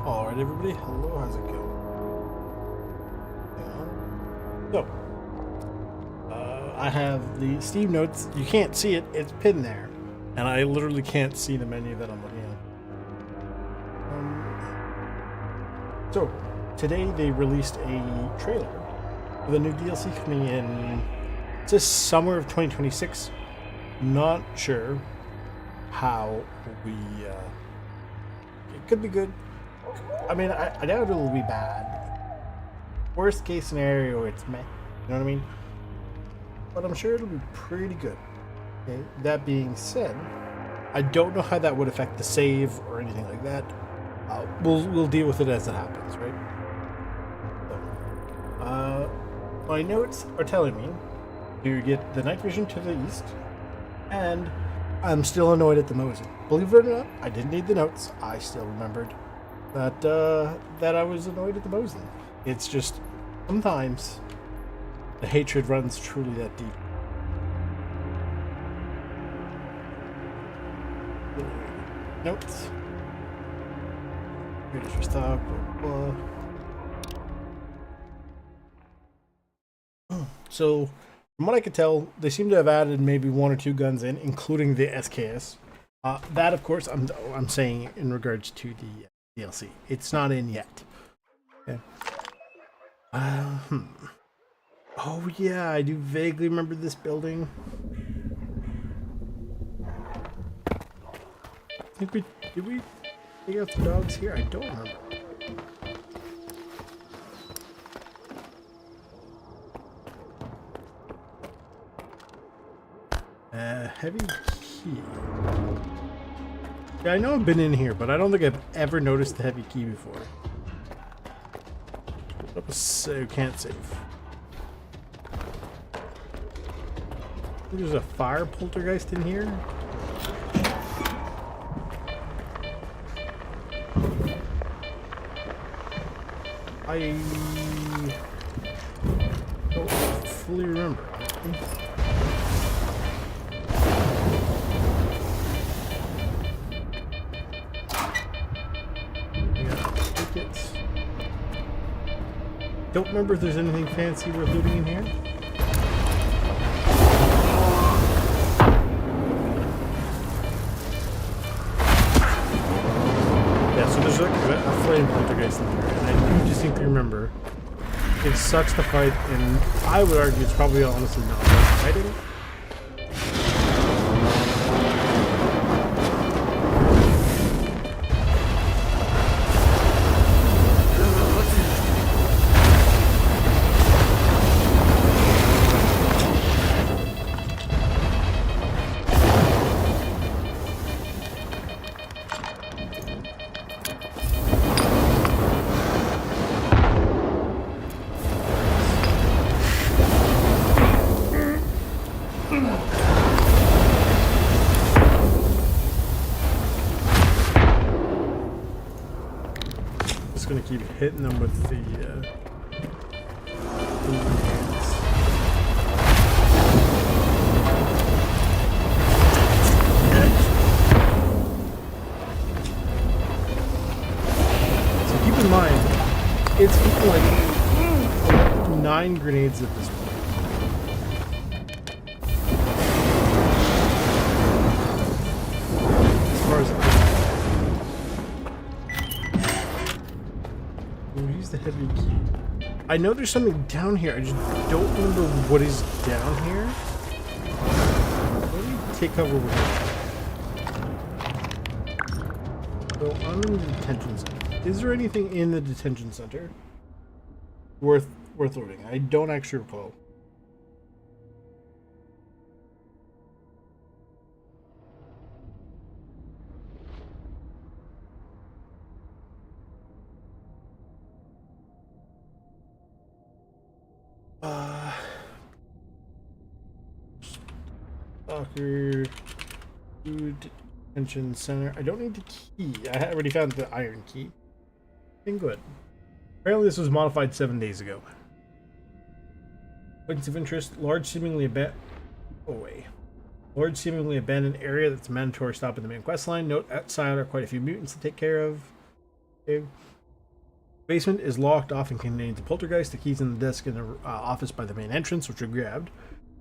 Alright everybody, hello, how's it going? So, I have the Steam notes, you can't see it, it's pinned there. And I literally can't see the menu that I'm looking at. So, today they released a trailer for the new DLC coming in, it's this summer of 2026. Not sure how it could be good. I mean, I doubt it'll be bad. Worst case scenario, it's meh. You know what I mean? But I'm sure it'll be pretty good. Okay. That being said, I don't know how that would affect the save or anything like that. We'll deal with it as it happens, right? So, my notes are telling me to get the night vision to the east, and I'm still annoyed at the Mosin. Believe it or not, I didn't need the notes. I still remembered that I was annoyed at the Mosin. It's just sometimes the hatred runs truly that deep. Notes. Here's your stock. Blah, blah. So, from what I could tell, they seem to have added maybe one or two guns in, including the SKS. That, of course, I'm saying in regards to the DLC. It's not in yet. Okay. Oh yeah, I do vaguely remember this building. Did we take out the dogs here? I don't remember. Heavy key. Yeah, I know I've been in here, but I don't think I've ever noticed the heavy key before. So can't save. There's a fire poltergeist in here. I don't fully remember. Don't remember if there's anything fancy worth looting in here. Yeah, so there's a flame poltergeist in here, and I do distinctly remember it sucks to fight, and I would argue it's probably honestly not worth fighting. Just gonna keep hitting them with the so keep in mind, it's like 9 grenades at this point. As far as the heavy key. I know there's something down here. I just don't remember what is down here. Let me take cover with it. So I'm in the detention center. Is there anything in the detention center worth looting? I don't actually recall. STALKER, food detention center. I don't need the key. I already found the iron key. Been good. Apparently this was modified 7 days ago. Points of interest: large seemingly abandoned area that's a mandatory stop in the main quest line. Note outside are quite a few mutants to take care of. Okay. Basement is locked off and contains a poltergeist. The keys in the desk in the office by the main entrance, which are grabbed.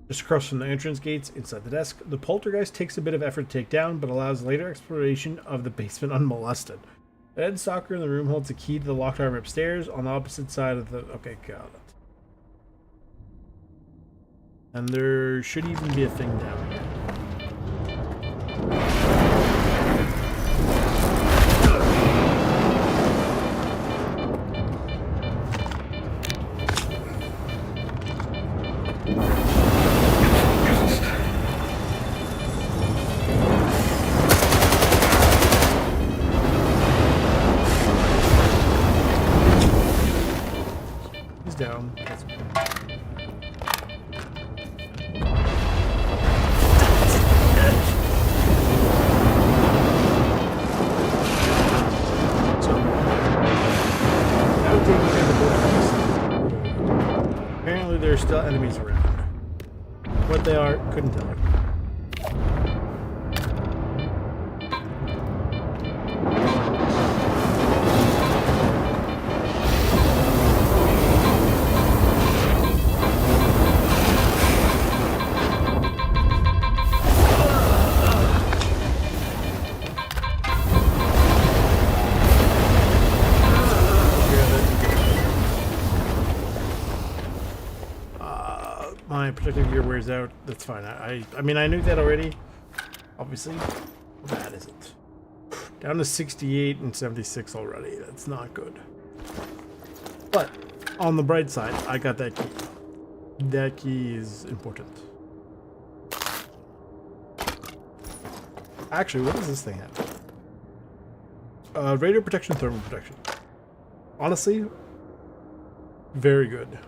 Just across from the entrance gates inside the desk. The poltergeist takes a bit of effort to take down, but allows later exploration of the basement unmolested. The head stalker in the room holds the key to the locked arm upstairs on the opposite side of the... Okay, got it. And there should even be a thing down here. He's down. That's good. Apparently there's still enemies around. What they are, couldn't tell you. My protective gear wears out. That's fine. I mean, I knew that already. Obviously. How bad is it? Down to 68 and 76 already. That's not good. But, on the bright side, I got that key. That key is important. Actually, what does this thing have? Radiator protection, thermal protection. Honestly, very good.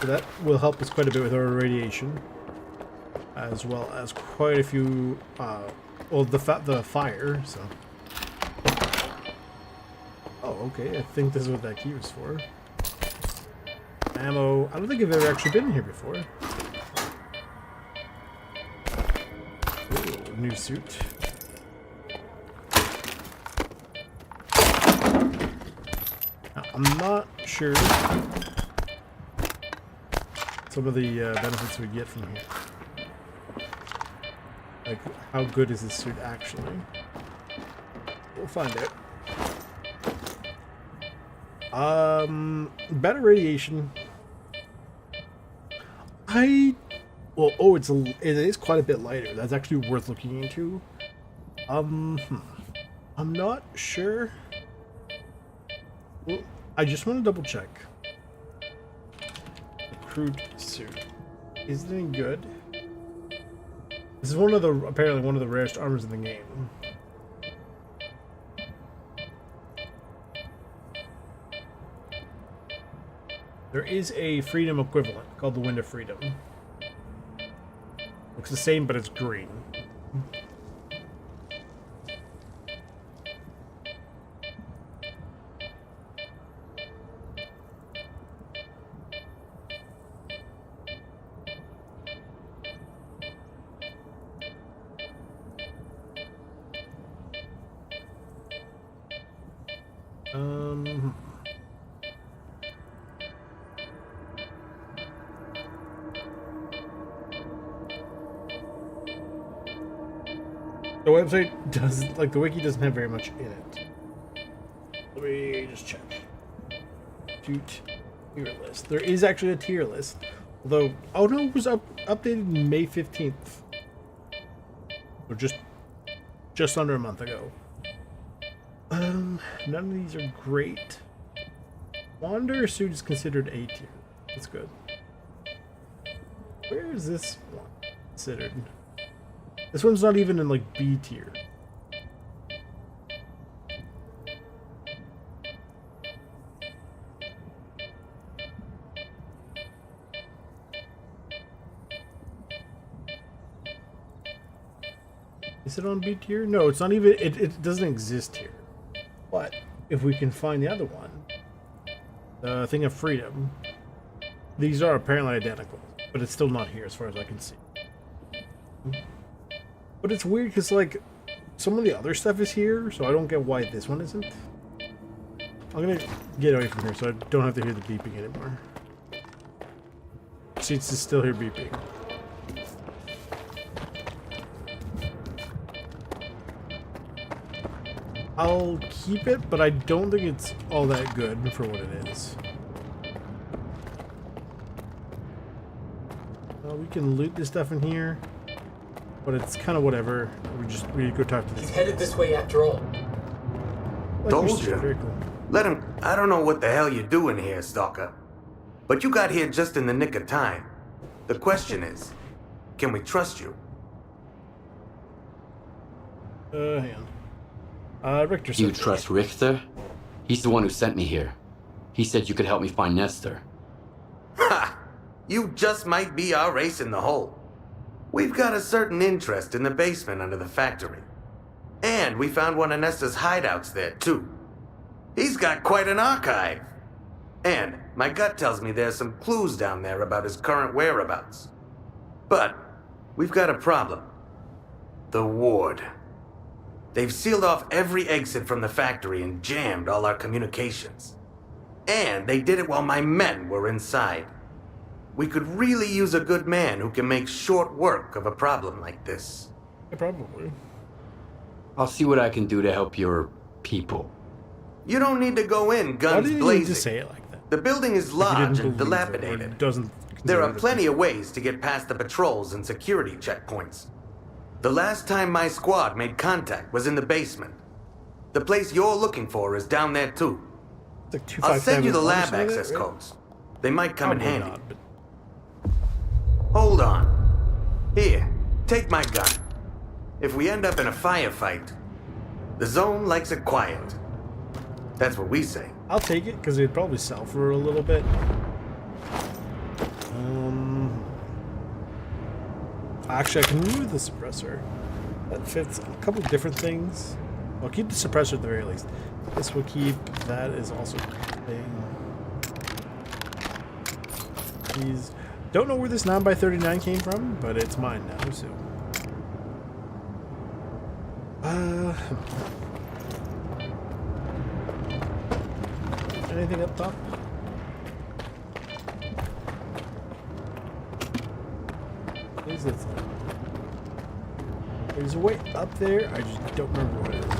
So that will help us quite a bit with our radiation, as well as quite a few, well, the fire, so. Oh, okay, I think this is what that key was for. Ammo. I don't think I've ever actually been here before. Ooh, new suit. Now, I'm not sure some of the benefits we get from here. Like, how good is this suit actually? We'll find out. Better radiation. Well, oh, it is quite a bit lighter. That's actually worth looking into. I'm not sure. Well, I just want to double check. Crude suit. Is it any good? This is apparently one of the rarest armors in the game. There is a Freedom equivalent called the Wind of Freedom. Looks the same, but it's green. The website the wiki doesn't have very much in it. Let me just check. Tier list. There is actually a tier list. Although, oh no, it was updated May 15th. Or just under a month ago. None of these are great. Wanderer suit is considered A tier. That's good. Where is this one considered? This one's not even in, like, B tier. Is it on B tier? No, it's not even... It doesn't exist here. But, if we can find the other one, the Thing of Freedom, these are apparently identical. But it's still not here as far as I can see. But it's weird because, like, some of the other stuff is here, so I don't get why this one isn't. I'm gonna get away from here so I don't have to hear the beeping anymore. See, it's still here beeping. I'll keep it, but I don't think it's all that good for what it is. We can loot this stuff in here, but it's kind of whatever. We go talk to this. He's headed this way after all. Like Told you. Very cool. Let him. I don't know what the hell you're doing here, Stalker. But you got here just in the nick of time. The question is, can we trust you? Hang on. Richter said You trust Richter? He's the one who sent me here. He said you could help me find Nestor. Ha! You just might be our ace in the hole. We've got a certain interest in the basement under the factory. And we found one of Nestor's hideouts there, too. He's got quite an archive. And my gut tells me there's some clues down there about his current whereabouts. But we've got a problem. The ward. They've sealed off every exit from the factory and jammed all our communications. And they did it while my men were inside. We could really use a good man who can make short work of a problem like this. Yeah, probably. I'll see what I can do to help your people. You don't need to go in guns Why did you blazing. just say it like that? The building is Like you large didn't and believe it, or dilapidated. doesn't There are consider it a plenty of ways to get past the patrols and security checkpoints. The last time my squad made contact was in the basement. The place you're looking for is down there too. It's like 257 I'll send you the or lab something like access that, right? codes. They might come in Probably handy. not, but Hold on. Here, take my gun. If we end up in a firefight, the zone likes it quiet. That's what we say. I'll take it because it'd probably sell for a little bit. Actually, I can move the suppressor. That fits a couple of different things. I'll keep the suppressor at the very least. This will keep. That is also thing. These. Don't know where this 9x39 came from, but it's mine now. So. Anything up top? What is it? There's a way up there. I just don't remember what it is.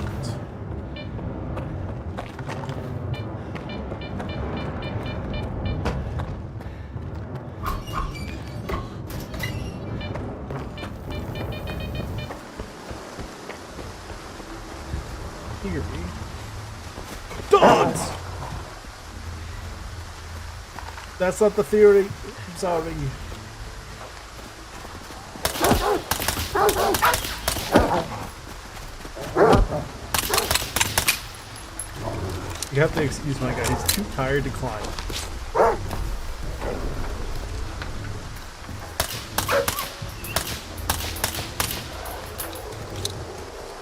Here be. Dogs! That's not the theory. I'm sorry. You have to excuse my guy. He's too tired to climb.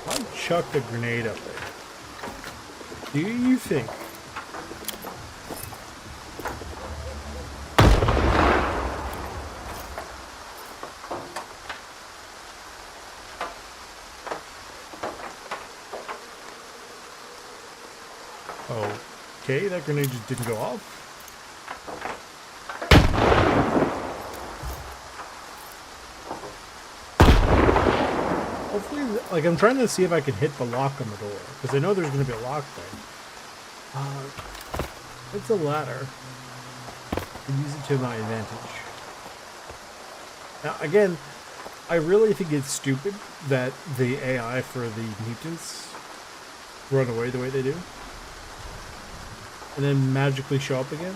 I chucked a grenade up there. Do you think? Okay, that grenade just didn't go off. Hopefully, like, I'm trying to see if I can hit the lock on the door, because I know there's going to be a lock there. It's a ladder. I use it to my advantage. Now, again, I really think it's stupid that the AI for the mutants run away the way they do. And then magically show up again?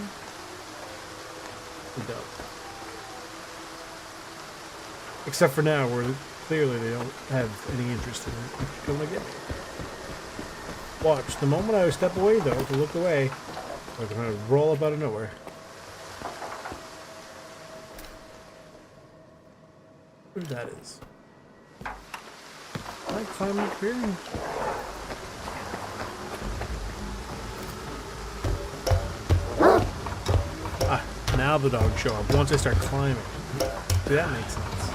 It does. Except for now, where clearly they don't have any interest in coming to get me. Watch, the moment I step away though, to look away, they're gonna roll up out of nowhere. Who that is? Can I climb up here? Now the dogs show up once I start climbing. See, that makes sense.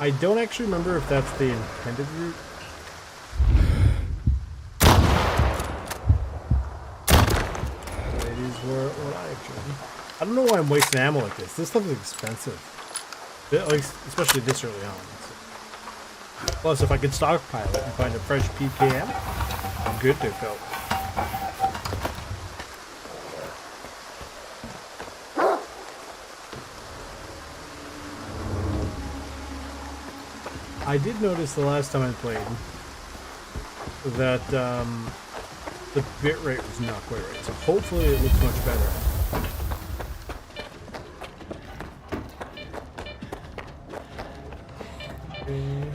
I don't actually remember if that's the intended route. It is what I actually... I don't know why I'm wasting ammo like this. This stuff is expensive. Like, especially this early on. Plus, if I could stockpile it and find a fresh PKM, I'm good to go. I did notice the last time I played that the bitrate was not quite right, so hopefully it looks much better. Okay.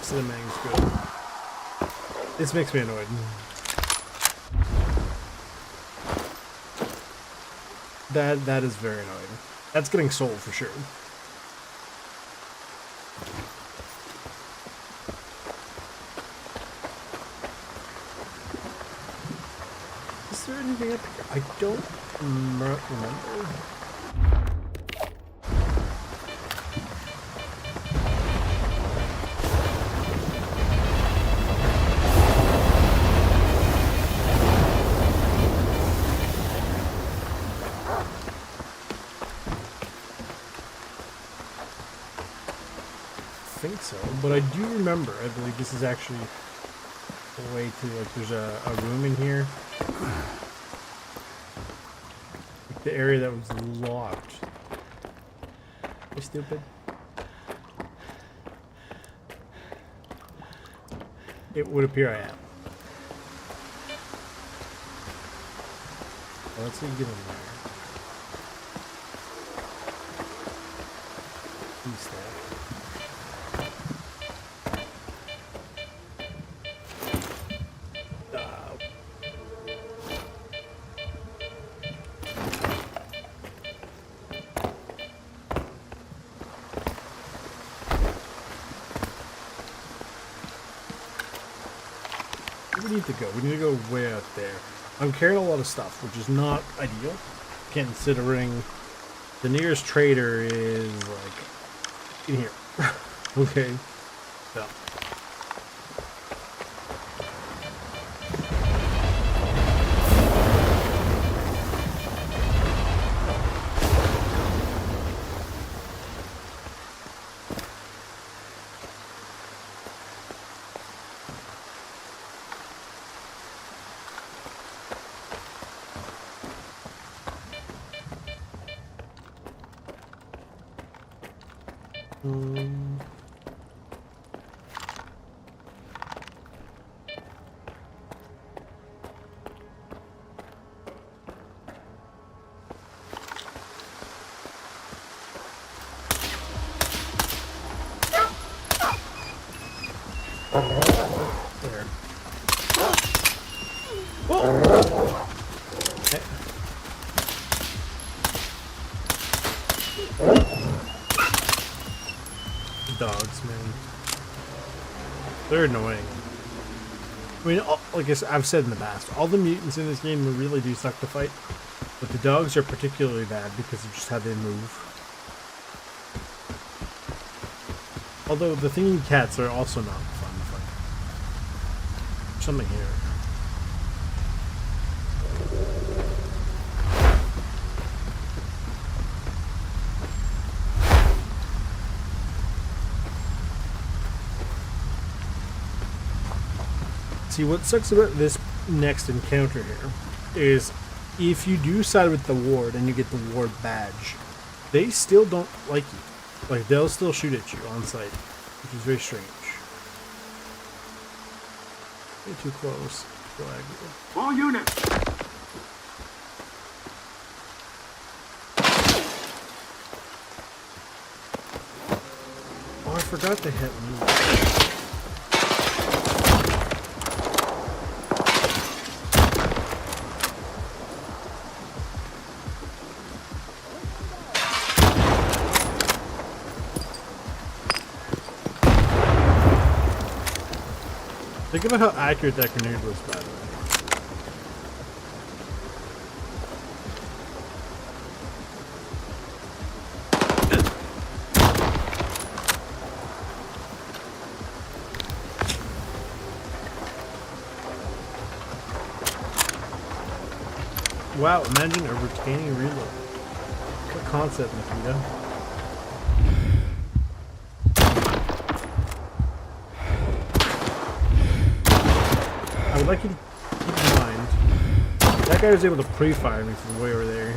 Cinemang's good. This makes me annoyed. That is very annoying. That's getting sold for sure. Is there anything up here? I don't remember. So, but I do remember, I believe this is actually a way to, like, there's a room in here. Like the area that was locked. You stupid. It would appear I am. Well, let's see, get in there. He's there. We need to go. We need to go way out there. I'm carrying a lot of stuff, which is not ideal, considering the nearest trader is like in here. Okay. So. There. Okay. Dogs, man. They're annoying. I mean, like I've said in the past, all the mutants in this game really do suck to fight, but the dogs are particularly bad because of just how they move. Although the thingy cats are also not fun to fight. There's something here. See, what sucks about this next encounter here is if you do side with the ward and you get the ward badge, they still don't like you. Like, they'll still shoot at you on sight, which is very strange. Way too close. Go aggro. All units! Oh, I forgot to hit me. Think about how accurate that grenade was, by the way. Wow, imagine a retaining reload. What concept, Nikita? I would like you to keep in mind, that guy was able to pre-fire me from way over there.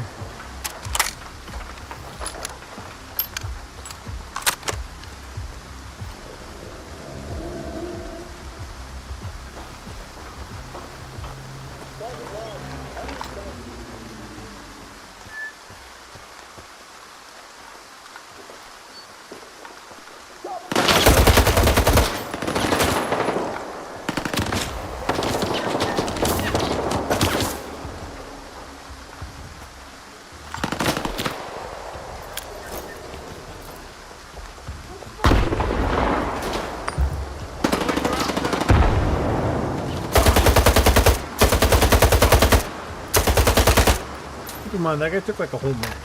Keep in mind, that guy took like a whole map.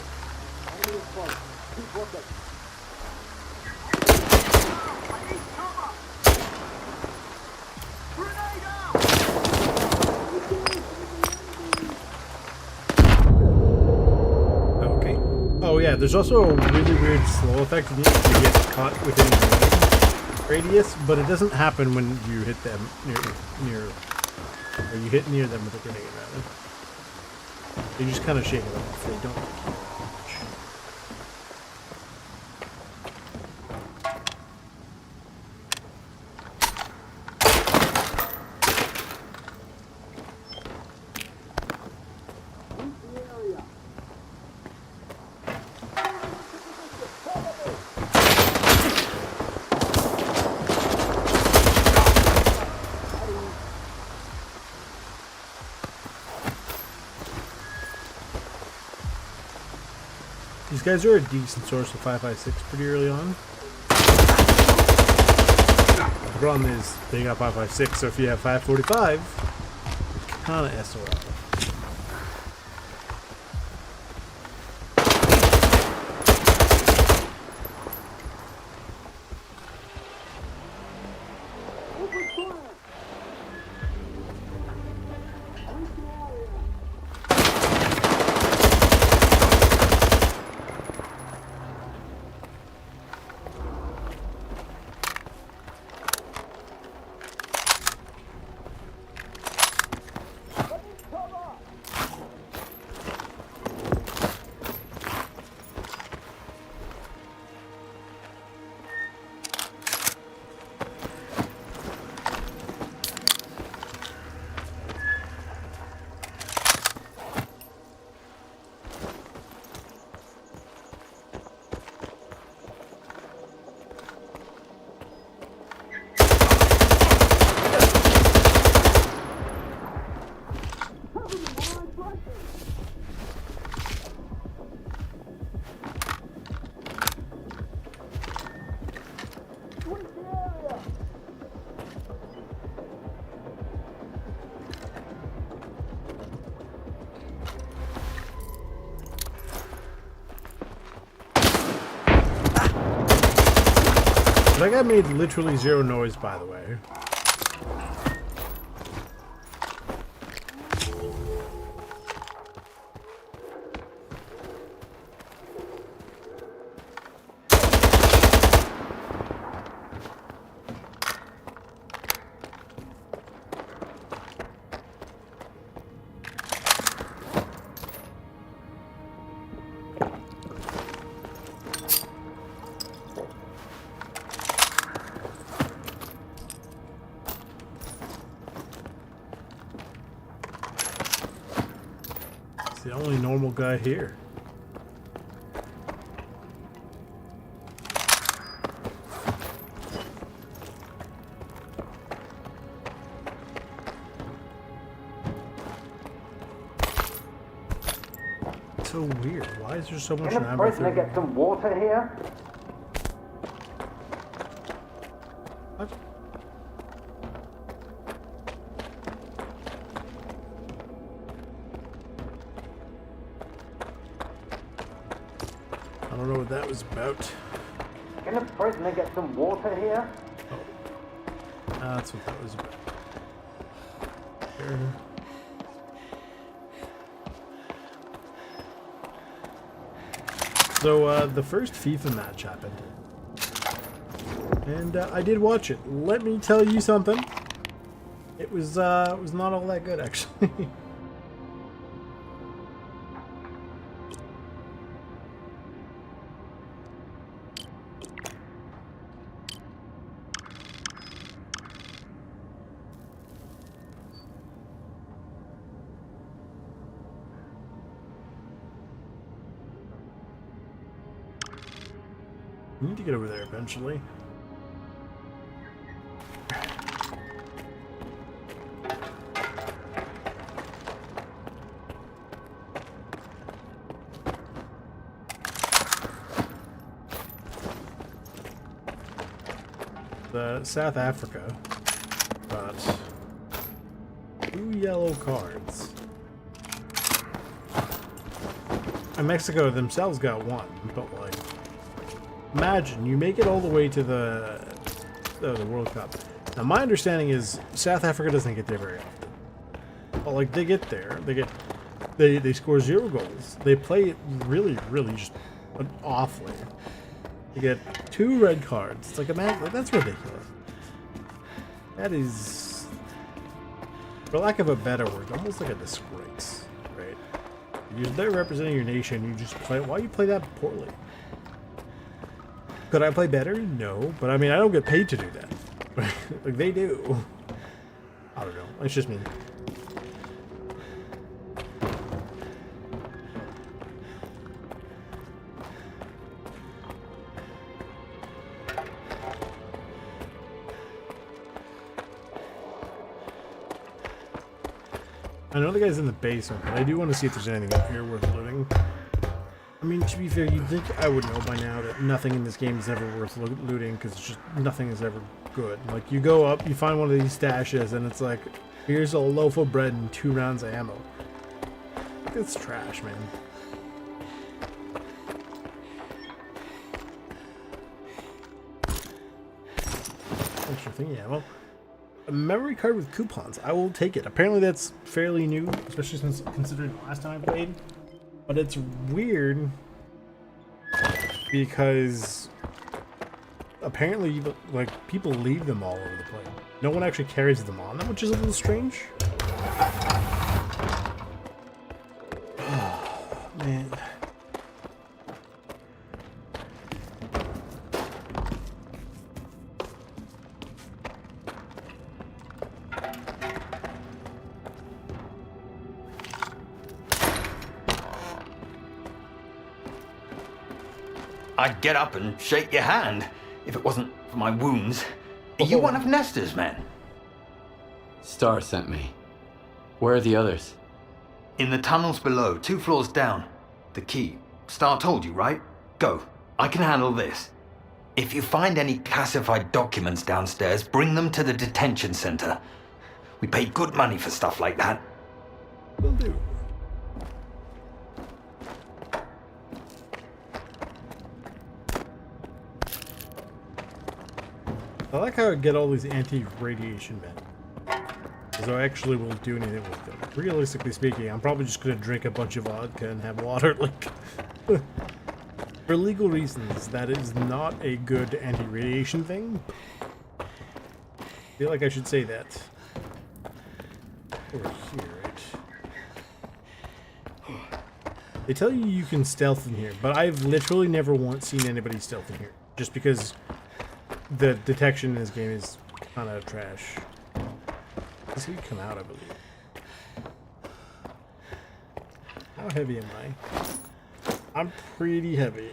Okay. Oh yeah, there's also a really weird slow effect if you get caught within the radius, but it doesn't happen when you hit them near or you hit near them with a grenade, rather. You just kind of shake it off. They don't. These guys are a decent source of 5.56 pretty early on. The problem is they got 5.56, so if you have 5.45, it's kind of SOL. That guy made literally zero noise, by the way. The only normal guy here. It's so weird. Why is there so much ammo? Can I get some water here? What? I don't know what that was about. Can a prisoner get some water here? That's what that was about. Here. So, the first FIFA match happened. And I did watch it. Let me tell you something. It was not all that good, actually. I need to get over there eventually. South Africa got 2 yellow cards. And Mexico themselves got 1, but like, imagine you make it all the way to the World Cup. Now my understanding is South Africa doesn't get there very often. But like they get there, they score 0 goals. They play it really just awfully. They get 2 red cards. It's like, imagine, that's ridiculous. That is, for lack of a better word, almost like a disgrace, right? You're there representing your nation, you just play, why you play that poorly? Could I play better? No, but I mean, I don't get paid to do that. Like, they do. I don't know, it's just me. I know the guy's in the basement, but I do want to see if there's anything up here worth looting. I mean, to be fair, you'd think I would know by now that nothing in this game is ever worth looting, because just nothing is ever good. Like, you go up, you find one of these stashes, and it's like, here's a loaf of bread and 2 rounds of ammo. It's trash, man. Extra thing, ammo. A memory card with coupons. I will take it. Apparently that's fairly new, especially since considering the last time I played. But it's weird because apparently, like, people leave them all over the place. No one actually carries them on them, which is a little strange. Oh, man. I'd get up and shake your hand if it wasn't for my wounds. Are you one of Nestor's men? Star sent me. Where are the others? In the tunnels below, 2 floors down. The key. Star told you, right? Go. I can handle this. If you find any classified documents downstairs, bring them to the detention center. We pay good money for stuff like that. Will do. I like how I get all these anti-radiation men. Because I actually will do anything with them. Realistically speaking, I'm probably just going to drink a bunch of vodka and have water, like... For legal reasons, that is not a good anti-radiation thing. I feel like I should say that. Over here, right? They tell you you can stealth in here, but I've literally never once seen anybody stealth in here. Just because the detection in this game is kind of trash. This could come out, I believe. How heavy am I? I'm pretty heavy.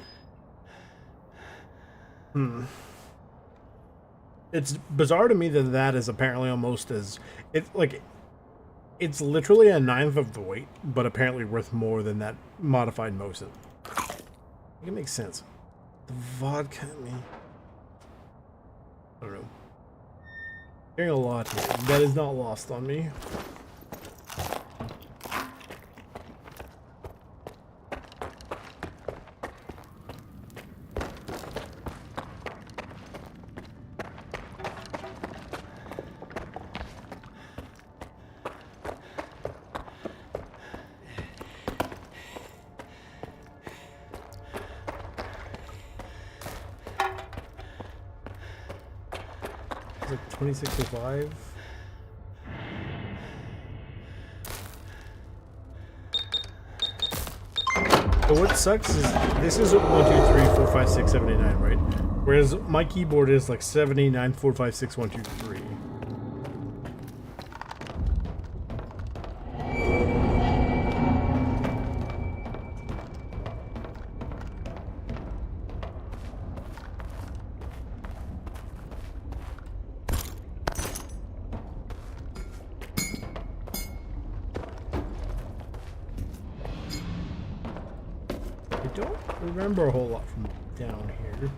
It's bizarre to me that that is apparently almost as... It's literally a 1/9 of the weight, but apparently worth more than that modified Mosin. I think it makes sense. The vodka in me. I don't know. Hearing a lot here. That is not lost on me. like 2605. But what sucks is this is 1, 2, 3, 4, 5, 6, 7, 8, 9, right? Whereas my keyboard is like 7, 8, 9, 4, 5, 6, 1, 2, 3. I don't remember a whole lot from down here.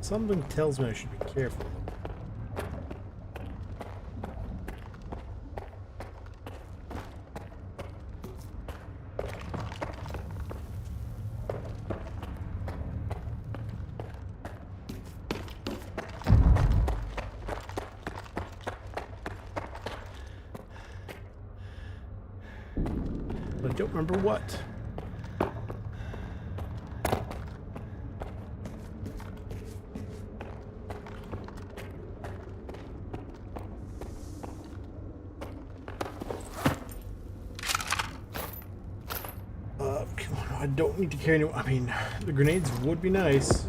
Something tells me I should be careful. But I don't remember what. Come on, I don't need to carry any. I mean, the grenades would be nice.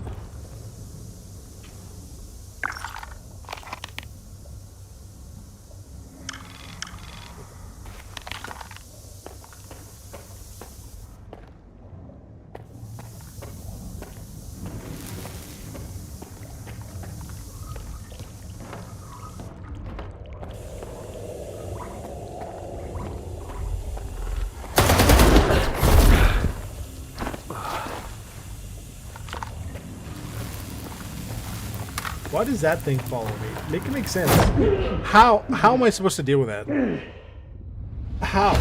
Why does that thing follow me? Make it make sense. How am I supposed to deal with that? How?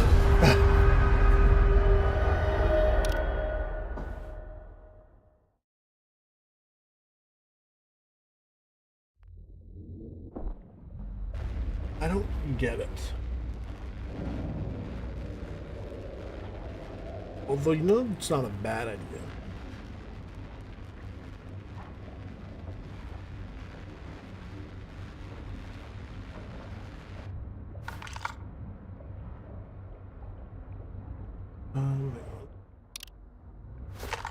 I don't get it. Although, you know, it's not a bad idea.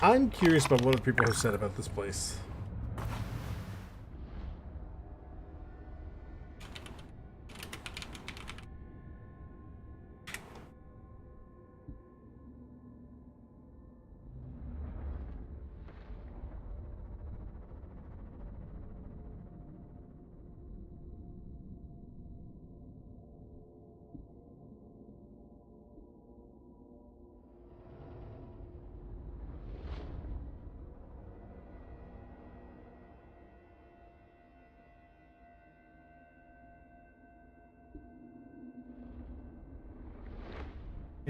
I'm curious about what other people have said about this place.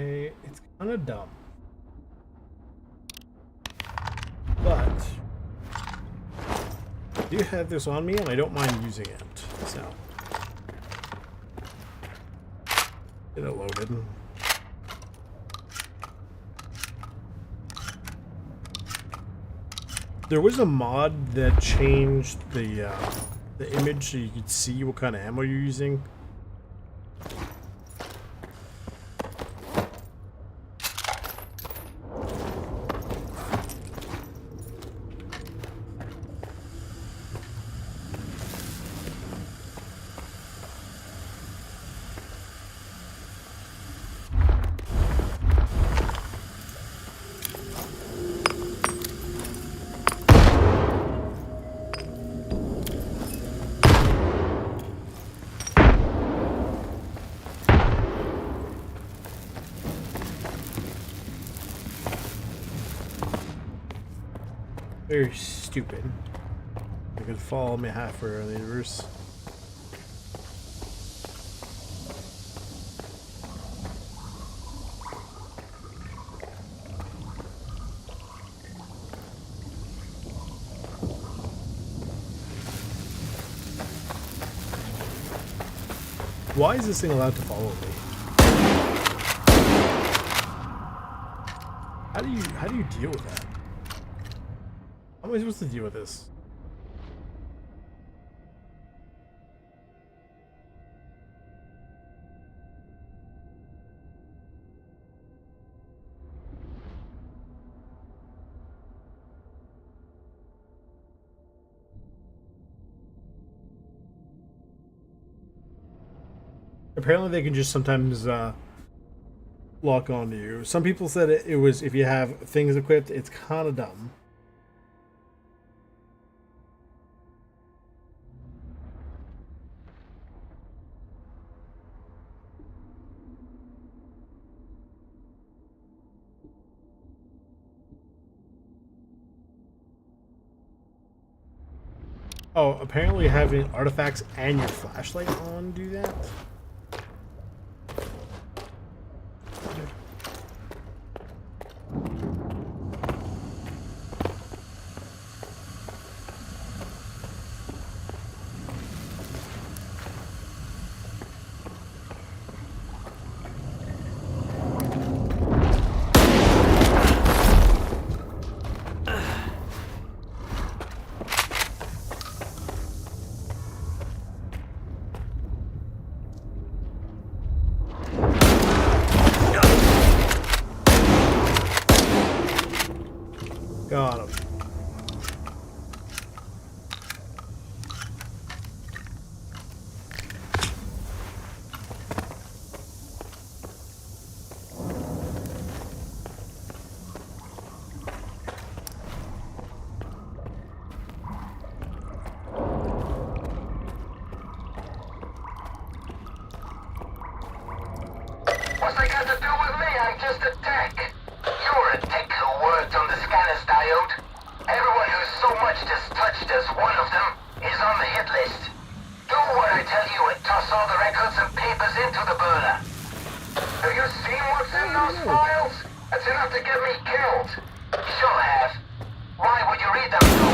Okay, it's kind of dumb. But I do have this on me and I don't mind using it. So get it loaded. There was a mod that changed the image so you could see what kind of ammo you're using. Very stupid. They could follow me halfway around the universe. Why is this thing allowed to follow me? How do you deal with that? How am I supposed to deal with this? Apparently they can just sometimes lock onto you. Some people said it was if you have things equipped, it's kind of dumb. Oh, apparently having artifacts and your flashlight on do that? Got him. What's they got to do with me? I'm just a tech. You're a tech who worked on the scanner's diode. Everyone who's so much as touched as one of them is on the hit list. Do what I tell you and toss all the records and papers into the burner. Have you seen what's in those files? That's enough to get me killed. Sure have. Why would you read them too?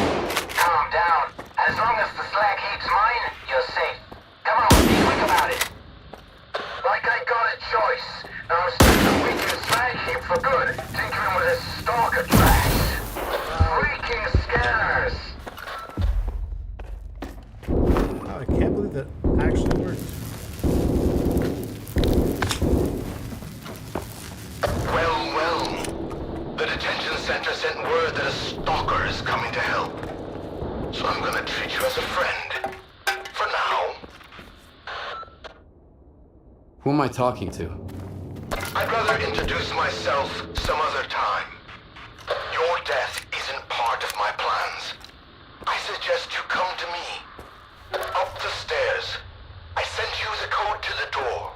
Calm down. As long as the slag heap's mine, you're safe. Come on, be quick about it. Like I got a choice. Now I'm stuck to weaken slag heap for good, tinkering with this stalker trash. Freaking scanners! Wow, I can't believe that actually worked. Well. The detention center sent word that a stalker is coming to help. So I'm gonna treat you as a friend. For now. Who am I talking to? I'd rather introduce myself some other time. Your death isn't part of my plans. I suggest you come to me. Up the stairs. I sent you the code to the door.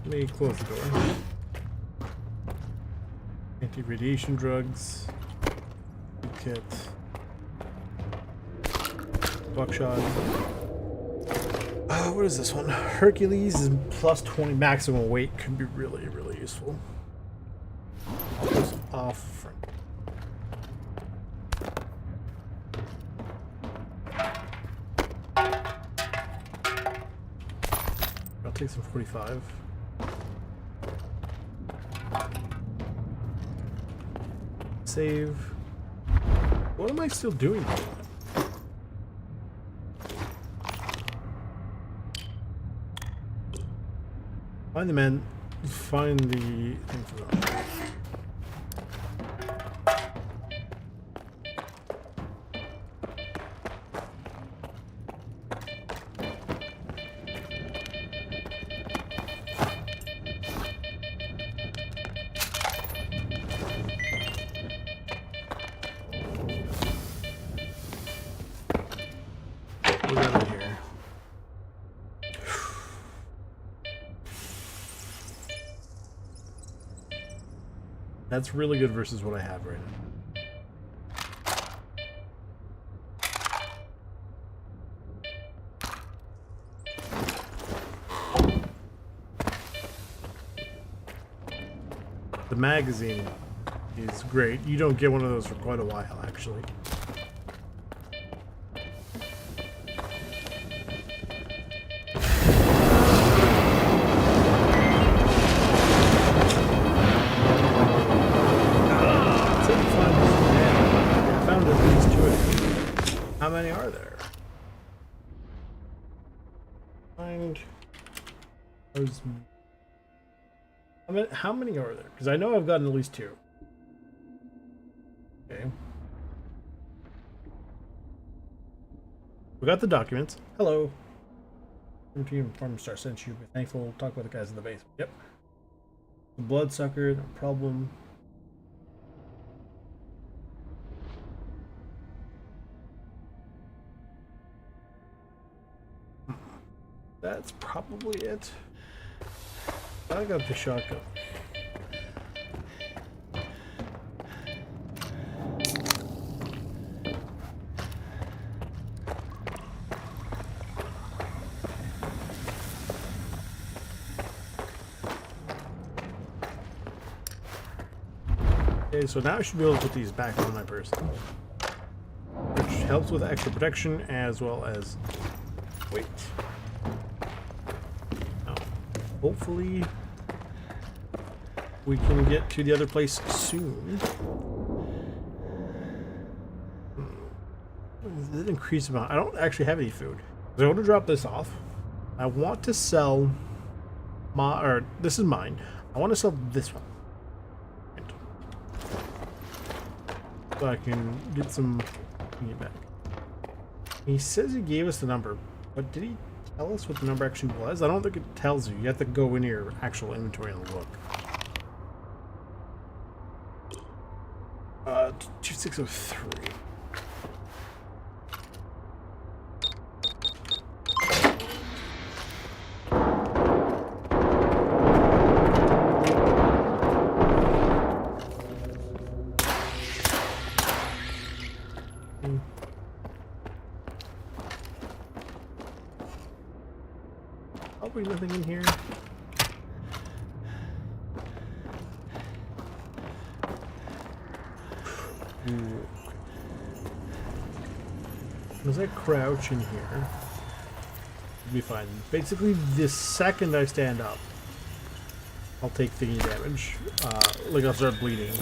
Let me close the door. Anti-radiation drugs. Kit. Buckshot. What is this one? Hercules is plus 20 maximum weight. Could be really, really useful. Goes off front. I'll take some 45. Save. What am I still doing here? Find the man. Find the thing for them. What do we got in here? That's really good versus what I have right now. The magazine is great. You don't get one of those for quite a while, actually. I found at least 2 of them. How many are there? Find those. How many are there? Because I know I've gotten at least 2. Okay. We got the documents. Hello. Team Farm Star sent you. Be thankful. Talk with the guys in the basement. Yep. The bloodsucker, no problem. That's probably it. I got the shotgun. Okay, so now I should be able to put these back on my person, which helps with extra protection as well as weight. Hopefully we can get to the other place soon. Does it increase amount? I don't actually have any food. So I want to drop this off. I want to sell my, or this is mine. I want to sell this one. So I can get some back. He says he gave us the number, but did he tell us what the number actually was? I don't think it tells you. You have to go in your actual inventory and look. 2603. Probably nothing in here. As I crouch in here, it'll be fine. Basically, the second I stand up, I'll take thingy damage. Like I'll start bleeding.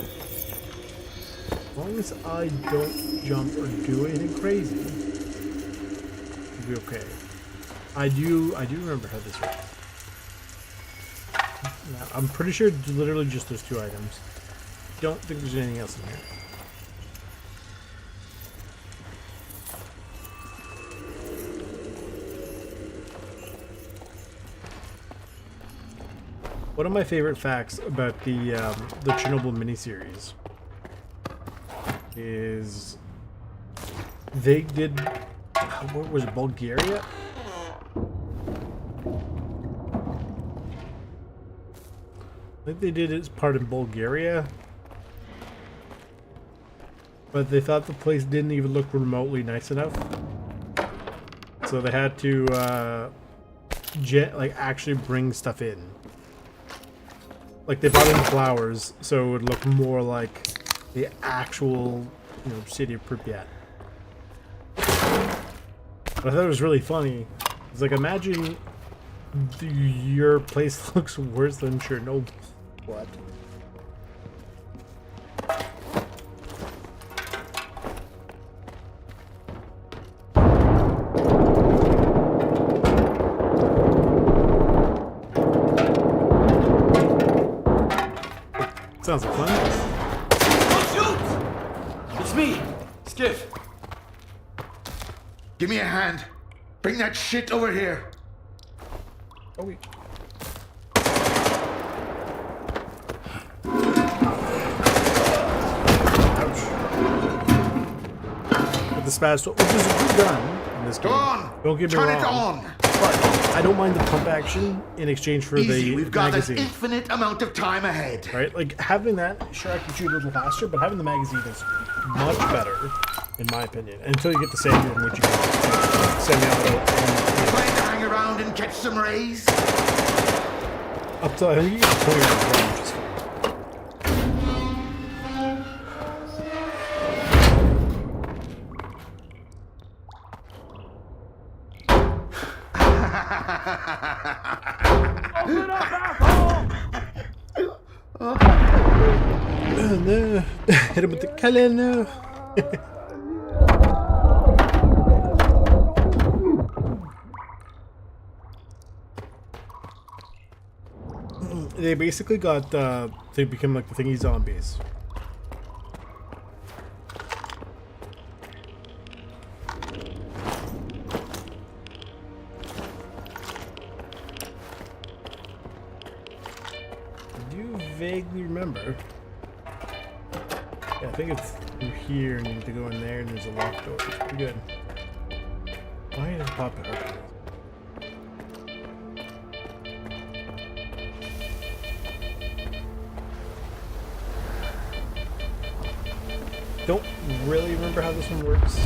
As long as I don't jump or do anything crazy, it'll be okay. I do remember how this works. Now, I'm pretty sure it's literally just those 2 items. Don't think there's anything else in here. One of my favorite facts about the Chernobyl miniseries is they did, what was it, Bulgaria? I think they did its part in Bulgaria, but they thought the place didn't even look remotely nice enough, so they had to actually bring stuff in. Like they brought in flowers so it would look more like the actual, city of Pripyat. But I thought it was really funny. It's like, imagine your place looks worse than Chernobyl. What? Sounds like fun. Don't shoot! It's me, Skiff. Give me a hand. Bring that shit over here. Oh, wait. Ouch. With the spaz, which is a good gun in this game. Go on. Don't get me Turn wrong. it on. But I don't mind the pump action in exchange for Easy, the we've got magazine. an infinite amount of time ahead. Right? Like, having that, sure, I can shoot a little faster, but having the magazine is much better, in my opinion. Until you get the semi, which you can semi-auto. Plan to hang around and catch some rays? Up to, I think you get 20 rounds, which is fine. Open up, asshole! Oh, no. Hit him with the cannon, no. They basically got, they become like the thingy zombies. I do vaguely remember. Yeah, I think it's through here and you need to go in there and there's a locked door. It's pretty good. Why did it pop out? Don't really remember how this one works.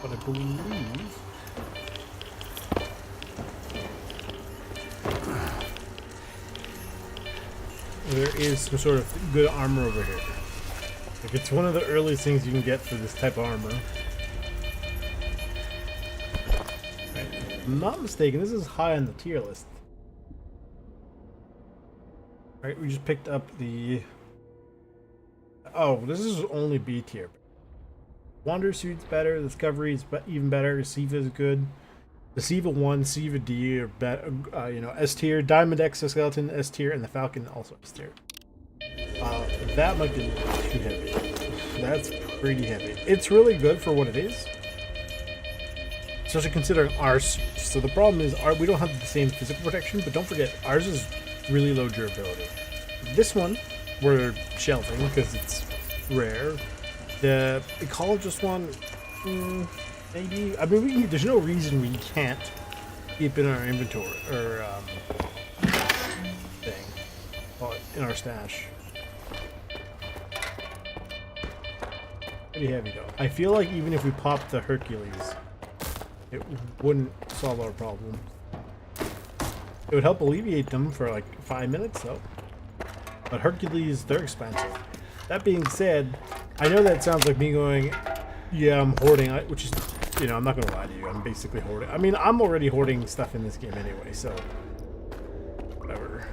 But I believe there is some sort of good armor over here. Like, it's one of the earliest things you can get for this type of armor. Right. If I'm not mistaken, this is high on the tier list. Alright, we just picked up the... Oh, this is only B tier. Wander Suit's better, Discovery is even better, Siva is good. The Siva 1, Siva D are better, you know, S tier, Diamond Exoskeleton S tier, and the Falcon also S tier. That might be too heavy. That's pretty heavy. It's really good for what it is, especially considering ours. So the problem is, we don't have the same physical protection, but don't forget, ours is really low durability. This one, we're shelving because it's rare. The ecologist one, maybe. I mean, there's no reason we can't keep in our inventory or thing, in our stash. Pretty heavy though. I feel like even if we popped the Hercules, it wouldn't solve our problem. It would help alleviate them for like 5 minutes though. But Hercules, they're expensive. That being said, I know that sounds like me going, yeah, I'm hoarding, which is, you know, I'm not going to lie to you. I'm basically hoarding. I mean, I'm already hoarding stuff in this game anyway, so whatever.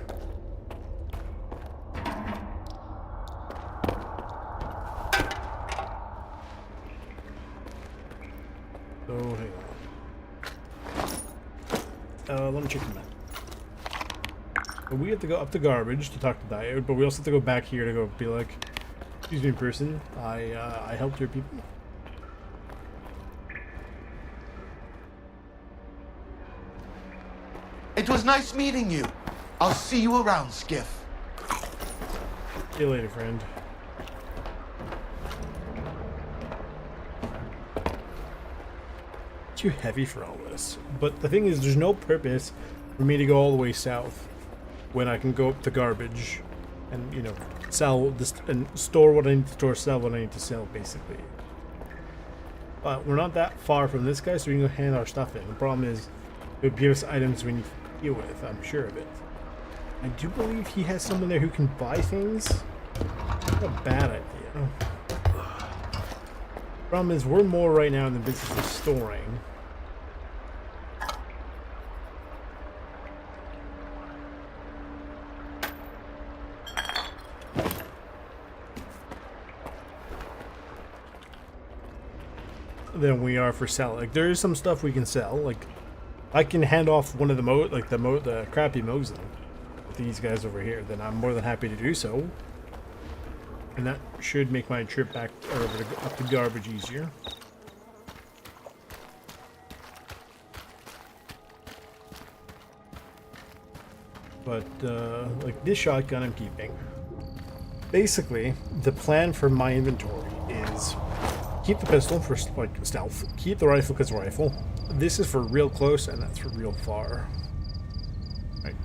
So, hang on. Let me check the map. So we have to go up to garbage to talk to Diode, but we also have to go back here to go be like, excuse me, person, I helped your people. It was nice meeting you. I'll see you around, Skiff. See you later, friend. Too heavy for all this. But the thing is, there's no purpose for me to go all the way south when I can go up to garbage and, you know, sell this and store what I need to store, sell what I need to sell, basically. But we're not that far from this guy, so we can go hand our stuff in. The problem is, it would give us items we need to deal with, I'm sure of it. I do believe he has someone there who can buy things. Not a bad idea. Problem is, we're more right now in the business of storing. Than we are for sell. Like, there is some stuff we can sell. Like, I can hand off one of the the crappy Mosin with these guys over here. Then I'm more than happy to do so. And that should make my trip back or up to garbage easier. But, like, this shotgun I'm keeping. Basically, the plan for my inventory is keep the pistol for, like, stealth. Keep the rifle because rifle. This is for real close, and that's for real far. Right.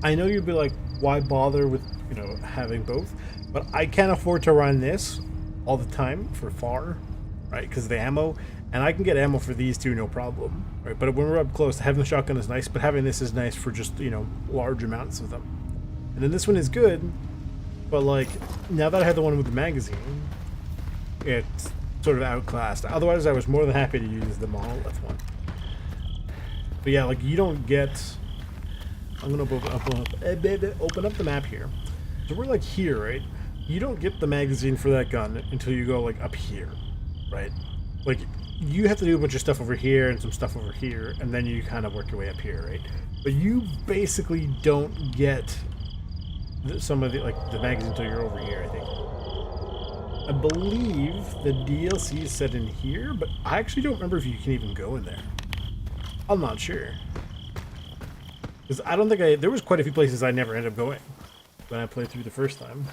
I know you'd be like, why bother with, you know, having both? But I can't afford to run this all the time for far, right? Because of the ammo. And I can get ammo for these two, no problem. Right? But when we're up close, having the shotgun is nice, but having this is nice for just, you know, large amounts of them. And then this one is good, but like, now that I have the one with the magazine, it's sort of outclassed. Otherwise, I was more than happy to use the monolith one. But yeah, like, you don't get... I'm going to open up the map here. So we're like here, right? You don't get the magazine for that gun until you go like up here, right? Like, you have to do a bunch of stuff over here and some stuff over here, and then you kind of work your way up here, right? But you basically don't get some of the, like, the magazine until you're over here, I think. I believe the DLC is set in here, but I actually don't remember if you can even go in there. I'm not sure. Because I don't think there was quite a few places I never ended up going when I played through the first time.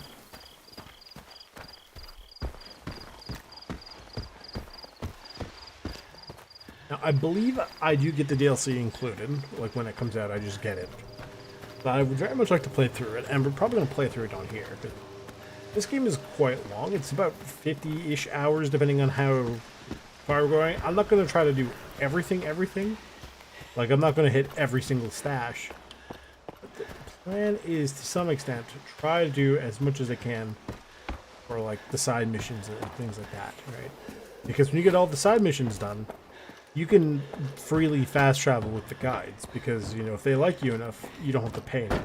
Now, I believe I do get the DLC included. Like, when it comes out, I just get it. But I would very much like to play through it, and we're probably going to play through it on here. But this game is quite long. It's about 50-ish hours, depending on how far we're going. I'm not going to try to do everything. Like, I'm not going to hit every single stash. But the plan is, to some extent, to try to do as much as I can for, like, the side missions and things like that, right? Because when you get all the side missions done, you can freely fast travel with the guides, because, you know, if they like you enough, you don't have to pay them.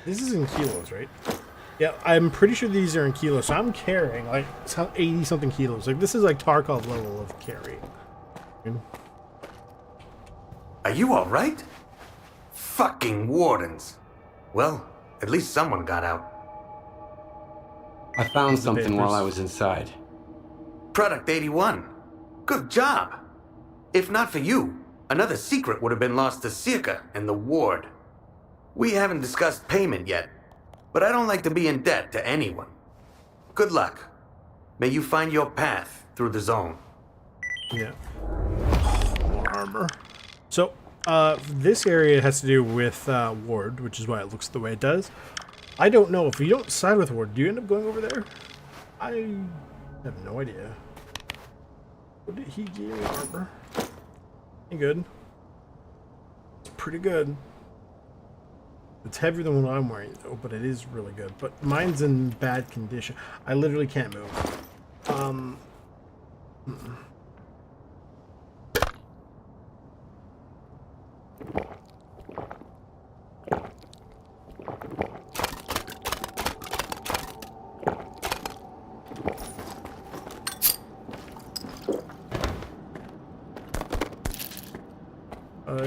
This is in kilos, right? Yeah, I'm pretty sure these are in kilos, so I'm carrying like 80-something kilos. Like, this is like Tarkov level of carry. Are you alright? Fucking wardens. Well, at least someone got out. I found something while I was inside. Product 81. Good job. If not for you, another secret would have been lost to Circa and the ward. We haven't discussed payment yet, but I don't like to be in debt to anyone. Good luck. May you find your path through the zone. Yeah. More armor. So, this area has to do with Ward, which is why it looks the way it does. I don't know. If you don't side with Ward, do you end up going over there? I have no idea. What did he give me? Armor? Ain't good. It's pretty good. It's heavier than what I'm wearing, though, but it is really good. But mine's in bad condition. I literally can't move.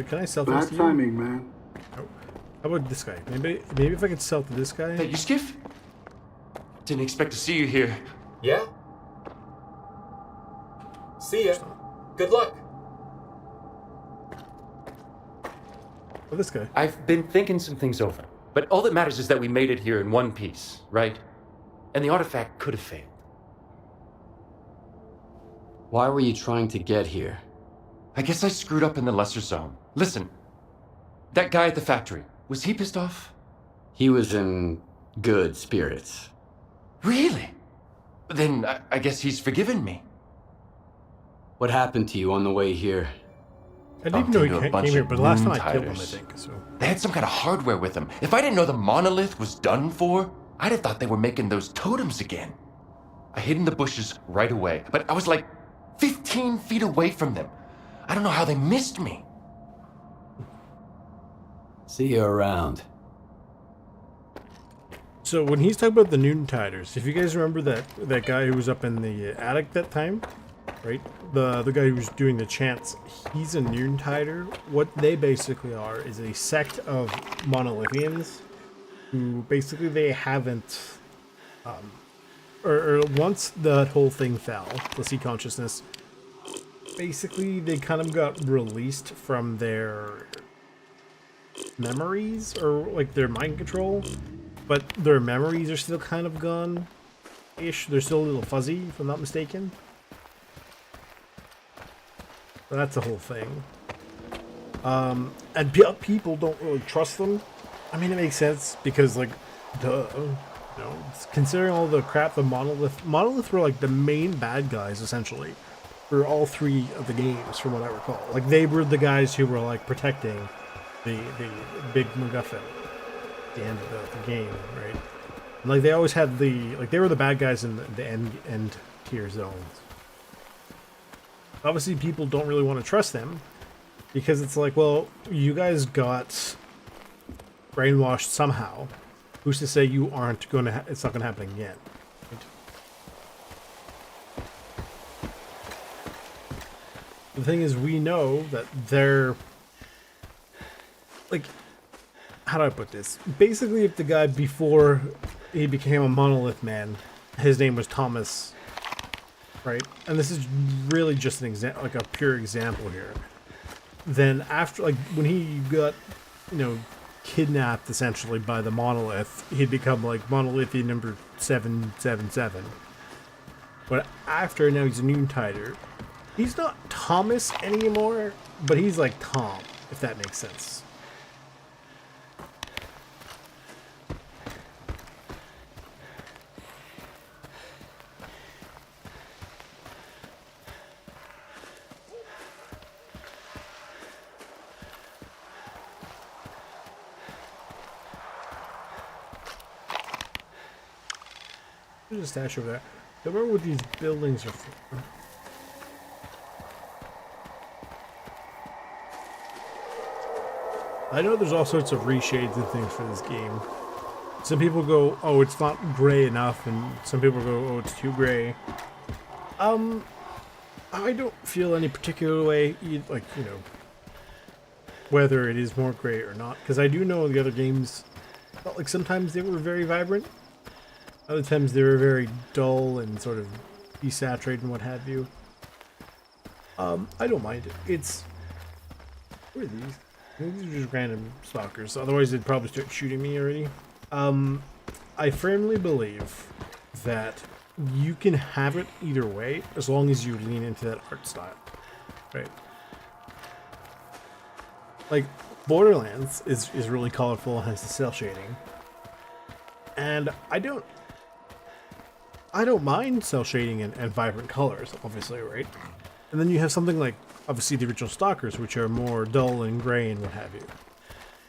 Can I sell this to you? Bad timing, man. Oh. How about this guy? Maybe if I could sell to this guy. Hey, you Skiff? Didn't expect to see you here. Yeah? See ya. Good luck. Oh, this guy. I've been thinking some things over, but all that matters is that we made it here in one piece, right? And the artifact could have failed. Why were you trying to get here? I guess I screwed up in the lesser zone. Listen, that guy at the factory, was he pissed off? He was in good spirits. Really? Then I guess he's forgiven me. What happened to you on the way here? I didn't even know Into a he bunch came here, of but last time I killed him, I moon-tiders. think. So. They had some kind of hardware with them. If I didn't know the monolith was done for, I'd have thought they were making those totems again. I hid in the bushes right away, but I was like 15 feet away from them. I don't know how they missed me. See you around. So when he's talking about the Newton Tiders, if you guys remember that guy who was up in the attic that time, right? The guy who's doing the chants, he's a Noontider. What they basically are is a sect of Monolithians who basically they haven't, or once that whole thing fell, the sea consciousness, basically they kind of got released from their memories or like their mind control, but their memories are still kind of gone-ish. They're still a little fuzzy, if I'm not mistaken. That's the whole thing. And people don't really trust them. I mean, it makes sense because, like, duh, you know, considering all the crap the Monolith were like the main bad guys essentially for all 3 of the games, from what I recall. Like, they were the guys who were like protecting the big MacGuffin at the end of the game, right? And, like, they always had they were the bad guys in the end tier zones. Obviously, people don't really want to trust them because it's like, well, you guys got brainwashed somehow. Who's to say you aren't going to? It's not going to happen again. Right? The thing is, we know that they're like, how do I put this? Basically, if the guy before he became a Monolith man, his name was Thomas. Right, and this is really just an example, like a pure example here. Then after, like, when he got, you know, kidnapped essentially by the Monolith, he'd become like Monolithian number 777. But after, now he's a Noontider. He's not Thomas anymore, but he's like Tom, if that makes sense. There's a stash over there. Don't remember what these buildings are for. I know there's all sorts of reshades and things for this game. Some people go, oh, it's not gray enough, and some people go, oh, it's too gray. I don't feel any particular way, like, you know, whether it is more gray or not, because I do know the other games, like, sometimes they were very vibrant. Other times they were very dull and sort of desaturated and what have you. I don't mind it. It's... What are these? These are just random stalkers. Otherwise they'd probably start shooting me already. I firmly believe that you can have it either way as long as you lean into that art style. Right? Like, Borderlands is really colorful and has the cell shading. And I don't mind cell shading and vibrant colors, obviously, right? And then you have something like, obviously, the original Stalkers, which are more dull and gray and what have you.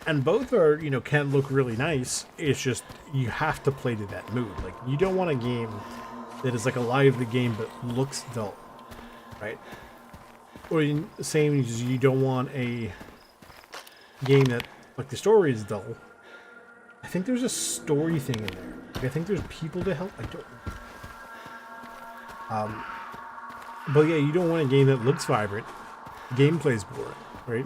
And both are, you know, can look really nice. It's just, you have to play to that mood. Like, you don't want a game that is like a lively game but looks dull, right? Or the same as you don't want a game that, like, the story is dull. I think there's a story thing in there. Like, I think there's people to help. I don't know. But yeah, you don't want a game that looks vibrant. Gameplay's boring, right?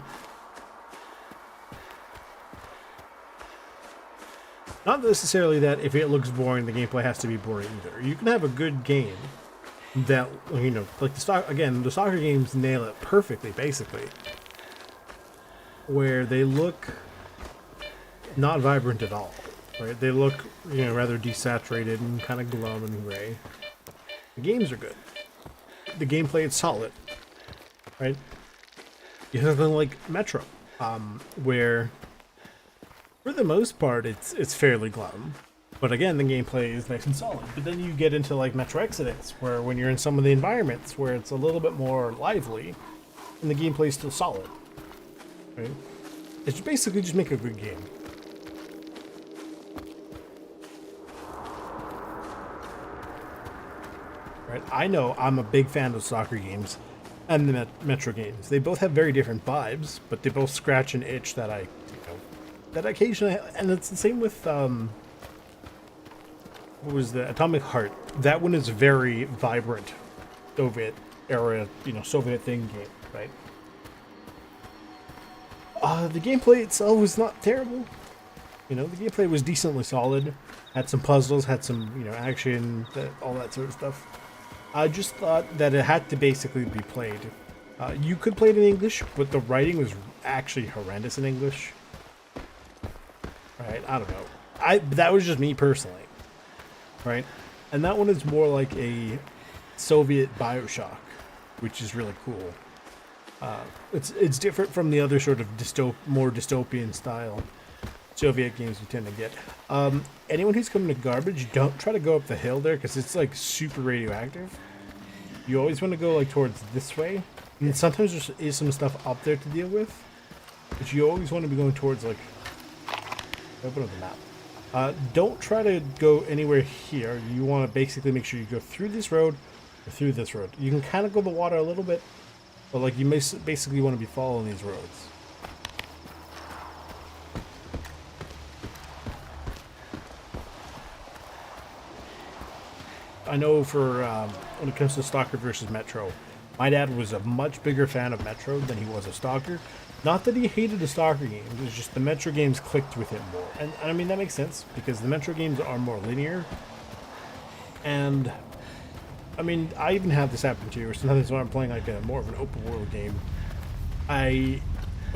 Not necessarily that if it looks boring, the gameplay has to be boring either. You can have a good game that, you know, like the soccer games nail it perfectly, basically. Where they look not vibrant at all, right? They look, you know, rather desaturated and kind of glum and gray. The games are good. The gameplay is solid, right? You have something like Metro, where for the most part it's fairly glum, but again the gameplay is nice and solid. But then you get into like Metro Exodus, where when you're in some of the environments where it's a little bit more lively, and the gameplay is still solid, right? It's basically just make a good game. Right? I know I'm a big fan of soccer games and the Metro games. They both have very different vibes, but they both scratch an itch that I, you know, that occasionally, and it's the same with what was the Atomic Heart. That one is very vibrant, though it era, Soviet thing game, right? The gameplay itself was not terrible. The gameplay was decently solid. Had some puzzles, had some, action, all that sort of stuff. I just thought that it had to basically be played. You could play it in English, but the writing was actually horrendous in English. Right? I don't know. That was just me personally. Right? And that one is more like a Soviet Bioshock, which is really cool. It's different from the other sort of more dystopian style Soviet games you tend to get. Anyone who's coming to Garbage, don't try to go up the hill there because it's like super radioactive. You always want to go like towards this way. And sometimes there is some stuff up there to deal with, but you always want to be going towards like. Open up the map. Don't try to go anywhere here. You want to basically make sure you go through this road or through this road. You can kind of go the water a little bit, but like you basically want to be following these roads. I know for when it comes to Stalker versus Metro, my dad was a much bigger fan of Metro than he was of Stalker. Not that he hated the Stalker games, it was just the Metro games clicked with him more. And I mean, that makes sense, because the Metro games are more linear. And, I mean, I even have this happen to you, or sometimes when I'm playing like more of an open world game,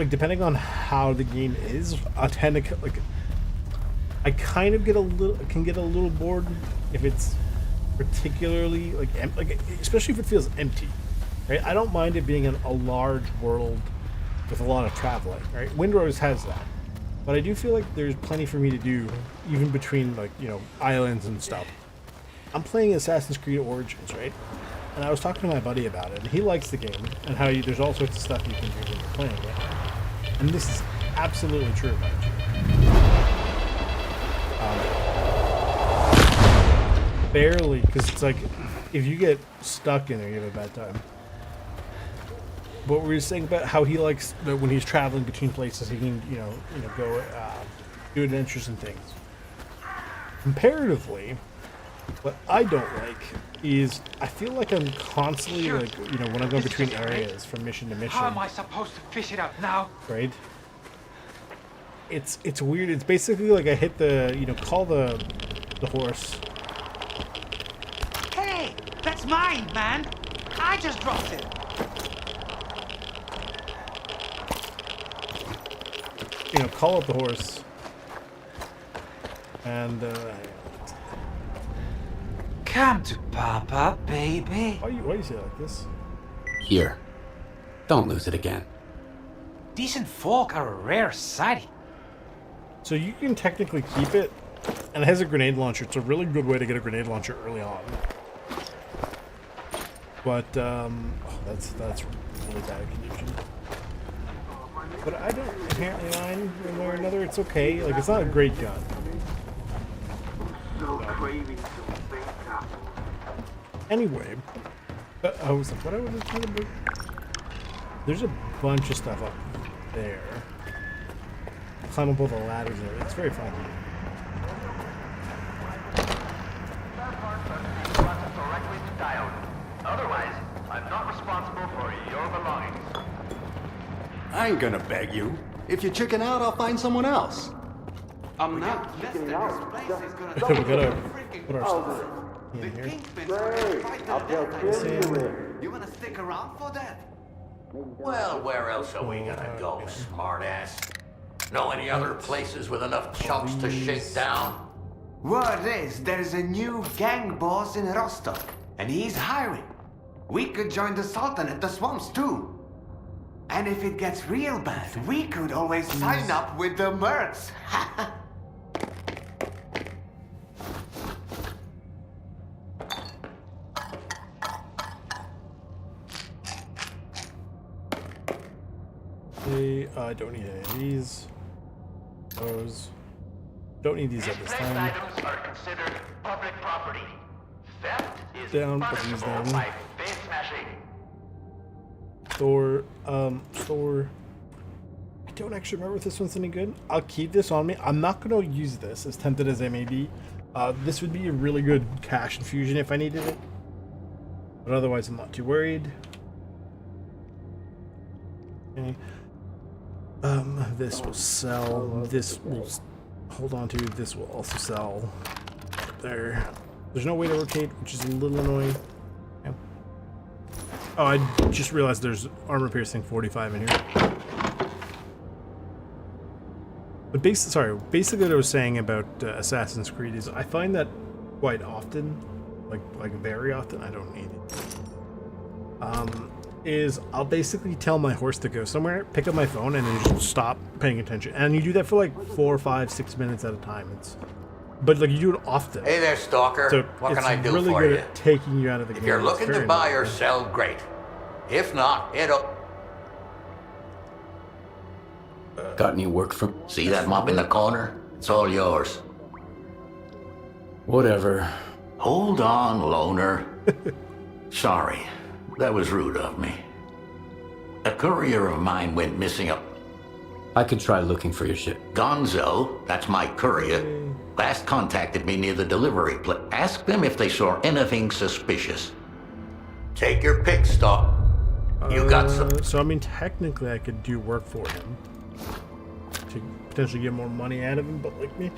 depending on how the game is, I tend to, I kind of can get a little bored if it's particularly, especially if it feels empty, right? I don't mind it being a large world with a lot of traveling, right? Windrose has that, but I do feel like there's plenty for me to do, even between islands and stuff. I'm playing Assassin's Creed Origins, right? And I was talking to my buddy about it, and he likes the game and how there's all sorts of stuff you can do when you're playing it. And this is absolutely true about you. Barely, because it's like if you get stuck in there, you have a bad time. But we were saying about how he likes that when he's traveling between places, he can, go do adventures and things. Comparatively, what I don't like is I feel like I'm constantly when I'm going between areas from mission to mission. How am I supposed to fish it out now? Right? It's weird. It's basically like I hit the call the horse. Hey, that's mine, man. I just dropped it. Call up the horse, and come to Papa, baby. Why you say it like this? Here. Don't lose it again. Decent folk are a rare sight. So you can technically keep it, and it has a grenade launcher. It's a really good way to get a grenade launcher early on. But that's really bad condition. But I don't inherently mind one way or another. It's okay. Like, it's not a great gun. Anyway, I was like, what I was talking about? There's a bunch of stuff up there. Climb up all the ladders and everything. It's very fun. Otherwise, I'm not responsible for your belongings. I ain't gonna beg you. If you chicken out, I'll find someone else. I'm not chickening out. This place is gonna So we gotta put our stuff in here. You wanna stick around for that? Well, where else are we gonna go, smartass? Know any other places with enough chumps to shake down? Word is, there's a new gang boss in Rostov, and he's hiring. We could join the Sultan at the swamps too. And if it gets real bad, we could always sign up with the Mercs. I don't need any of these. Those. Don't need these at this time. Items are considered public property. Theft is Down, put these punishable down. by face smashing. Store. I don't actually remember if this one's any good. I'll keep this on me. I'm not going to use this, as tempted as I may be. This would be a really good cash infusion if I needed it. But otherwise, I'm not too worried. Okay. This will sell. This will hold on to. This will also sell. There. There's no way to rotate, which is a little annoying. Yeah. Oh, I just realized there's armor piercing 45 in here. But basically what I was saying about Assassin's Creed is I find that quite often, like very often, I don't need it. Is I'll basically tell my horse to go somewhere, pick up my phone, and then just stop paying attention. And you do that for like 4, 5, 6 minutes at a time. But like you do it often. Hey there, Stalker. So what can I do really for good you? at taking you out of the game. If you're looking It's to very buy or nice. sell, great. If not, it'll... Got any work from... See that mop in the corner? It's all yours. Whatever. Hold on, loner. Sorry, that was rude of me. A courier of mine went missing up. I could try looking for your ship. Gonzo, that's my courier, last contacted me near the delivery place. Ask them if they saw anything suspicious. Take your pick, Stalk. You got some... So I mean, technically I could do work for him to potentially get more money out of him, but like me,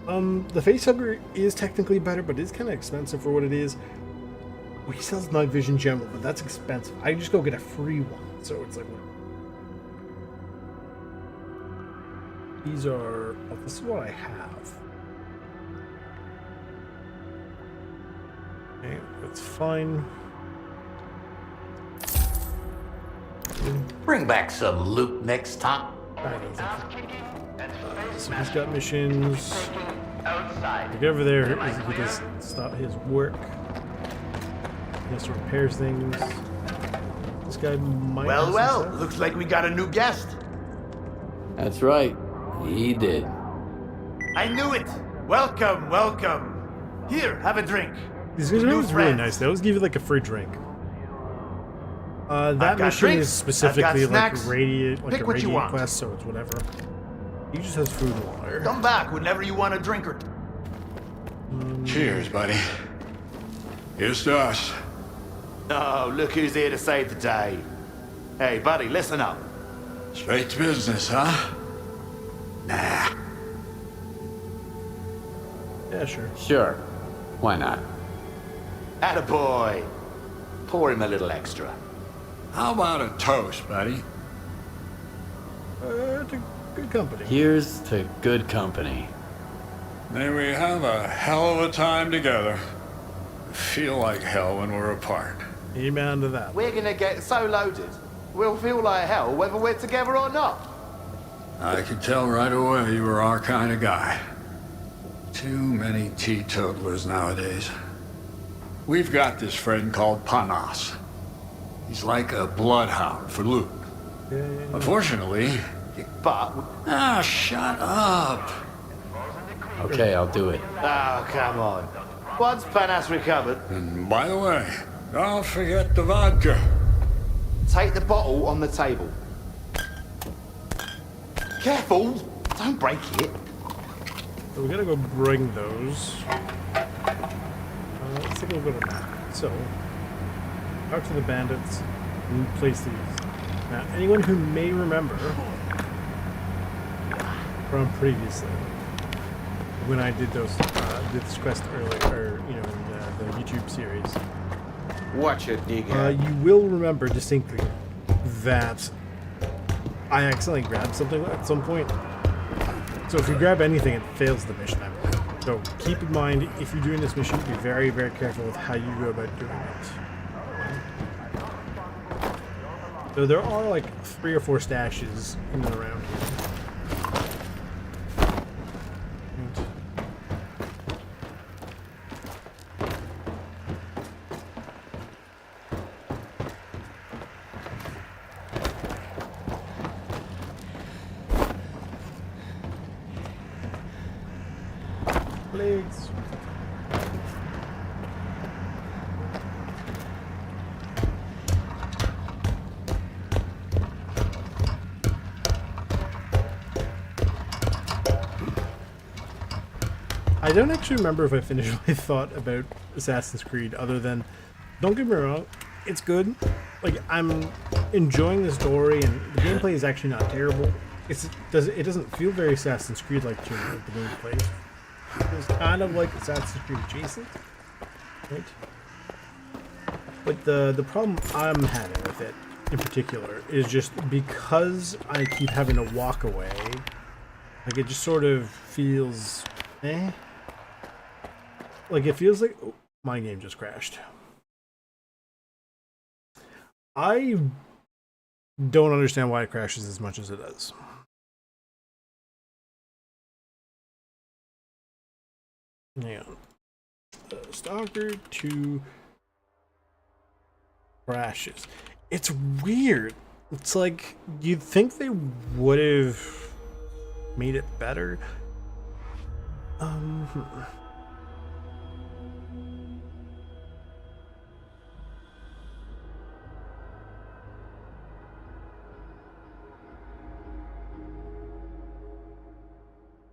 the facehugger is technically better, but it's kind of expensive for what it is. Well, he sells night vision general, but that's expensive. I just go get a free one, so it's like. These are. Oh, this is what I have. Okay, that's fine. Bring back some loot next time. So he's got missions. Get over there is he just stop his work. He also repairs things. This guy might. Well, looks like we got a new guest. That's right. He did. I knew it. Welcome, welcome. Here, have a drink. These guys are always really nice. They always give you like a free drink. That mission drinks, is specifically I've got snacks. like a Pick what you radiant want. quest, so it's whatever. He just has food and water. Come back whenever you want a drink or... Cheers, buddy. Here's to us. Oh, look who's here to save the day. Hey, buddy, listen up. Straight to business, huh? Nah. Yeah, sure. Sure. Why not? Attaboy. Pour him a little extra. How about a toast, buddy? To good company. Here's to good company. May we have a hell of a time together. Feel like hell when we're apart. Amen to that. We're gonna get so loaded, we'll feel like hell whether we're together or not. I could tell right away you were our kind of guy. Too many teetotalers nowadays. We've got this friend called Panas. He's like a bloodhound for loot. Unfortunately... But... Ah, shut up. Okay, I'll do it. Oh, come on. Once Panas recovered... And by the way, don't forget the vodka. Take the bottle on the table. Careful! Don't break it. So we gotta go bring those. Let's take a look at the map. So, talk to the bandits and place these. Now, anyone who may remember from previously, when I did those, did this quest earlier, in the YouTube series. Watch it, digger. You will remember distinctly that I accidentally grabbed something at some point. So if you grab anything, it fails the mission. So keep in mind, if you're doing this mission, be very, very careful with how you go about doing it. So there are like 3 or 4 stashes in and around here. Legs. I don't actually remember if I finished my thought about Assassin's Creed, other than don't get me wrong, it's good. Like, I'm enjoying the story, and the gameplay is actually not terrible. It doesn't feel very Assassin's Creed like to me, like the gameplay. It's kind of like Assassin's Creed adjacent, right? But the problem I'm having with it, in particular, is just because I keep having to walk away, like it just sort of feels, eh? Like it feels like, oh, my game just crashed. I don't understand why it crashes as much as it does. Hang on. Stalker 2 crashes. It's weird. It's like, you'd think they would have made it better.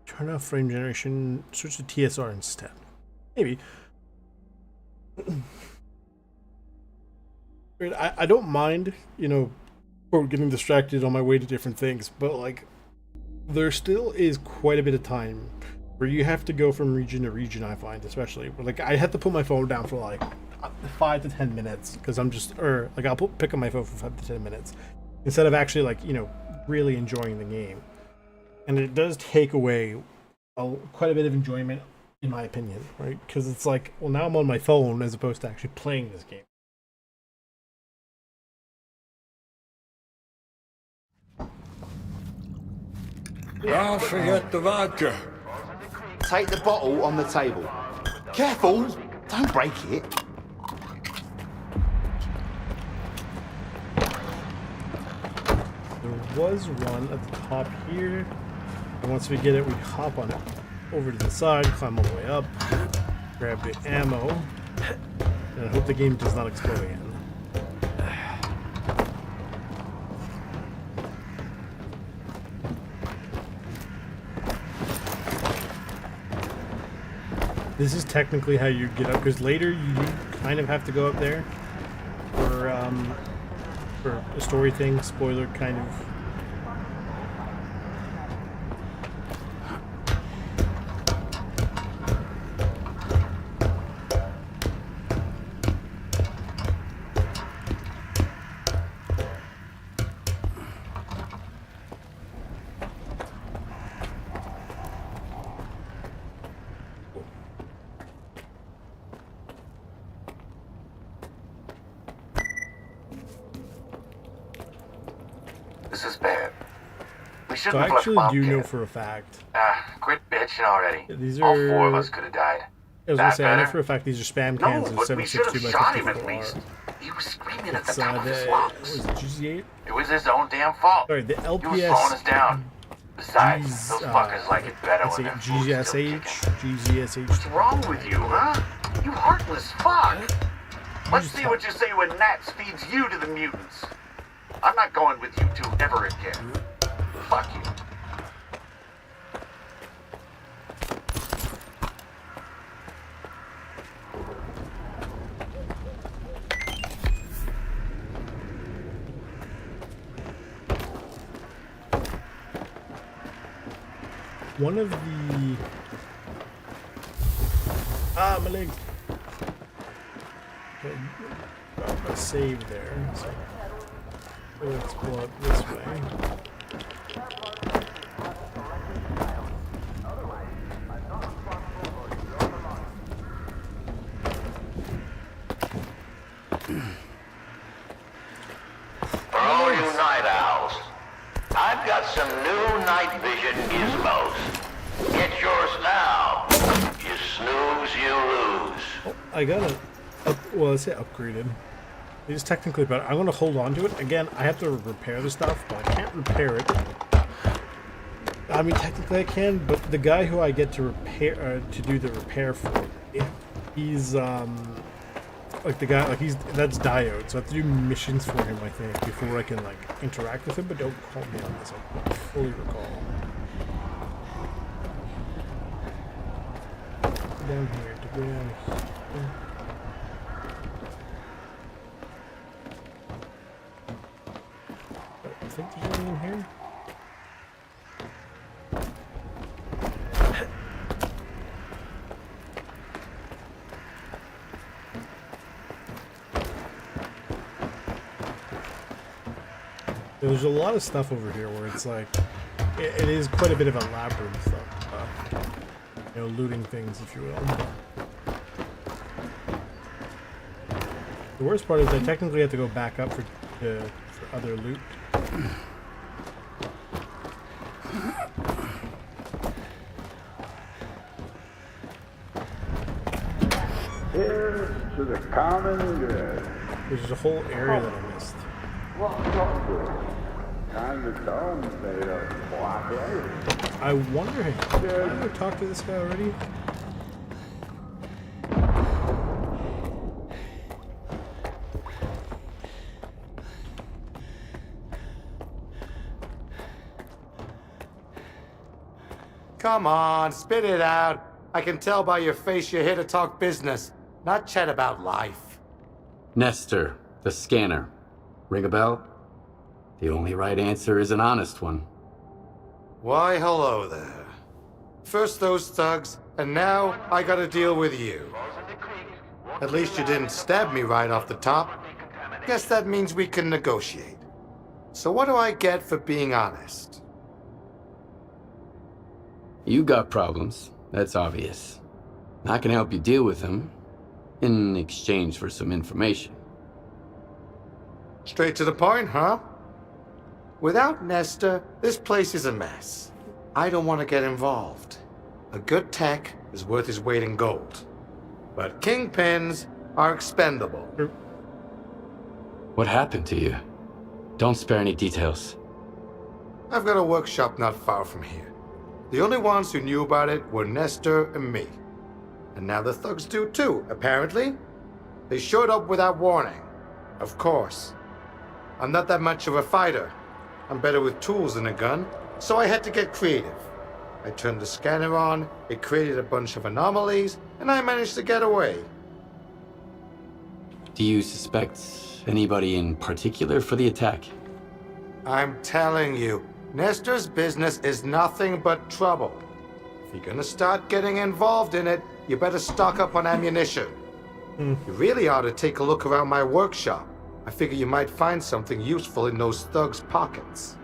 Turn off frame generation, switch to TSR instead. Maybe. I don't mind, you know, or getting distracted on my way to different things, but like, there still is quite a bit of time where you have to go from region to region, I find, especially. Like, I had to put my phone down for like 5 to 10 minutes, because I'm just, or like, I'll pick up my phone for 5 to 10 minutes, instead of actually, like, you know, really enjoying the game. And it does take away quite a bit of enjoyment, in my opinion, right? Because it's like, well, now I'm on my phone as opposed to actually playing this game. Don't forget the vodka. Take the bottle on the table. Careful! Don't break it. There was one at the top here, and once we get it, we hop on it over to the side, climb all the way up, grab the ammo, and I hope the game does not explode again. This is technically how you get up, because later you kind of have to go up there for a story thing, spoiler kind of. This is bad. We So shouldn't I have actually left do Bobcat. know for a fact. Quit bitching already. These All are. 4 of us could have died. I was gonna say, I know better? for a fact these are spam No, cans of but we should have 762 shot by him at 54R. least. He was screaming at the It's top of his the lungs. was it GZ8? It was his own damn fault. Sorry, the He was LPS. slowing us down. Besides, G's, those fuckers like it better let's when see, their food's still kicking. GZSH. What's wrong with you, huh? You heartless fuck. Let's see what you say when Nats feeds you to the mutants. I'm not going with you two ever again. Fuck you. One of the my legs. Okay, got my save there. So let's pull up this way. For all you night owls, I've got some new night vision gizmos. Get yours now. You snooze, you lose. Oh, I got it. Well, let's say upgraded. It is technically better. I'm going to hold on to it. Again, I have to repair the stuff, but I can't repair it. I mean, technically I can, but the guy who I get to repair, to do the repair for, he's, like the guy, like that's Diode, so I have to do missions for him, I think, before I can, like, interact with him, but don't call me on this, I don't fully recall. Down here, to go down here. think there's anything in here. There's a lot of stuff over here where it's like, it is quite a bit of a labyrinth of, you know, looting things, if you will. The worst part is I technically have to go back up for other loot. Here's to the common good. There's a whole area that I missed. Kind of dome made of blockade. I wonder, did I ever talk to this guy already? Come on, spit it out. I can tell by your face you're here to talk business, not chat about life. Nestor, the scanner. Ring a bell? The only right answer is an honest one. Why, hello there. First those thugs, and now I gotta deal with you. At least you didn't stab me right off the top. Guess that means we can negotiate. So what do I get for being honest? You got problems, that's obvious. I can help you deal with them in exchange for some information. Straight to the point, huh? Without Nestor, this place is a mess. I don't want to get involved. A good tech is worth his weight in gold. But kingpins are expendable. What happened to you? Don't spare any details. I've got a workshop not far from here. The only ones who knew about it were Nestor and me. And now the thugs do too, apparently. They showed up without warning. Of course. I'm not that much of a fighter. I'm better with tools than a gun, so I had to get creative. I turned the scanner on, it created a bunch of anomalies, and I managed to get away. Do you suspect anybody in particular for the attack? I'm telling you, Nestor's business is nothing but trouble. If you're gonna start getting involved in it, you better stock up on ammunition. You really ought to take a look around my workshop. I figure you might find something useful in those thugs' pockets.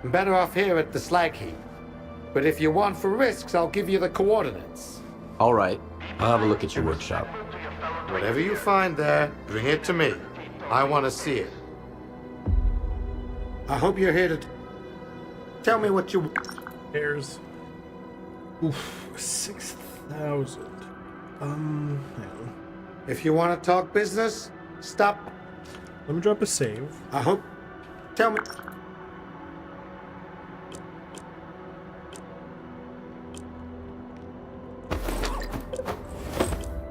I'm better off here at the slag heap. But if you want for risks, I'll give you the coordinates. All right, I'll have a look at your workshop. Whatever you find there, bring it to me. I want to see it. I hope you're here to tell me what you... There's... Oof, 6,000. Hang on. If you want to talk business, stop. Let me drop a save. I hope... Tell me...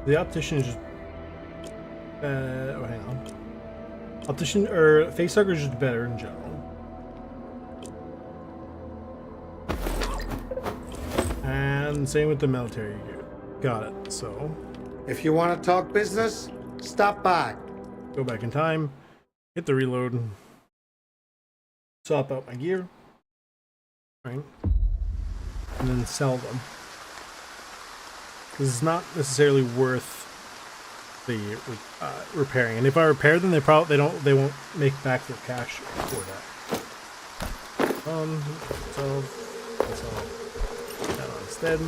The optician is just... oh, hang on. Optician, or facehugger is just better in general. And same with the military gear. Got it, so... If you want to talk business, stop by. Go back in time, hit the reload, swap out my gear, right, and then sell them. This is not necessarily worth the repairing, and if I repair them, they won't make back their cash for that. So that on instead.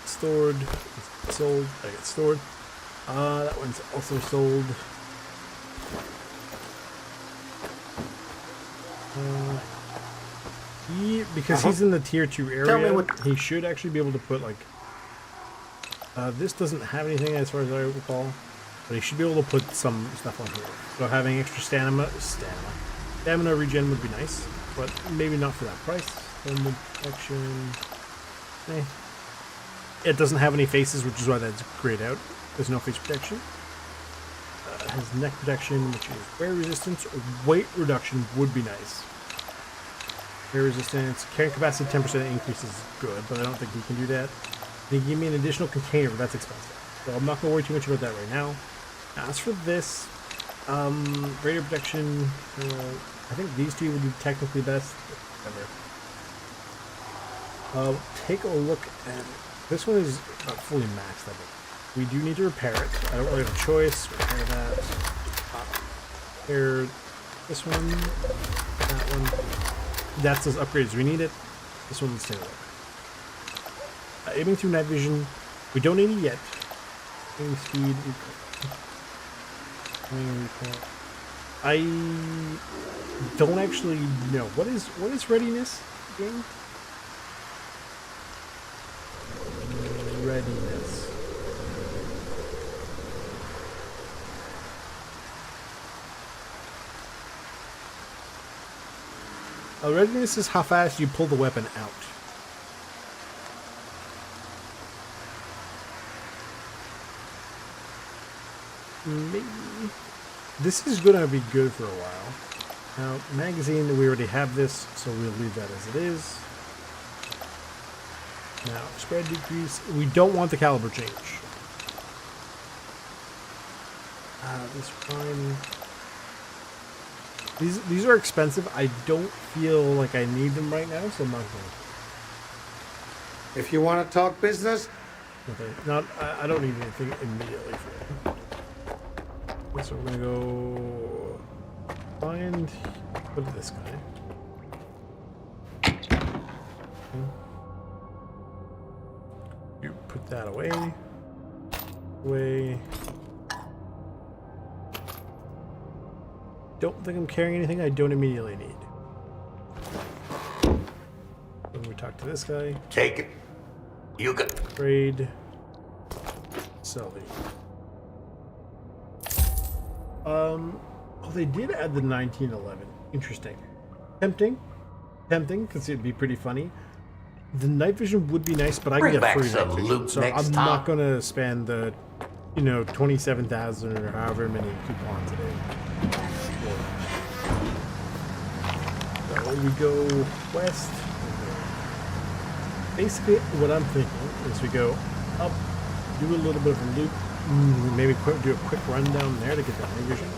Stored, sold, I get stored. That one's also sold. Because he's in the tier 2 area, he should actually be able to put like, this doesn't have anything as far as I recall, but he should be able to put some stuff on here. So having extra stamina regen would be nice, but maybe not for that price. Thermal protection, It doesn't have any faces, which is why that's grayed out. There's no face protection. It has neck protection, which is wear resistance or weight reduction would be nice. Wear resistance, carrying capacity 10% increase is good, but I don't think we can do that. They give me an additional container, but that's expensive. So I'm not going to worry too much about that right now. As for this, radio protection, I think these two would be technically best. Whatever. Take a look at this one is fully maxed, I think. We do need to repair it. I don't really have a choice. Repair that. Repair this one. That one. That's as upgrades we need it. This one, let's take a look. Aiming through night vision. We don't need it yet. Aiming speed. I don't actually know. What is readiness game? Readiness. Readiness is how fast you pull the weapon out. Maybe. This is gonna be good for a while. Now, magazine, we already have this, so we'll leave that as it is. Now, spread decrease. We don't want the caliber change. This one. These are expensive. I don't feel like I need them right now, so I'm not going to. If you want to talk business, Okay. I don't need anything immediately for it. So we're gonna go find. What is this guy? You put that away. Don't think I'm carrying anything I don't immediately need. When we talk to this guy. Take it. You got. Trade. Sell these. Oh, they did add the 1911. Interesting. Tempting, because it'd be pretty funny. The night vision would be nice, but I can get free night vision, so I'm not gonna spend the, 27,000 or however many coupons a day. So we go west. Basically, what I'm thinking is we go up, do a little bit of a loop. Maybe do a quick run down there to get that night vision.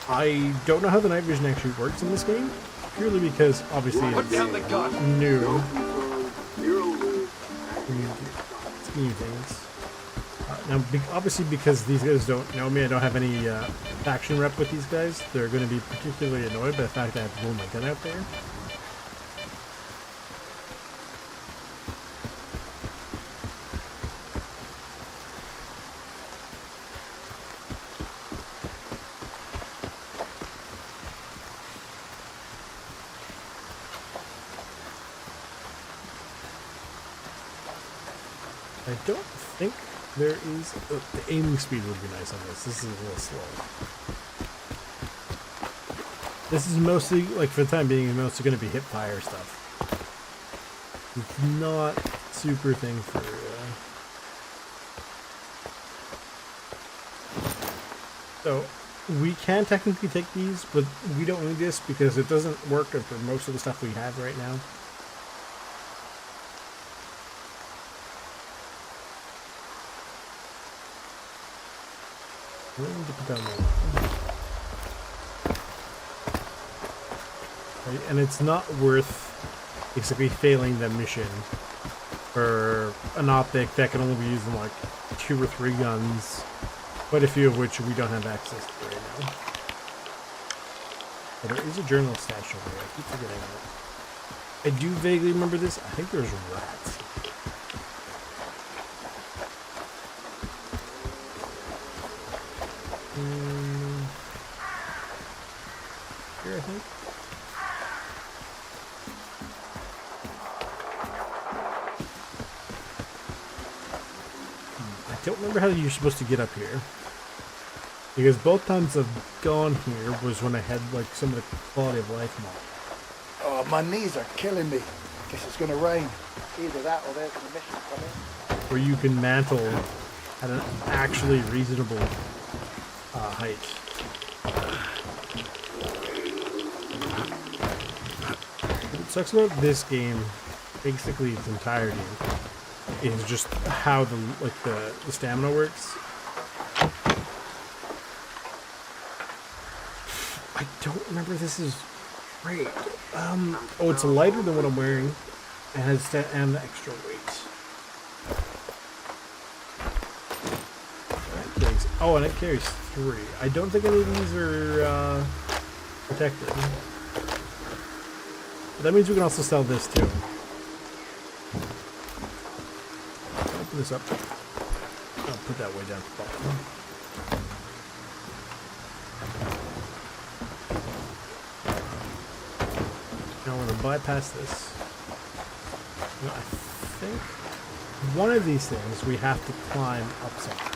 I don't know how the night vision actually works in this game, purely because obviously it's new. It's new things. Now, obviously because these guys don't know me, I don't have any faction rep with these guys. They're going to be particularly annoyed by the fact that I have to pull my gun out there. I don't think there is. The aiming speed would be nice on this. This is a little slow. This is mostly, like, for the time being, mostly going to be hip fire stuff. It's not super thing for. So we can technically take these, but we don't need this because it doesn't work for most of the stuff we have right now. And it's not worth basically failing the mission for an optic that can only be used in like 2 or 3 guns, quite a few of which we don't have access to right now. But there is a journal stash over here. I keep forgetting that. I do vaguely remember this. I think there's rats. Here, I think. I don't remember how you're supposed to get up here. Because both times I've gone here was when I had like some of the quality of life mod. Oh, my knees are killing me. Guess it's gonna rain. Either that or there's the mission coming. Where you can mantle at an actually reasonable height. What sucks about this game basically its entirety is just how the stamina works. I don't remember if this is great. Oh, it's lighter than what I'm wearing. It has and the extra weight. Oh, and it carries 3. I don't think any of these are protected. But that means we can also sell this too. Open this up. I'll put that way down to the bottom. Now I'm going to bypass this. Now, I think one of these things we have to climb up something.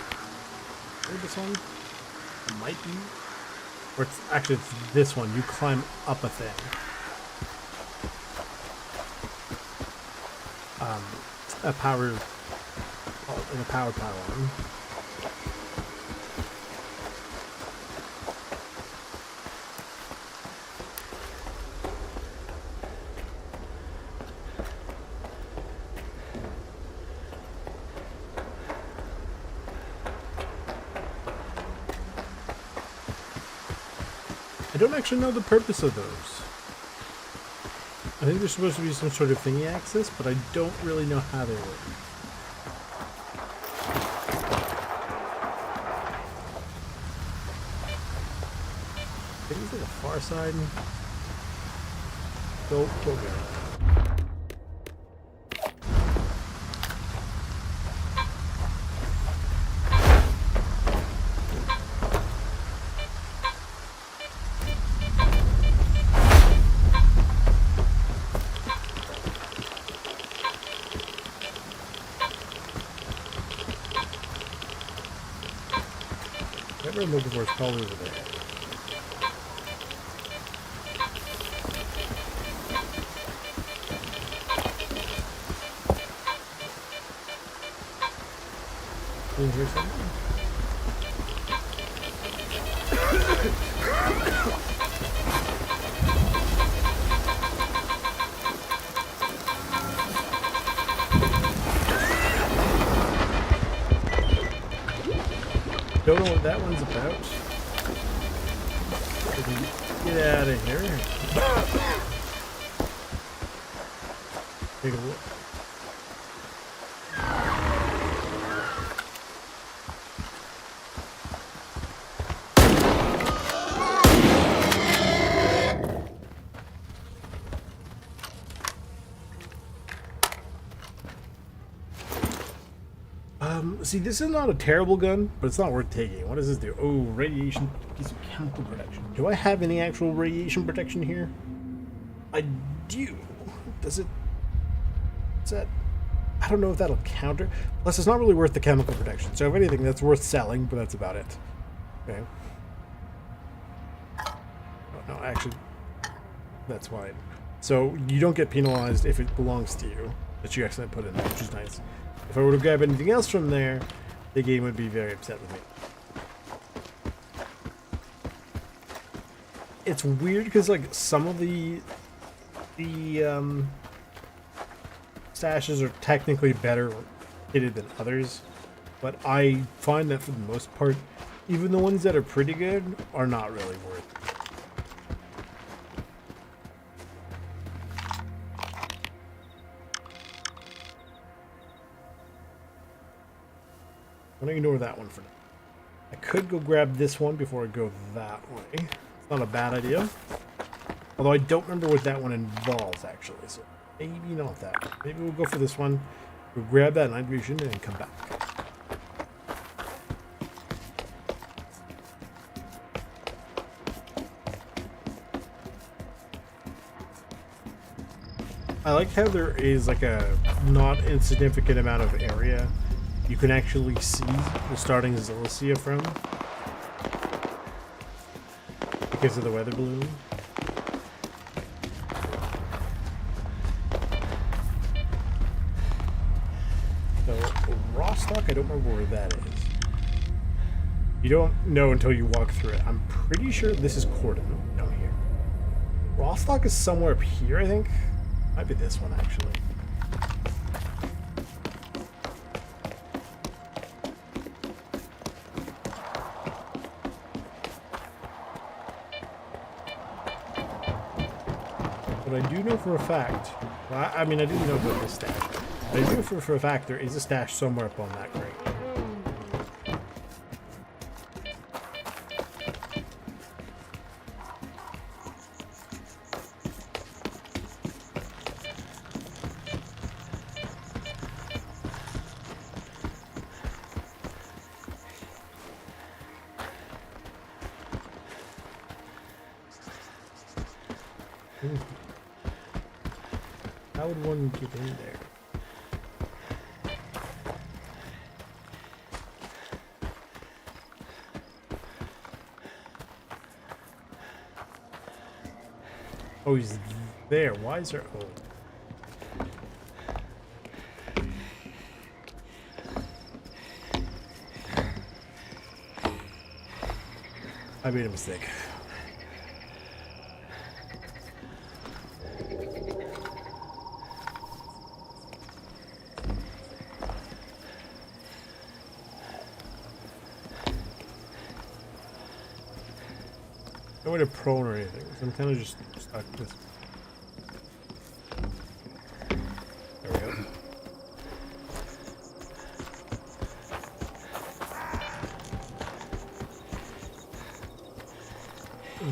This one might be, or it's actually it's this one. You climb up a thing. A power, like a power pylon. I don't actually know the purpose of those. I think there's supposed to be some sort of thingy access, but I don't really know how they work. I think it's like the far side. Go there. Whatever I'm looking for is probably over there. In here somewhere? Don't know what that one's about. Get out of here. Take a look. See, this is not a terrible gun, but it's not worth taking. What does this do? Oh, radiation, piece of chemical protection. Do I have any actual radiation protection here? I do. Does it? Is that? I don't know if that'll counter. Plus, it's not really worth the chemical protection. So, if anything, that's worth selling, but that's about it. Okay. Oh, no, actually, that's fine. So, you don't get penalized if it belongs to you that you accidentally put in there, which is nice. If I were to grab anything else from there, the game would be very upset with me. It's weird because like some of the stashes are technically better hidden than others, but I find that for the most part, even the ones that are pretty good are not really worth it. I'm gonna ignore that one for now. I could go grab this one before I go that way. It's not a bad idea. Although I don't remember what that one involves, actually. So maybe not that one. Maybe we'll go for this one. We'll grab that night vision and come back. I like how there is like a not insignificant amount of area you can actually see the starting Zilicia from because of the weather balloon. So Rostock, I don't remember where that is. You don't know until you walk through it. I'm pretty sure this is Corden down here. Rostock is somewhere up here, I think. Might be this one actually. but I do know for a fact. Well, I mean, I didn't know about this stash. But I do know for a fact there is a stash somewhere up on that crate. How would one get in there? Oh, he's there. Why is there? Oh. I made a mistake. No way to prone or anything, so I'm kind of just stuck with. There we go.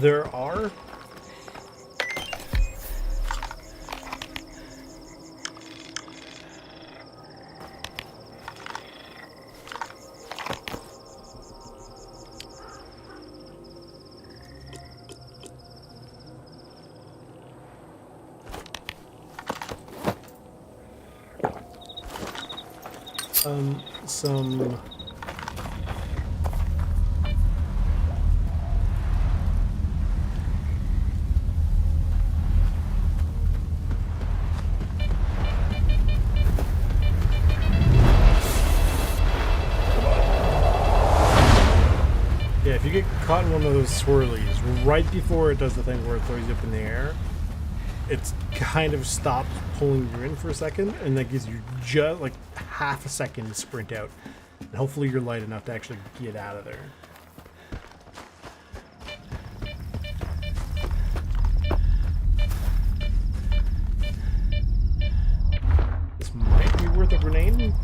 There are. Some yeah, if you get caught in one of those swirlies right before it does the thing where it throws you up in the air, it's kind of stops pulling you in for a second, and that gives you just like half a second to sprint out. And hopefully you're light enough to actually get out of there. This might be worth a grenade.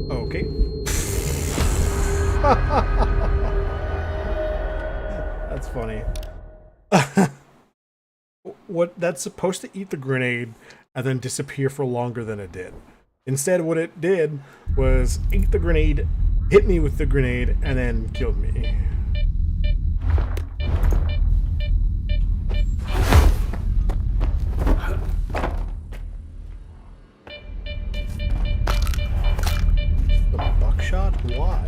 Okay. That's funny. What that's supposed to eat the grenade and then disappear for longer than it did. Instead, what it did was eat the grenade, hit me with the grenade, and then killed me. The buckshot? Why?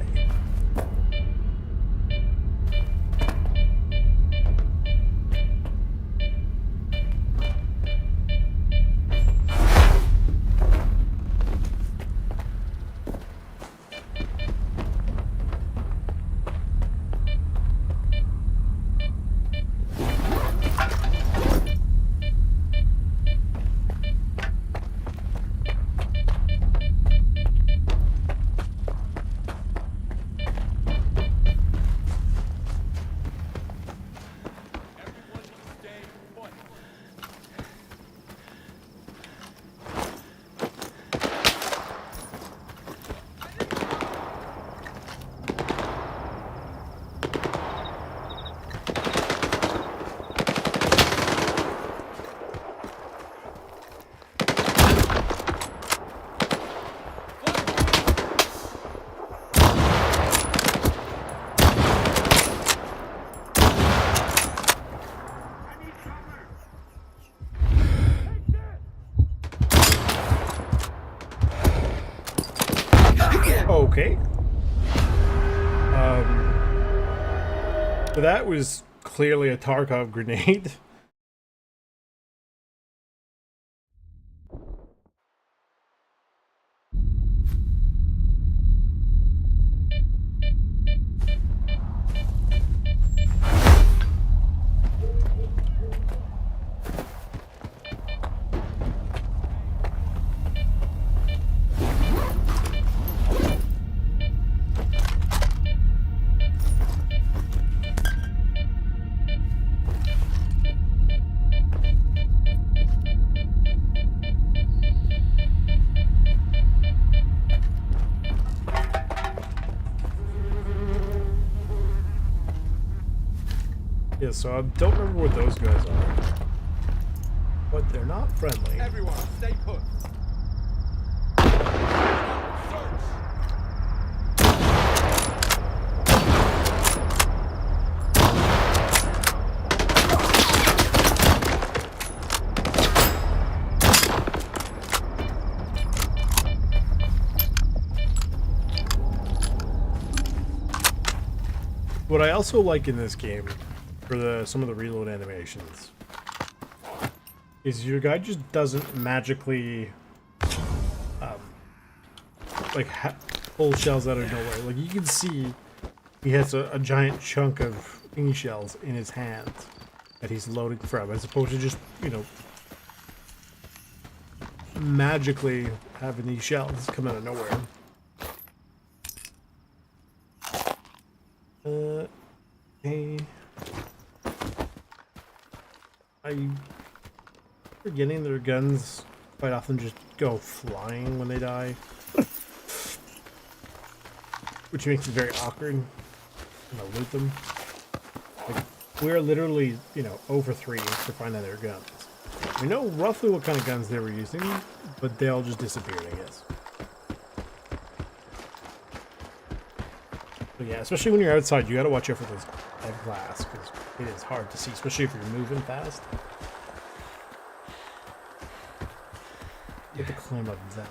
Okay. So that was clearly a Tarkov grenade. so I don't remember what those guys are. But they're not friendly. Everyone, stay put. What I also like in this game, for some of the reload animations, is your guy just doesn't magically, pull shells out of nowhere. Like, you can see he has a giant chunk of thingy shells in his hands that he's loading from, as opposed to just, you know, magically having these shells come out of nowhere. Okay. I'm forgetting their guns quite often just go flying when they die. Which makes it very awkward when I loot them. Like, we're literally, you know, over 3 for finding their guns. We know roughly what kind of guns they were using, but they all just disappeared, I guess. But yeah, especially when you're outside, you gotta watch out for those glass, because it is hard to see, especially if you're moving fast. You have to climb up that.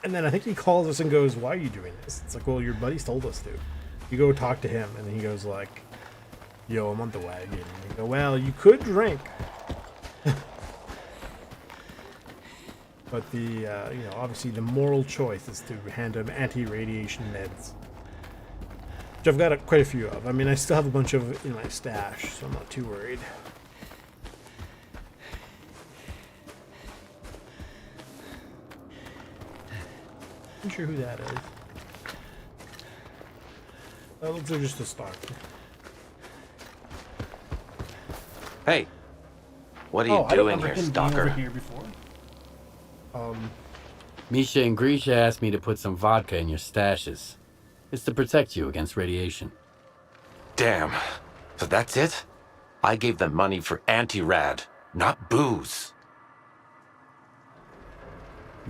And then I think he calls us and goes, "Why are you doing this?" It's like, well, your buddies told us to. You go talk to him, and then he goes like, "Yo, I'm on the wagon." And you go, "Well, you could drink." But the, you know, obviously the moral choice is to hand him anti-radiation meds. Which I've got quite a few of. I mean, I still have a bunch of in my stash, so I'm not too worried. I'm not sure who that is. That looks like just a stalker. Hey, what are you doing here, Stalker? Over here before. Misha and Grisha asked me to put some vodka in your stashes. It's to protect you against radiation. Damn. So that's it? I gave them money for anti-rad, not booze.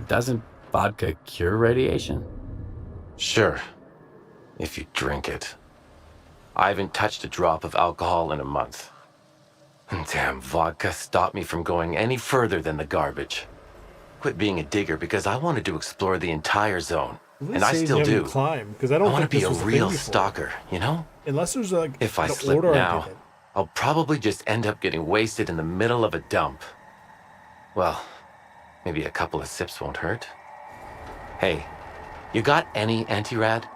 Doesn't vodka cure radiation? Sure, if you drink it. I haven't touched a drop of alcohol in a month. Damn, vodka stopped me from going any further than the garbage. Quit being a digger because I wanted to explore the entire zone. And I still do. Climb, because I don't want to be a was real stalker, you know? Unless there's like if I slip now, I'll probably just end up getting wasted in the middle of a dump. Well, maybe a couple of sips won't hurt. Hey, you got any anti-rad?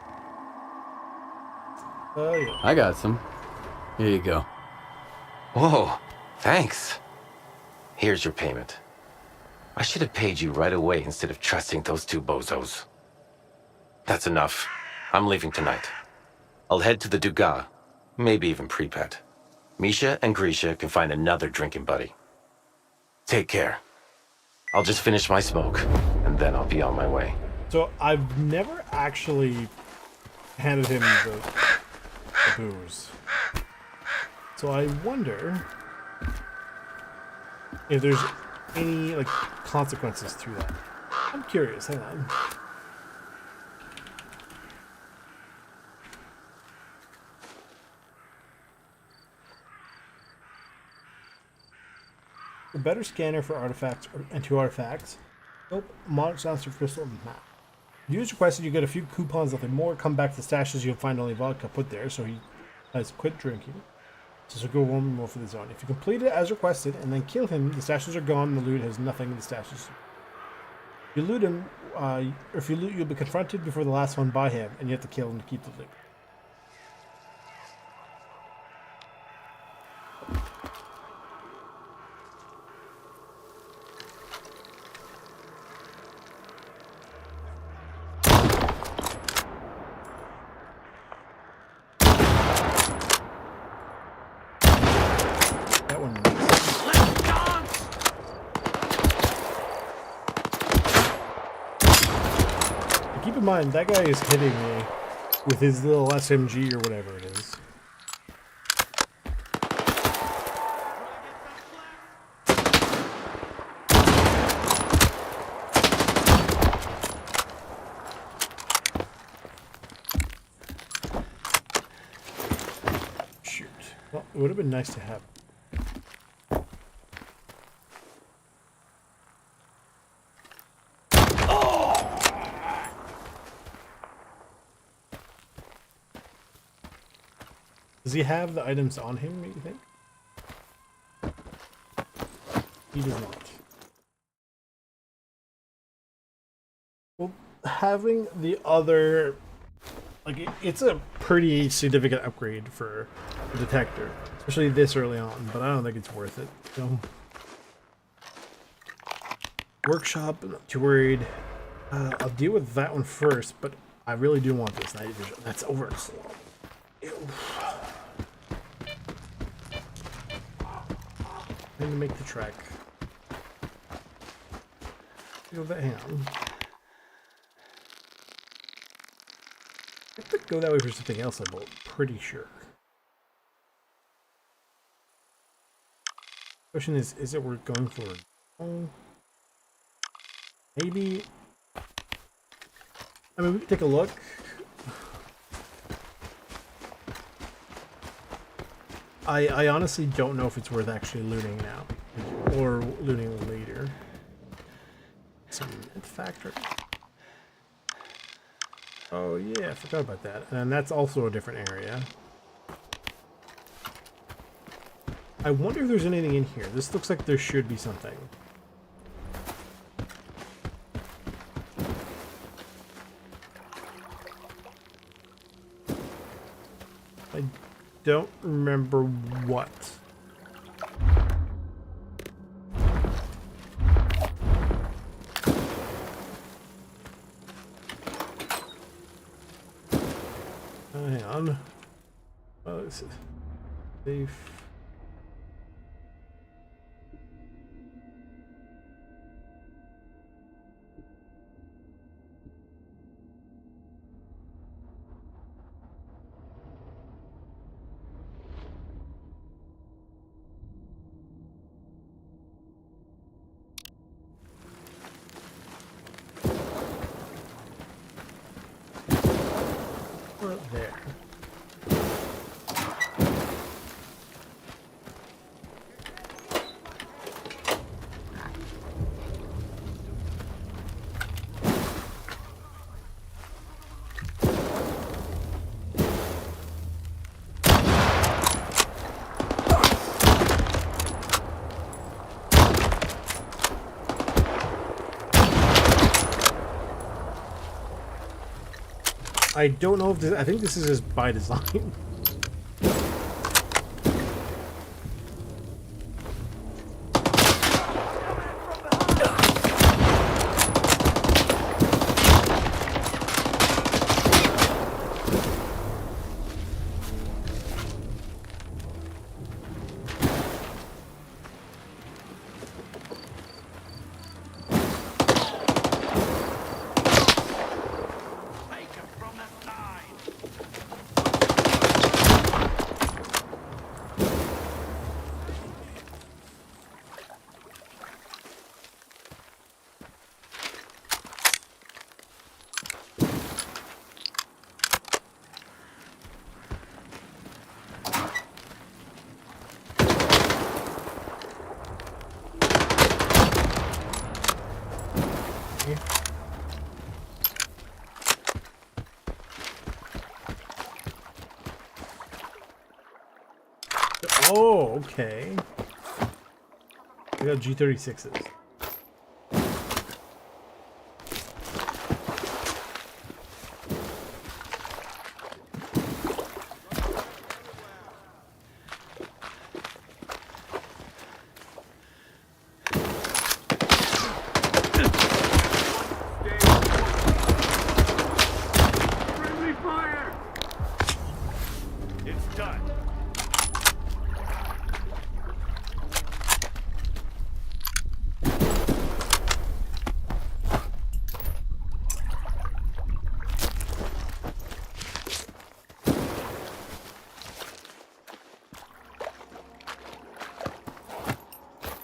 Oh yeah. I got some. Here you go. Whoa, thanks. Here's your payment. I should have paid you right away instead of trusting those two bozos. That's enough. I'm leaving tonight. I'll head to the Dugas, maybe even Pripyat. Misha and Grisha can find another drinking buddy. Take care. I'll just finish my smoke, and then I'll be on my way. So I've never actually handed him the booze. So I wonder if there's any like consequences through that. I'm curious. Hang on. A better scanner for artifacts and 2 artifacts. Nope. Modern silencer crystal and map. Use requested, you get a few coupons, nothing more. Come back to the stashes, you'll find only vodka put there, so he has quit drinking. So go one more for the zone. If you complete it as requested and then kill him, the stashes are gone, the loot has nothing in the stashes. If you loot him, if you loot, you'll be confronted before the last one by him, and you have to kill him to keep the loot. Mind, that guy is hitting me with his little SMG or whatever it is. Well, it would have been nice to have. Does he have the items on him, you think? He does not. Well, having the other... Like, it's a pretty significant upgrade for the detector. Especially this early on, but I don't think it's worth it. So, workshop, I'm not too worried. I'll deal with that one first, but I really do want this night vision. That's over. Ew. Need to make the trek. Go that hand. I could go that way for something else, I'm pretty sure. Question is it worth going for? Oh, maybe. I mean, we can take a look. I honestly don't know if it's worth actually looting now or looting later. Some factory. Oh yeah, I forgot about that. And that's also a different area. I wonder if there's anything in here. This looks like there should be something. I don't remember what. Hang on. Oh, this is safe. There. I don't know if this, I think this is just by design. Oh, okay. We got G36s.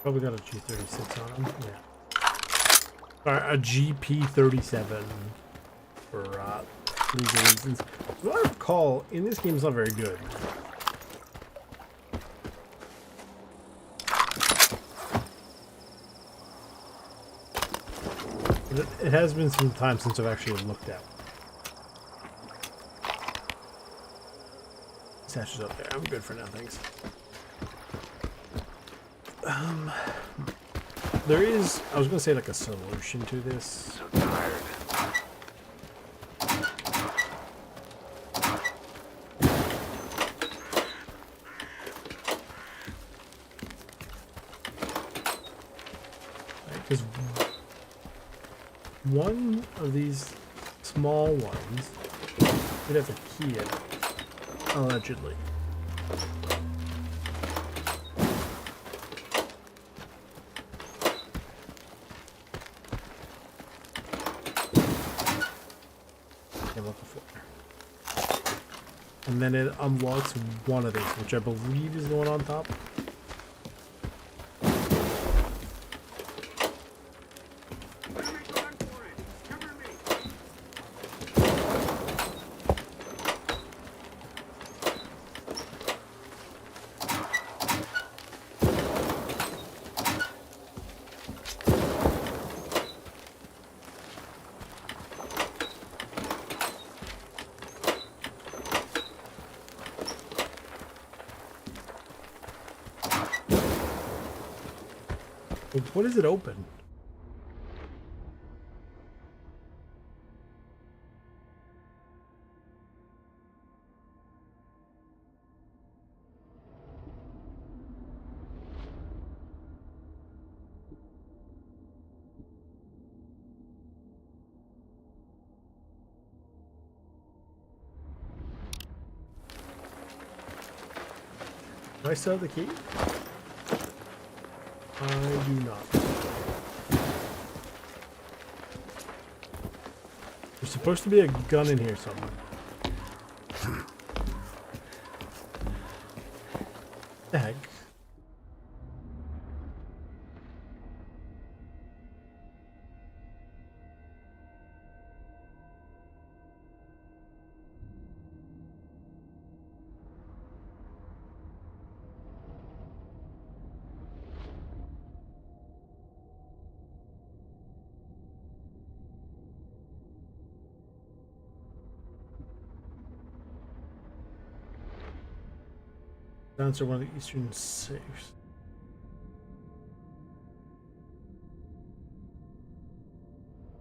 Probably got a G36 on him. Yeah. Or a GP37 for legal reasons. What I recall in this game is not very good. It has been some time since I've actually looked at one. Statues up there. I'm good for now, thanks. There is, I was gonna say like a solution to this. So tired. Because one of these small ones would have a key in it, allegedly. And then it unlocks one of these, which I believe is the one on top. What is it open? Do I still have the key? I do not. There's supposed to be a gun in here somewhere. The heck? Answer one of the eastern safes.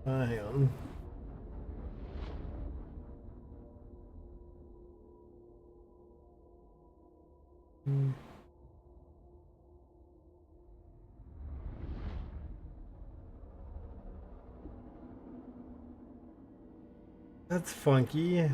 Hang on. That's funky.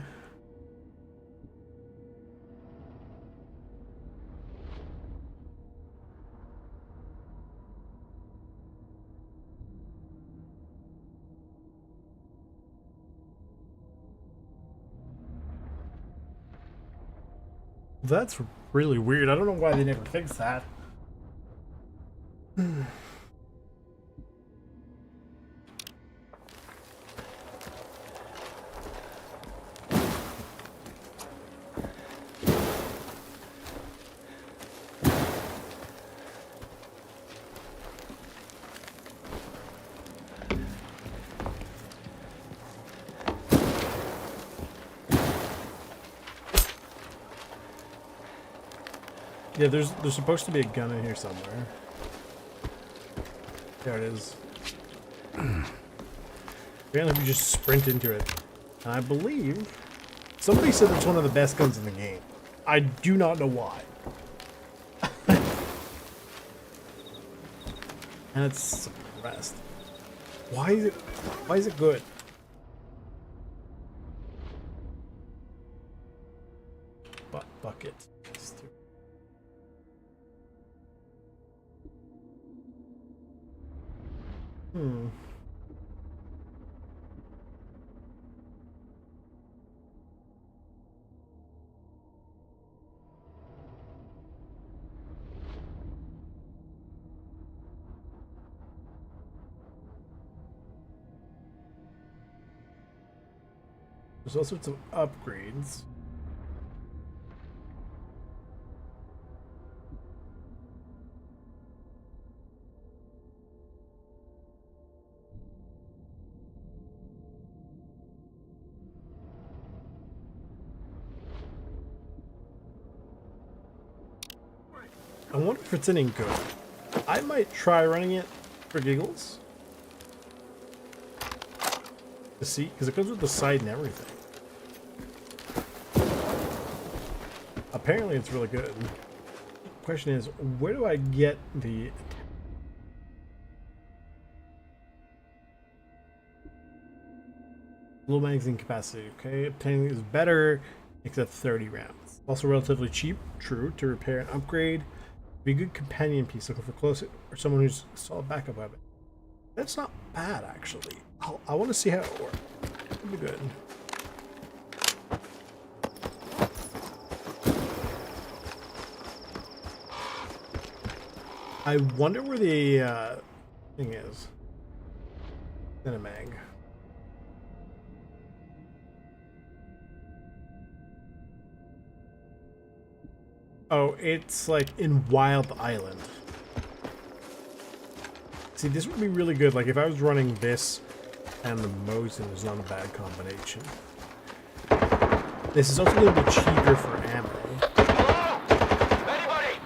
That's really weird. I don't know why they never fixed that. Yeah, there's supposed to be a gun in here somewhere. There it is. Apparently we just sprint into it. And I believe somebody said it's one of the best guns in the game. I do not know why. And it's suppressed. Why is it good? Bucket. There's all sorts of upgrades. I wonder if it's any good. I might try running it for giggles. To see, because it comes with the sight and everything. Apparently it's really good. Question is, where do I get the... Low magazine capacity, okay. Obtaining is better, except 30 rounds. Also relatively cheap, true, to repair and upgrade. Be a good companion piece looking for close or someone who's a solid backup weapon. That's not bad, actually. I want to see how it works. It'll be good. I wonder where the thing is. Cinemag. Oh, it's like in Wild Island. See, this would be really good. Like if I was running this and the Mosin is not a bad combination. This is also going to be cheaper for ammo. Anybody?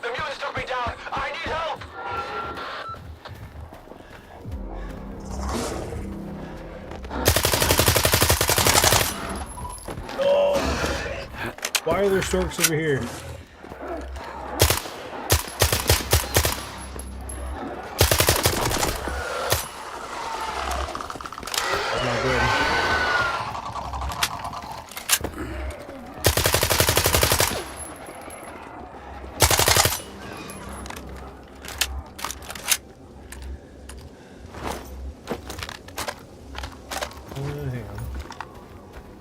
The mutants took me down. I need help. Why are there storks over here? Not good. Hang on.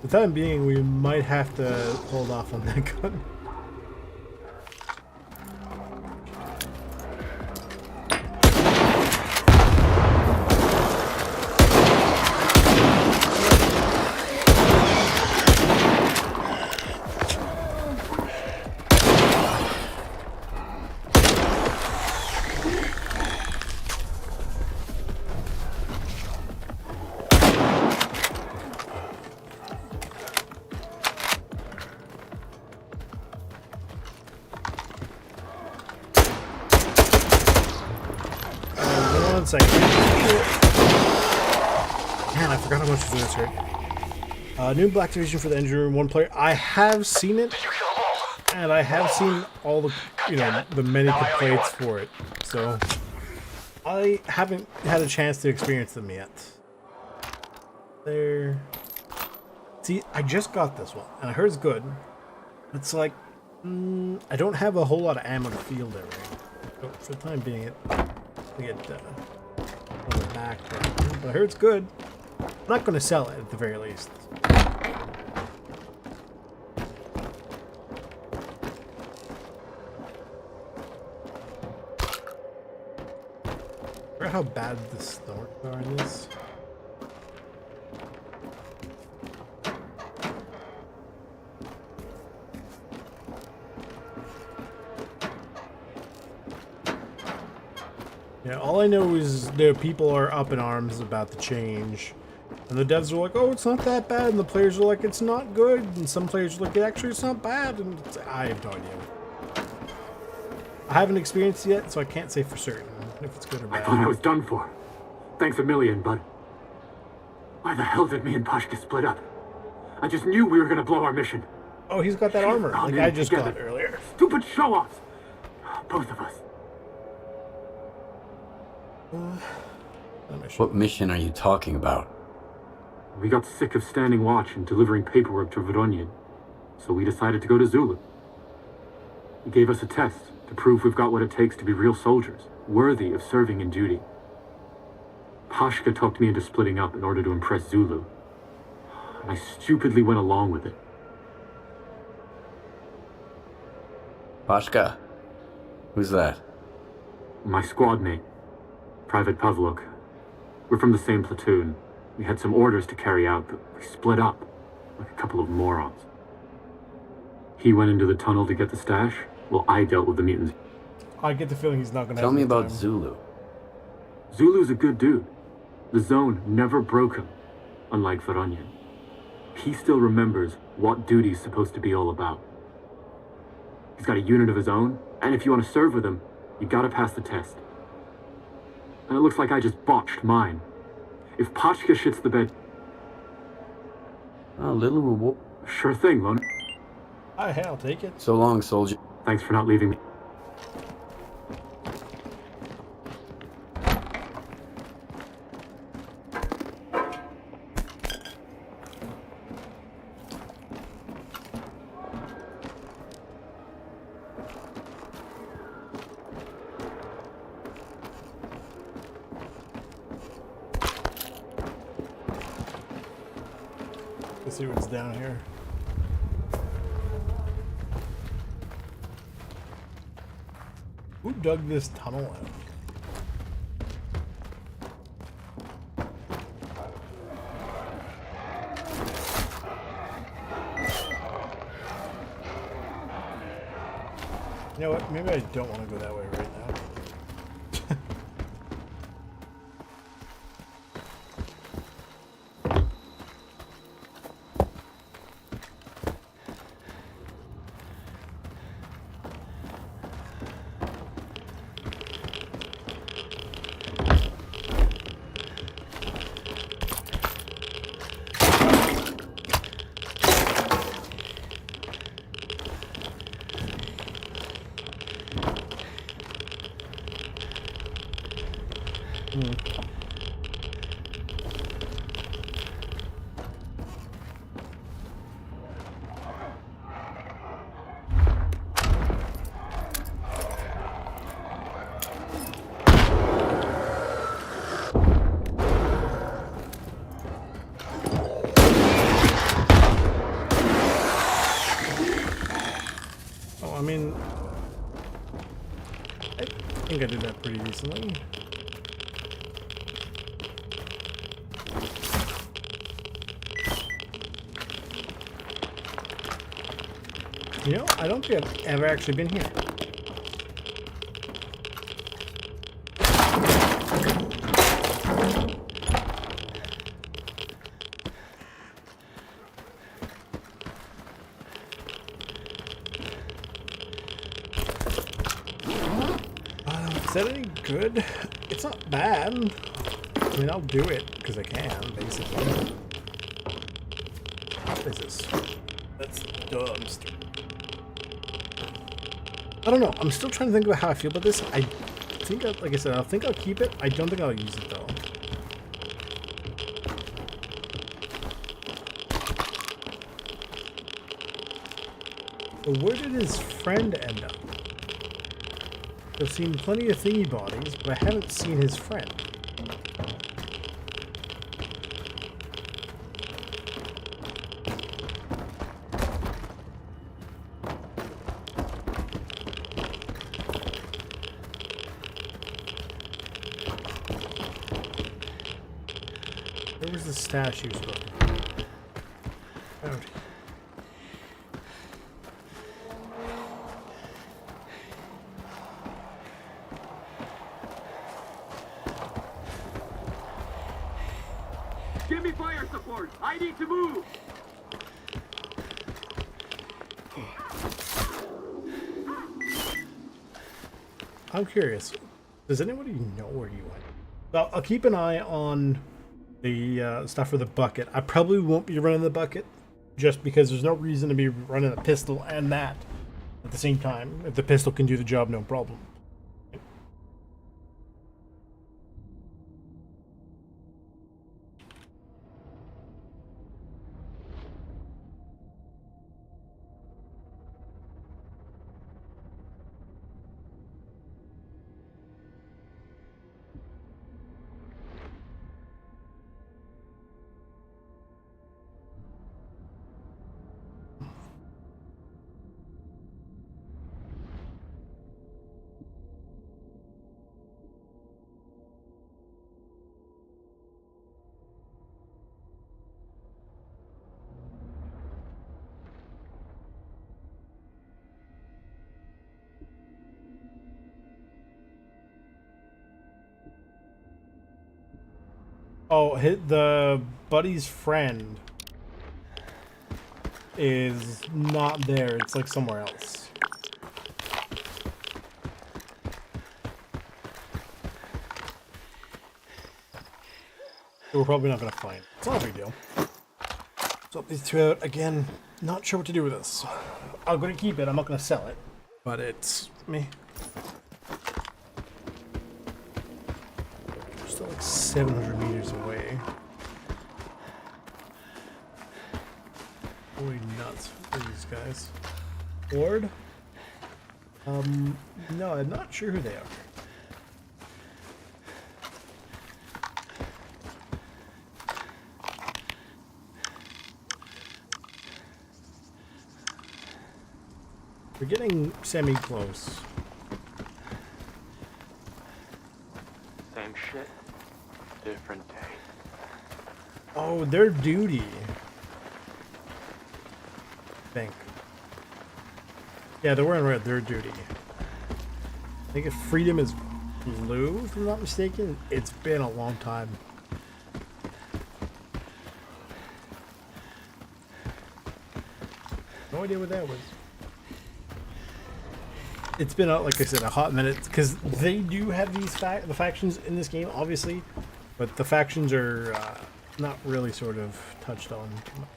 For the time being, we might have to hold off on that gun. One second. Man, I forgot how much was in this right. New Black Division for the engine room, one player. I have seen it, and I have seen all the, the many complaints for it. So I haven't had a chance to experience them yet. There. See, I just got this one, and I heard it's good. It's like I don't have a whole lot of ammo to field it right. So for the time being, on the back there. But I heard it's good. I'm not going to sell it at the very least. Remember how bad the snorts are in this? Yeah, all I know is the people are up in arms about the change. And the devs are like, oh, it's not that bad. And the players are like, it's not good. And some players are like, actually, it's not bad. And I have no idea. I haven't experienced it yet, so I can't say for certain if it's good or bad. I thought I was done for. Thanks a million, but why the hell did me and Pashka split up? I just knew we were going to blow our mission. Oh, he's got that armor, like I just got earlier. Stupid show-offs! Both of us. What mission are you talking about? We got sick of standing watch and delivering paperwork to Veronian, so we decided to go to Zulu. He gave us a test to prove we've got what it takes to be real soldiers, worthy of serving in duty. Pashka talked me into splitting up in order to impress Zulu, and I stupidly went along with it. Pashka? Who's that? My squad mate, Private Pavlok. We're from the same platoon. We had some orders to carry out, but we split up, like a couple of morons. He went into the tunnel to get the stash, while I dealt with the mutants. I get the feeling he's not going to Tell me about Zulu. Zulu's a good dude. The zone never broke him, unlike Veronian. He still remembers what duty's supposed to be all about. He's got a unit of his own, and if you want to serve with him, you gotta pass the test. And it looks like I just botched mine. If Pachka shits the bed... A little reward. Sure thing, Loner. I'll take it. So long, soldier. Thanks for not leaving me. Let's see what's down here. Who dug this tunnel out? You know what? Maybe I don't want to go that way right now. I mean, I think I did that pretty recently. You know, I don't think I've ever actually been here. Is that any good? It's not bad. I mean, I'll do it because I can, basically. What is this? That's dumpster. I don't know. I'm still trying to think about how I feel about this. I think, like I said, I think I'll keep it. I don't think I'll use it, though. So where did his friend end up? I've seen plenty of thingy bodies, but I haven't seen his friend. Where was the stash he was looking for? Found it. Give me fire support! I need to move! I'm curious. Does anybody know where he went? Well, I'll keep an eye on the stuff for the bucket. I probably won't be running the bucket just because there's no reason to be running a pistol and that at the same time. If the pistol can do the job, no problem. Oh, the buddy's friend is not there. It's like somewhere else. We're probably not going to find. It's not a big deal. So these two out again. Not sure what to do with this. I'm going to keep it. I'm not going to sell it. But it's me. We're still like 700 meters away. Holy nuts for these guys. Lord? No, I'm not sure who they are. We're getting semi-close. Same shit, different day. Oh, their duty. I think. Yeah, they're wearing red. Their duty. I think if freedom is blue, if I'm not mistaken. It's been a long time. No idea what that was. It's been, like I said, a hot minute, because they do have these the factions in this game, obviously, but the factions are not really sort of touched on too much.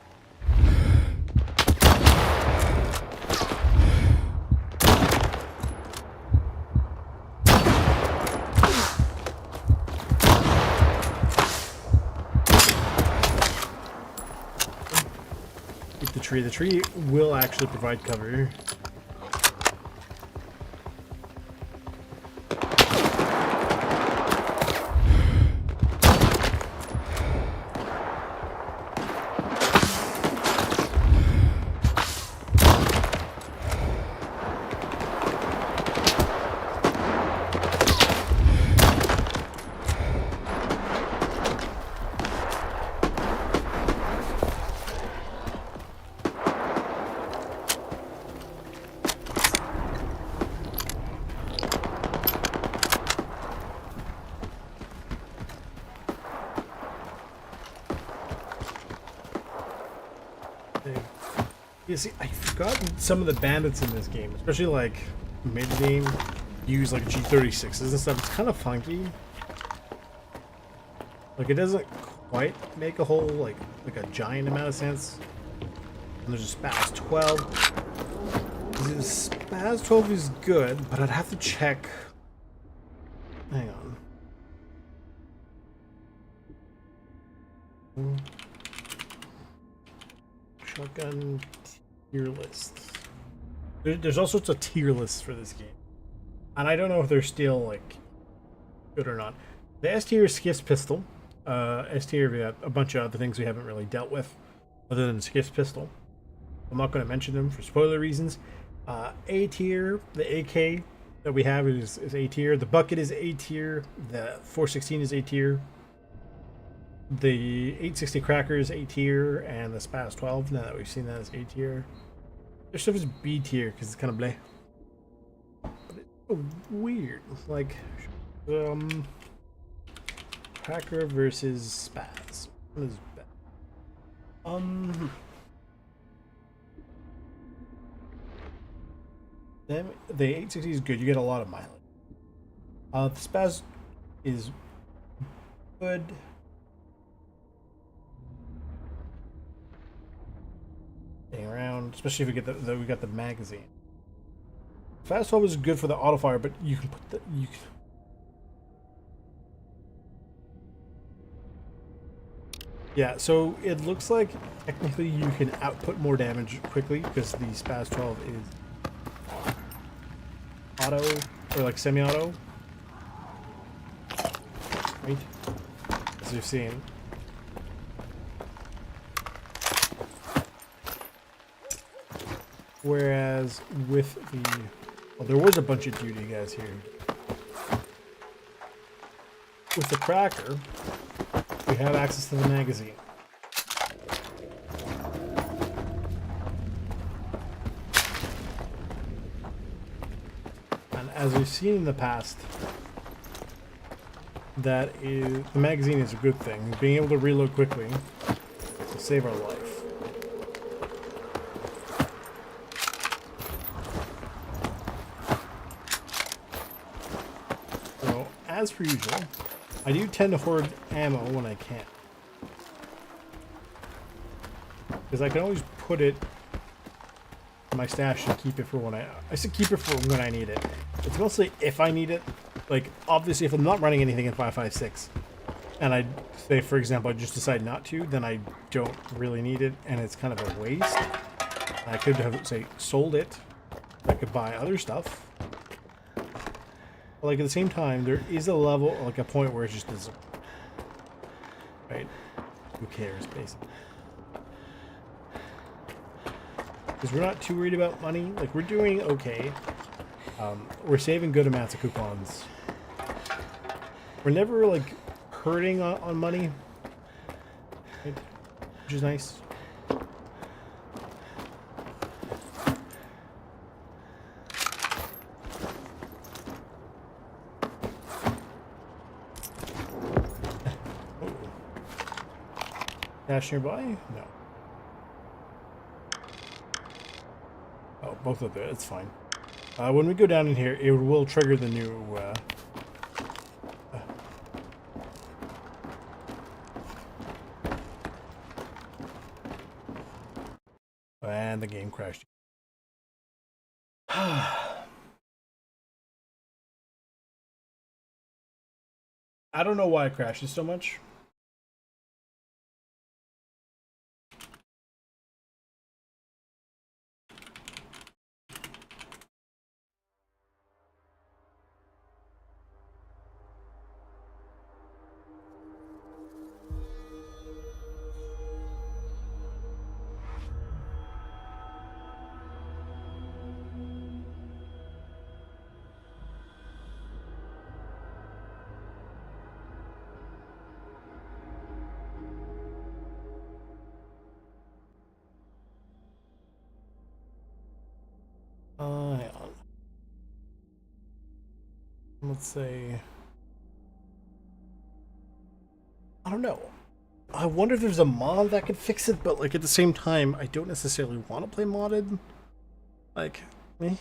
Keep the tree. The tree will actually provide cover. You see, I forgot some of the bandits in this game, especially like mid-game, use like G36s and stuff. It's kind of funky. Like it doesn't quite make a whole like a giant amount of sense. And there's a Spaz 12. The Spaz 12 is good, but I'd have to check. Hang on. Shotgun tier lists. There's all sorts of tier lists for this game, and I don't know if they're still like good or not. The S tier is Skiff's pistol. S tier, we got a bunch of other things we haven't really dealt with, other than Skiff's pistol. I'm not going to mention them for spoiler reasons. A tier, the AK that we have is A tier. The bucket is A tier. The 416 is A tier. The 860 cracker is A tier, and the Spaz 12, now that we've seen that, is A tier. Their stuff is B tier because it's kind of bleh. But it's weird. Like, cracker versus Spaz. What is better? The 860 is good. You get a lot of mileage. The Spaz is good. Around, especially if we get we got the magazine. Fast 12 is good for the auto fire, but you can put the yeah. So it looks like technically you can output more damage quickly because the Spaz 12 is auto or like semi-auto, right? As you've seen. Whereas with the, well, there was a bunch of duty guys here. With the cracker, we have access to the magazine. And as we've seen in the past, that is, the magazine is a good thing. Being able to reload quickly will save our life. As per usual, I do tend to hoard ammo when I can. Because I can always put it in my stash and keep it for when I said keep it for when I need it. It's mostly if I need it. Like, obviously, if I'm not running anything in 5.5.6, and I say, for example, I just decide not to, then I don't really need it, and it's kind of a waste. I could have, say, sold it. I could buy other stuff. But, like, at the same time, there is a level, like a point where it just doesn't. Right? Who cares, basically? Because we're not too worried about money. Like, we're doing okay. We're saving good amounts of coupons. We're never, like, hurting on money. Right? Which is nice. Dash nearby? No. Oh, both of them. It's fine. When we go down in here, it will trigger the new. And the game crashed. I don't know why it crashes so much. Hang on. Let's say... I don't know. I wonder if there's a mod that could fix it, but like at the same time, I don't necessarily want to play modded. Like, me?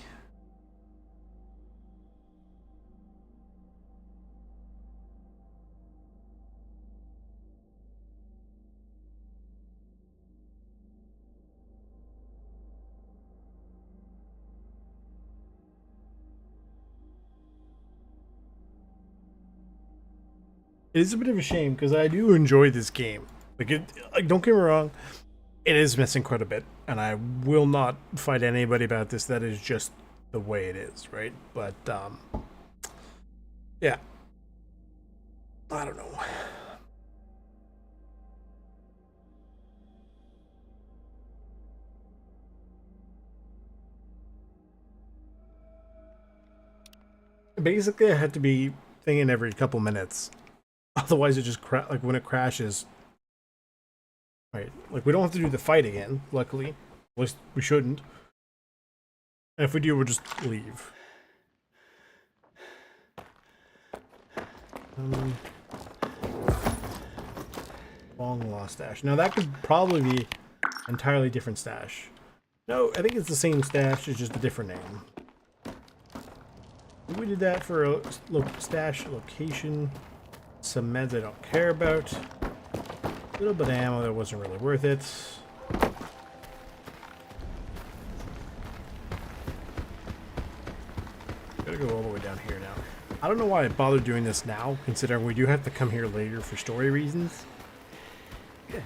It is a bit of a shame because I do enjoy this game. Like, don't get me wrong, it is missing quite a bit, and I will not fight anybody about this. That is just the way it is, right? But yeah, I don't know. Basically, I had to be thinking every couple minutes. Otherwise, it just like when it crashes. Right, like we don't have to do the fight again. Luckily, at least we shouldn't. And if we do, we'll just leave. Long lost stash. Now that could probably be an entirely different stash. No, I think it's the same stash. It's just a different name. We did that for a stash location. Some meds I don't care about. A little bit of ammo that wasn't really worth it. Gotta go all the way down here now. I don't know why I bothered doing this now, considering we do have to come here later for story reasons. Yeah.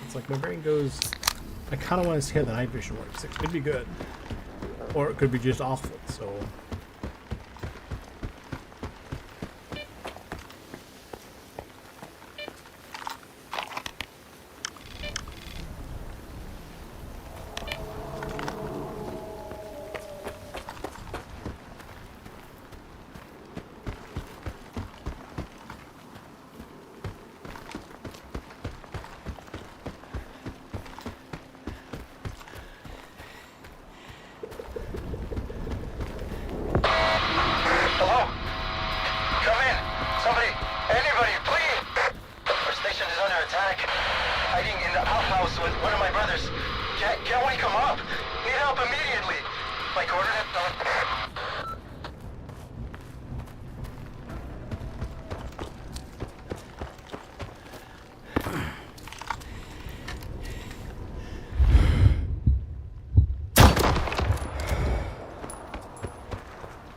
It's like my brain goes, I kind of want to see how the night vision works. It could be good. Or it could be just awful, so...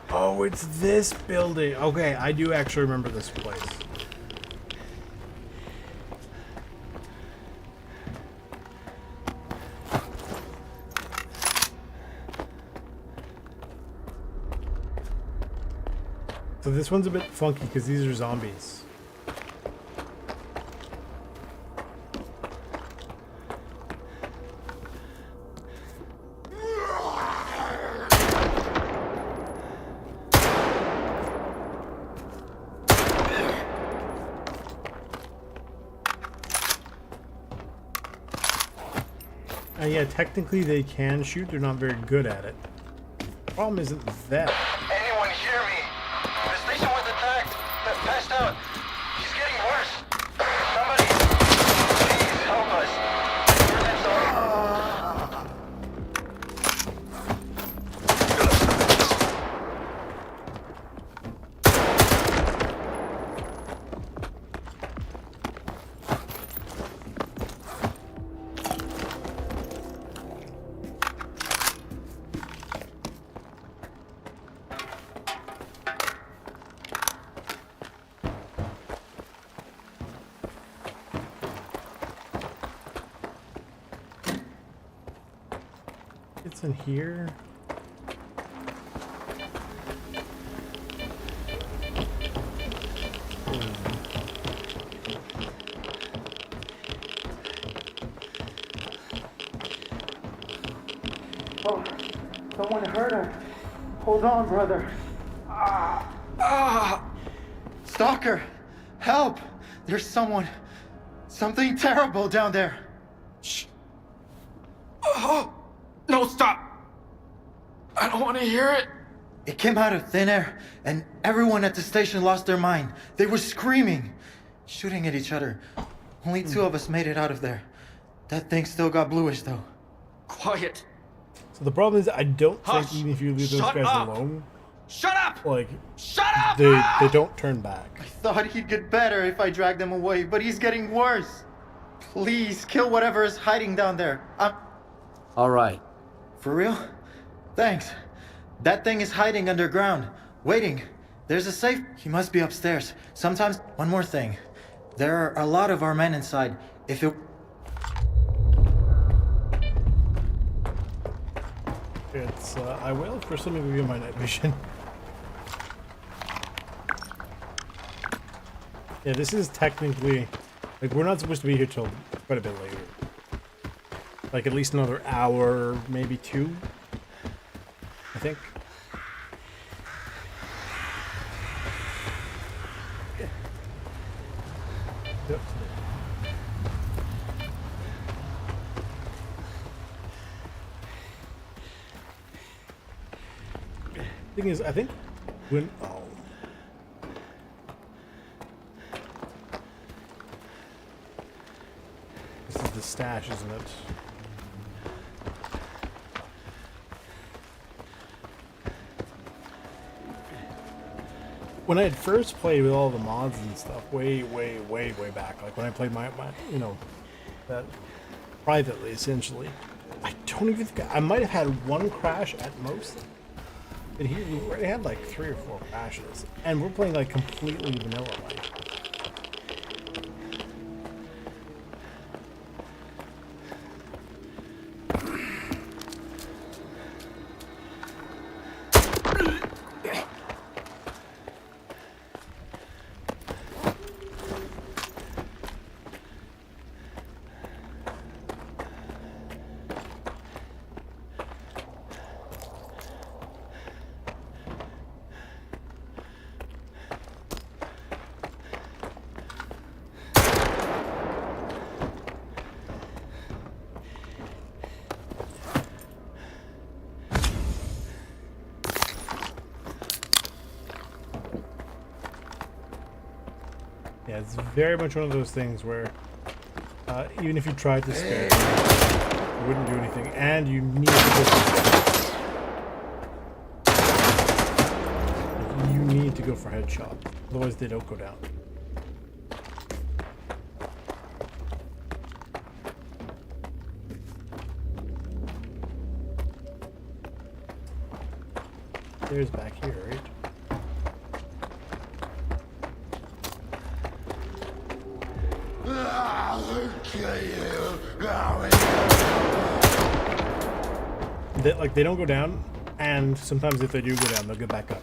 Oh, it's this building. Okay, I do actually remember this place. So this one's a bit funky because these are zombies. Yeah, technically they can shoot, they're not very good at it. Problem isn't that. Anyone hear me? The station was attacked. Passed out. She's getting worse. Somebody, please help us. It's in here. Oh, someone hurt her. Hold on, brother. Stalker, help! There's something terrible down there. Shh. Oh, no, stop. I don't want to hear it. It came out of thin air, and everyone at the station lost their mind. They were screaming, shooting at each other. Only 2 of us made it out of there. That thing still got bluish, though. Quiet. So the problem is, I don't Hush. think even if you leave those Shut guys up. alone, Shut up! like, Shut up! they don't turn back. I thought he'd get better if I dragged him away, but he's getting worse. Please, kill whatever is hiding down there. All right. For real? Thanks. That thing is hiding underground, waiting. There's a safe. He must be upstairs. Sometimes, one more thing. There are a lot of our men inside. If it... It's, I will for some of you my night vision. Yeah, this is technically, like, we're not supposed to be here till quite a bit later. Like, at least another hour, maybe 2, I think. Yep. Thing is, I think when this is the stash, isn't it? When I had first played with all the mods and stuff, way back, like when I played my you know, that privately, essentially, I don't even think I might have had 1 crash at most. But here we already had like 3 or 4 crashes, and we're playing like completely vanilla like. Yeah, it's very much one of those things where even if you tried to spare, it wouldn't do anything, and you need to go for you need to go for headshot, otherwise they don't go down. stairs back here, right? They don't go down, and sometimes if they do go down, they'll get back up.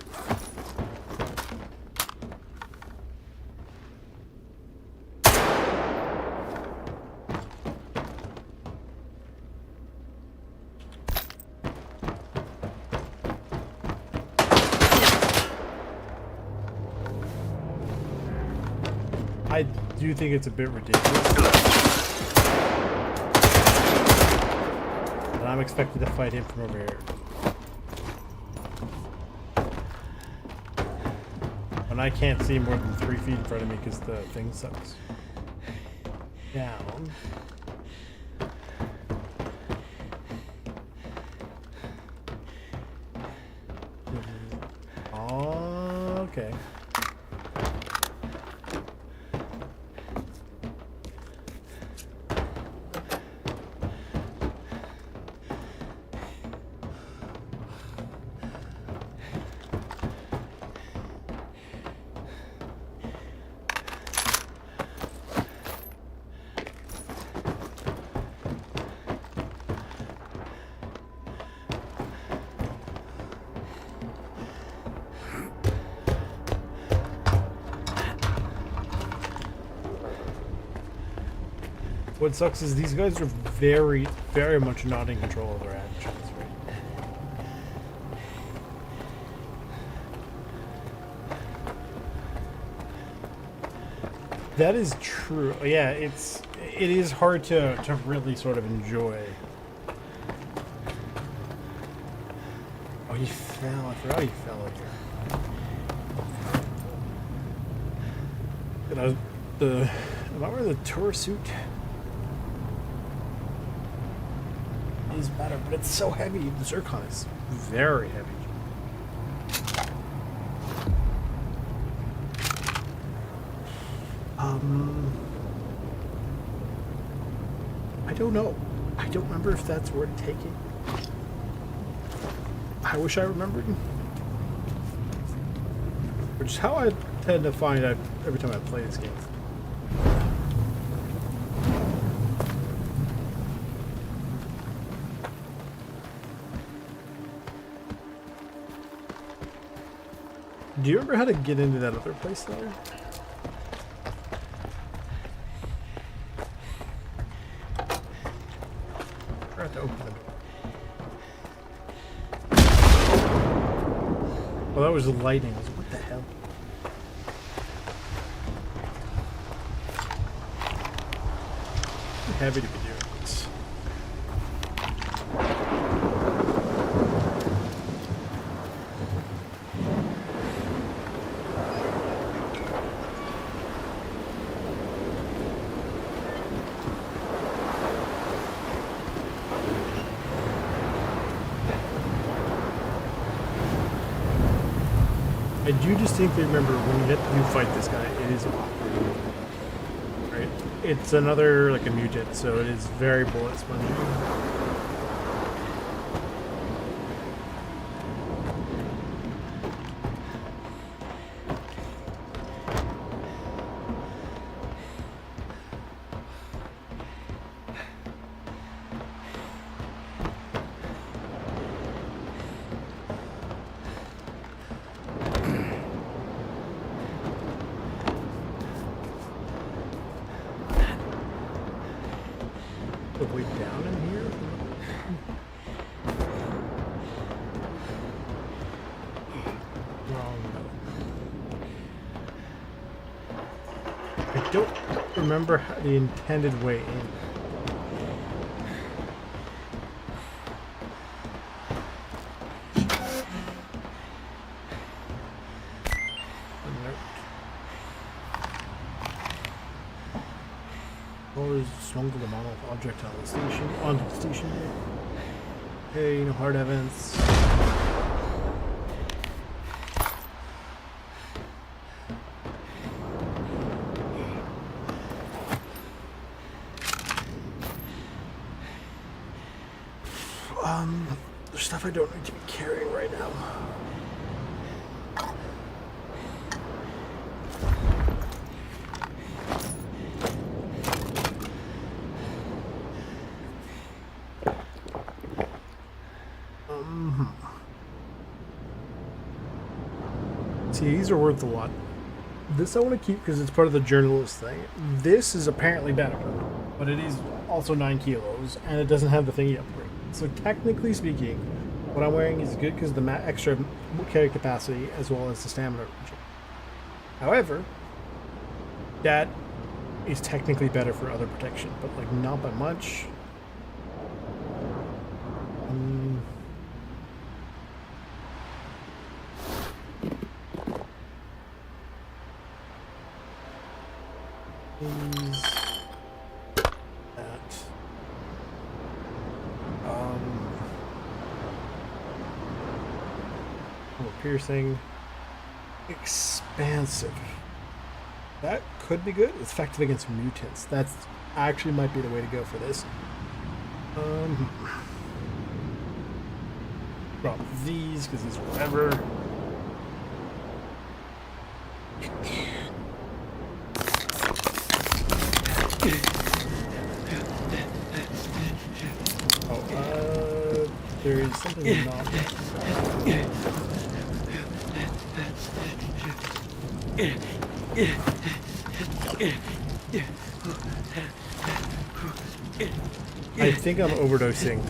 I do think it's a bit ridiculous. And I'm expected to fight him from over here. And I can't see more than 3 feet in front of me because the thing sucks. Down. Okay. What sucks is these guys are very, very much not in control of their actions, right? That is true. Yeah, it is hard to really sort of enjoy. Oh, he fell. I forgot he fell in here. And am I wearing the tour suit? Is better, but it's so heavy. The zircon is very heavy. I don't know. I don't remember if that's worth taking. I wish I remembered. Which is how I tend to find out every time I play this game. Do you remember how to get into that other place there? I have to open the door. Oh, that was the lighting. I was like, what the hell? I'm happy to be doing this. I do distinctly remember when you fight this guy, it is awkward. Right? It's another, like a mutant, so it is very bullet spongy. Way down in here? Wrong. I don't remember the intended way in. Smuggle the model object on the station. Onto the station. Hey, no hard evidence. There's stuff I don't need to be carrying right now. See, these are worth a lot. This I want to keep because it's part of the journalist thing. This is apparently better, but it is also 9 kilos, and it doesn't have the thingy upgrade. So technically speaking, what I'm wearing is good because of the extra carry capacity as well as the stamina regen. However, that is technically better for other protection, but like not by much. Piercing, expansive. That could be good. It's effective against mutants. That's actually might be the way to go for this. Drop these because these are whatever. Oh, there is something not. I think I'm overdosing.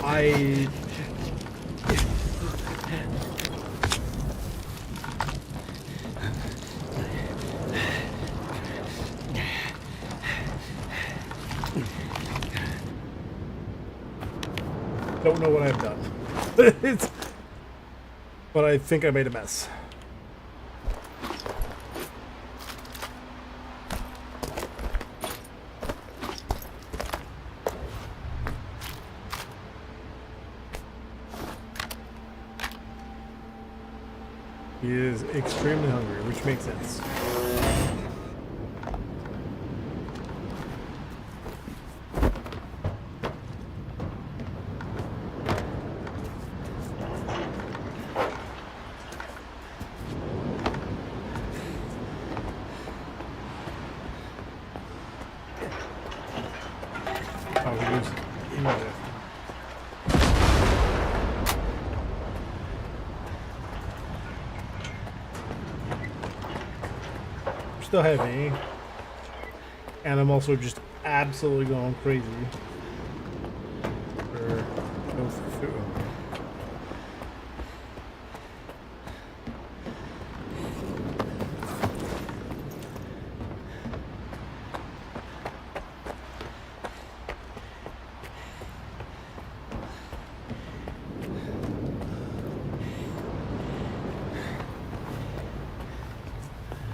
I don't know what I've done. But I think I made a mess. He is extremely hungry, which makes sense. Still heavy, and I'm also just absolutely going crazy for both food.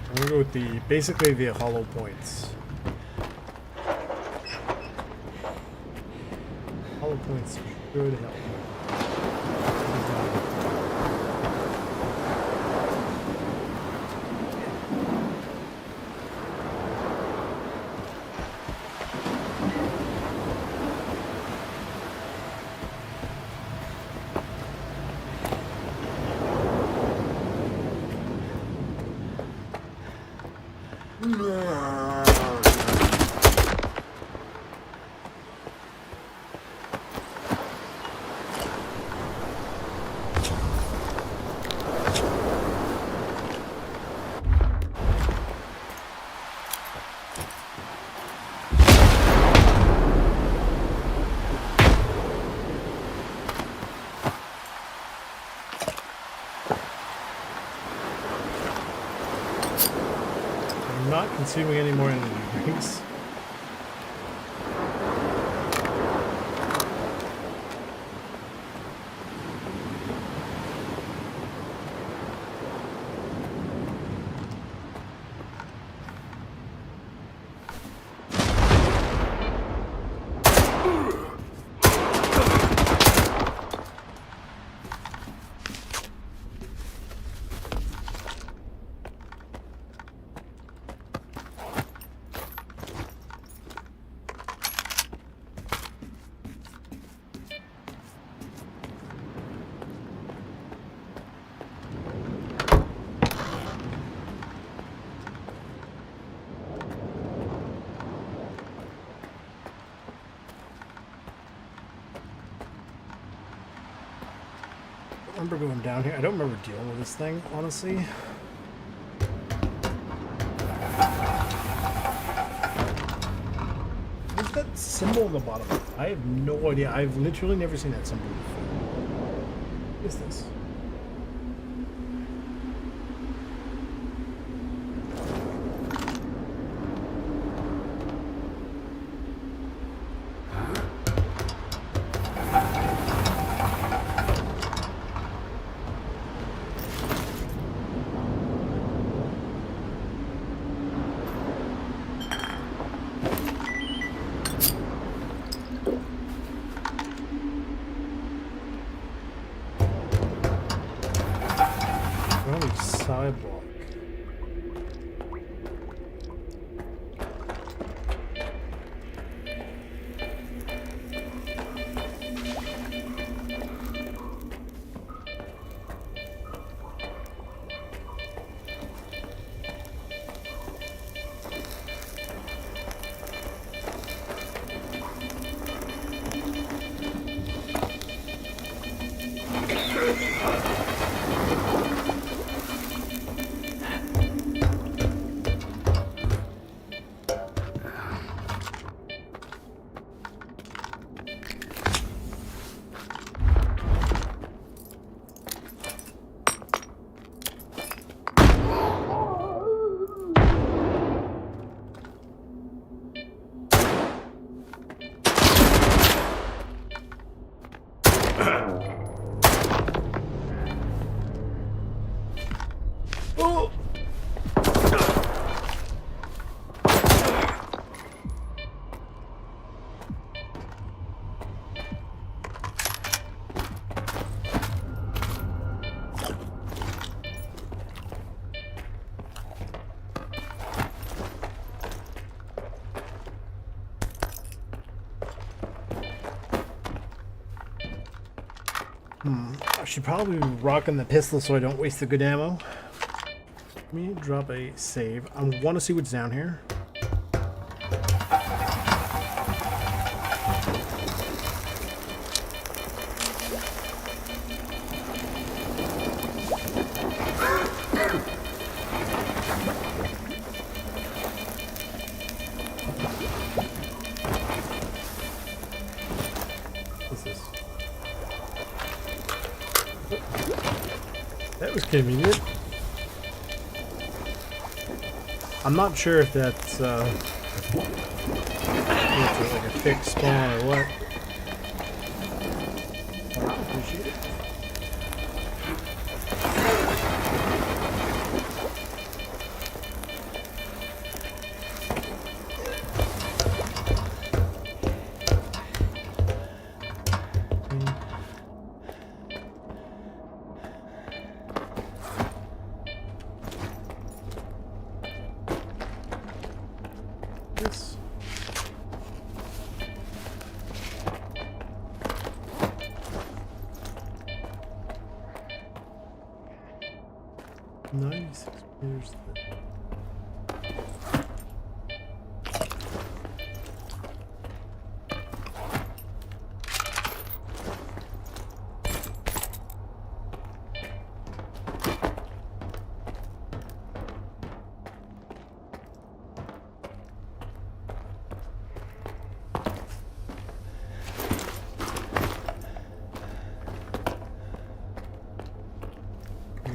I'm gonna go with basically the hollow points. Hollow points should help. Not consuming any more energy drinks. remember going down here. I don't remember dealing with this thing, honestly. What's that symbol on the bottom? I have no idea. I've literally never seen that symbol before. What is this? Sidewalk. I should probably be rocking the pistol so I don't waste the good ammo. Let me drop a save. I want to see what's down here. That was convenient. I'm not sure if that's like a fixed spawn or what. I appreciate it. Nice. Here's the...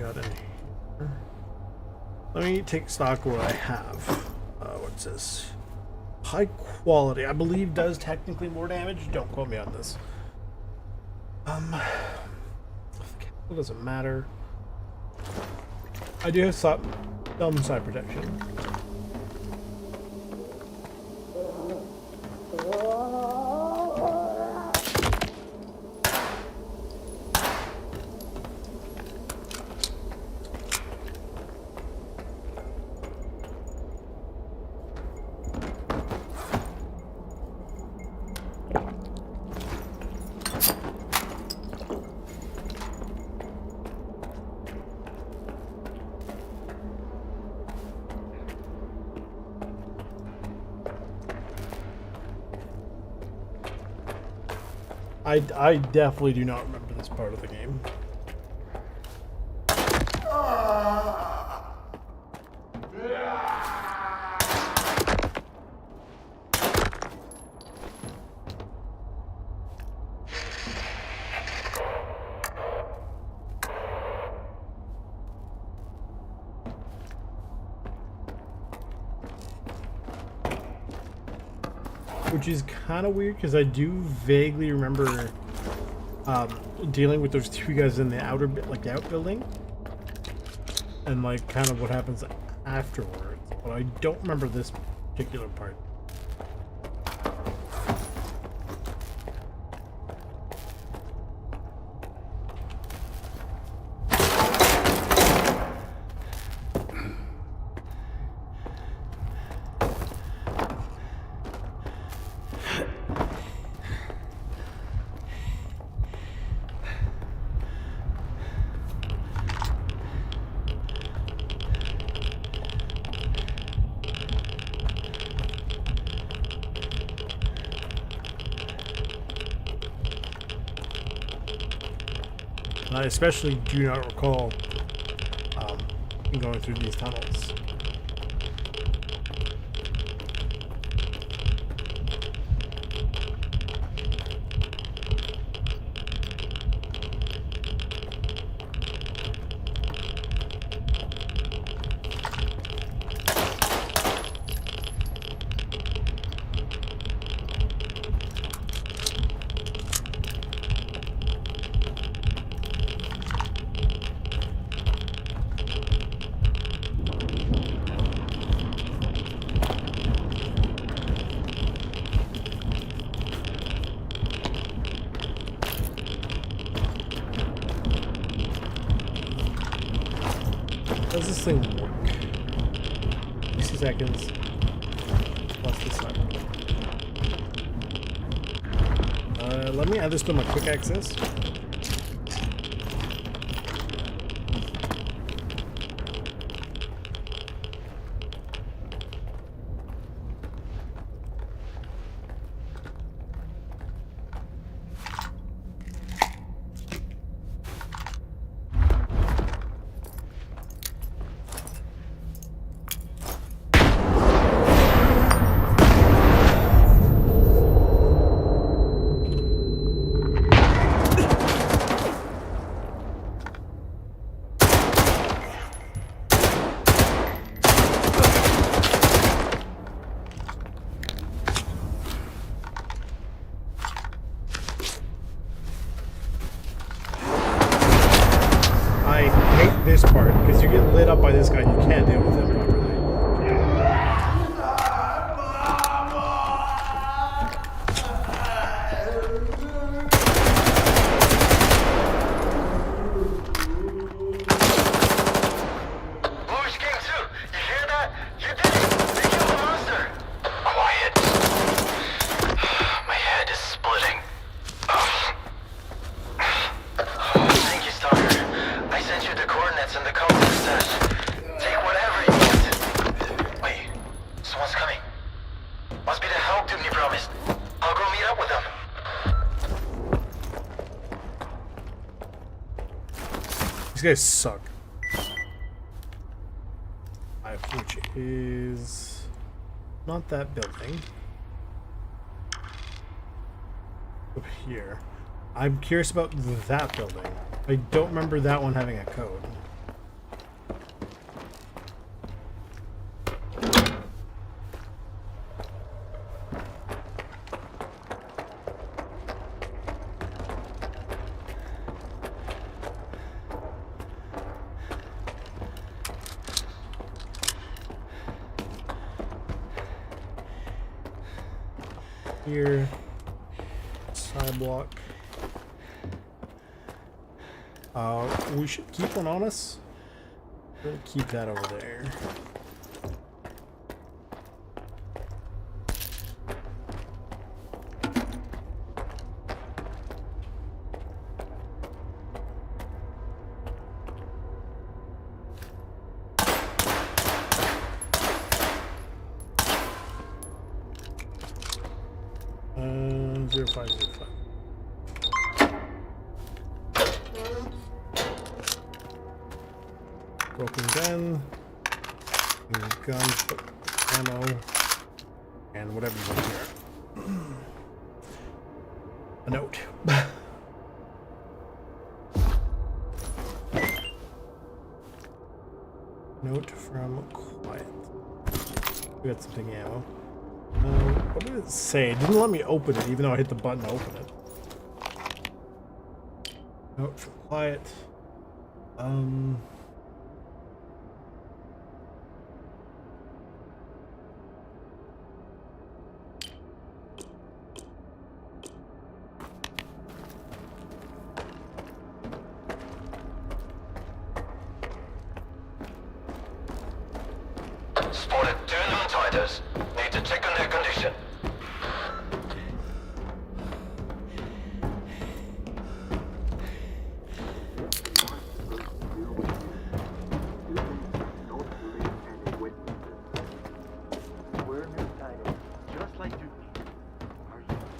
got any. Let me take stock of what I have. What's this? High quality, I believe, does technically more damage. Don't quote me on this. It doesn't matter. I do have some side protection. I definitely do not remember this part of the game. which is kind of weird because I do vaguely remember dealing with those two guys in the outer bit, like the outbuilding, and like kind of what happens afterwards. But I don't remember this particular part. I especially do not recall going through these tunnels. Does this thing work? 60 seconds. Plus this time. Let me add this to my quick access. This part, because you get lit up by this guy and you can't deal with him properly. Bush King 2, you hear that? You did it! They killed the monster! Quiet. My head is splitting. Thank you, Stalker. I sent you the coordinates and the code to the stash. Take whatever you need. Wait, someone's coming. Must be the help Doom you promised. I'll go meet up with them. These guys suck. Which is not that building. Up here. I'm curious about that building. I don't remember that one having a code. Here, sidewalk. We should keep one on us. We'll keep that over there. And 0505. Broken gun, guns, ammo, and whatever's in here. A note. Note from Quiet. We got something ammo. What did it say? It didn't let me open it, even though I hit the button to open it. Note from quiet. Spotted 2 non-titers. Need to check on their condition. We're new-sided, just like Dookie.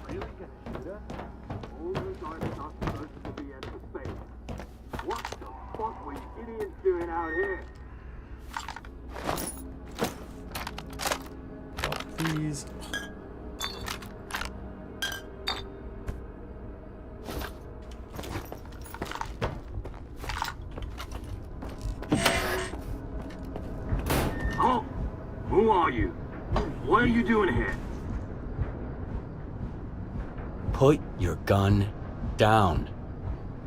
Are you really gonna shoot us? All those guys are not supposed to be at the space. What the fuck were you idiots doing out here? Please. Oh, who are you? What are you doing here? Put your gun down.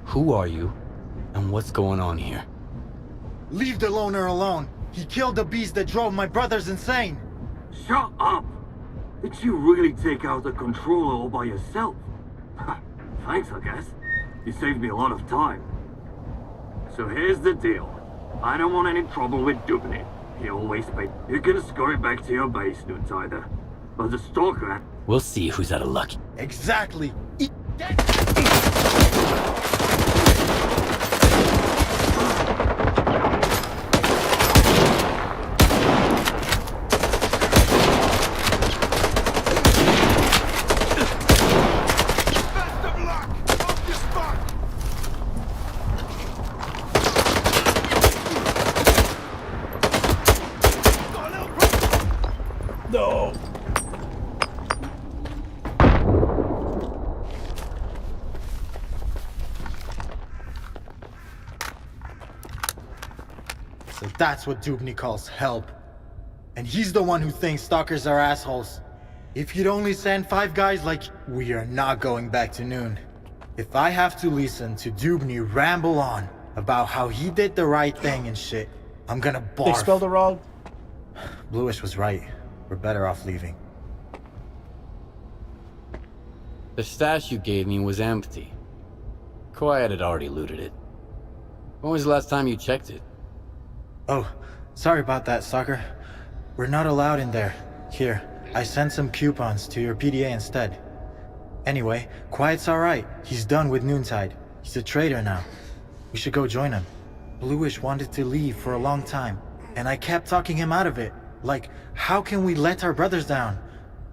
Who are you, and what's going on here? Leave the loner alone. He killed the beast that drove my brothers insane. Shut up! Did you really take out the controller all by yourself? Thanks, I guess. You saved me a lot of time. So here's the deal. I don't want any trouble with Dubny. He always pays. You can scurry back to your base, Noontider. But the Stalker... We'll see who's out of luck. Exactly. No. So that's what Dubny calls help. And he's the one who thinks stalkers are assholes. If you'd only send 5 guys like... We are not going back to Noon. If I have to listen to Dubny ramble on about how he did the right thing and shit, I'm gonna barf. They spelled it wrong. Bluish was right. We're better off leaving. The stash you gave me was empty. Quiet had already looted it. When was the last time you checked it? Oh, sorry about that, Stalker. We're not allowed in there. Here, I sent some coupons to your PDA instead. Anyway, Quiet's alright. He's done with Noontide. He's a traitor now. We should go join him. Bluish wanted to leave for a long time, and I kept talking him out of it. Like, how can we let our brothers down?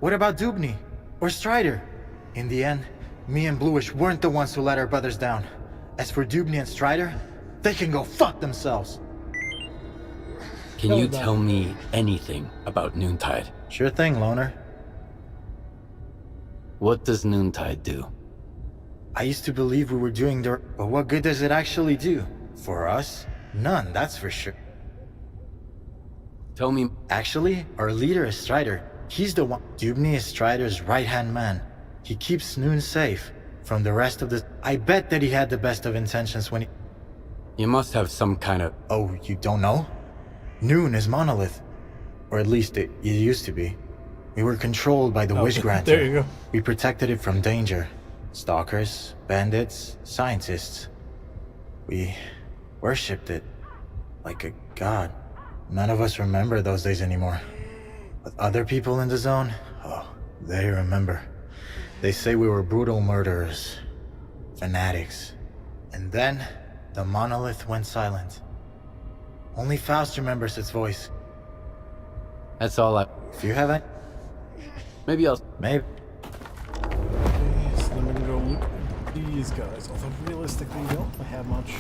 What about Dubny? Or Strider? In the end, me and Bluish weren't the ones who let our brothers down. As for Dubny and Strider, they can go fuck themselves. Can you tell me anything about Noontide? Sure thing, Loner. What does Noontide do? I used to believe we were doing the... But what good does it actually do? For us? None, that's for sure. Tell me... Actually, our leader is Strider. He's the one... Dubny is Strider's right-hand man. He keeps Noon safe from the rest of the... I bet that he had the best of intentions when he... You must have some kind of... Oh, you don't know? Noon is Monolith. Or at least it used to be. We were controlled by the Wish Granter. There you go. We protected it from danger. Stalkers, bandits, scientists. We worshipped it like a god. None of us remember those days anymore. But other people in the zone, oh, they remember. They say we were brutal murderers, fanatics. And then, the monolith went silent. Only Faust remembers its voice. That's all I... If you haven't... Maybe I'll... Maybe. So then we can go loot these guys. Although realistically, we don't have much.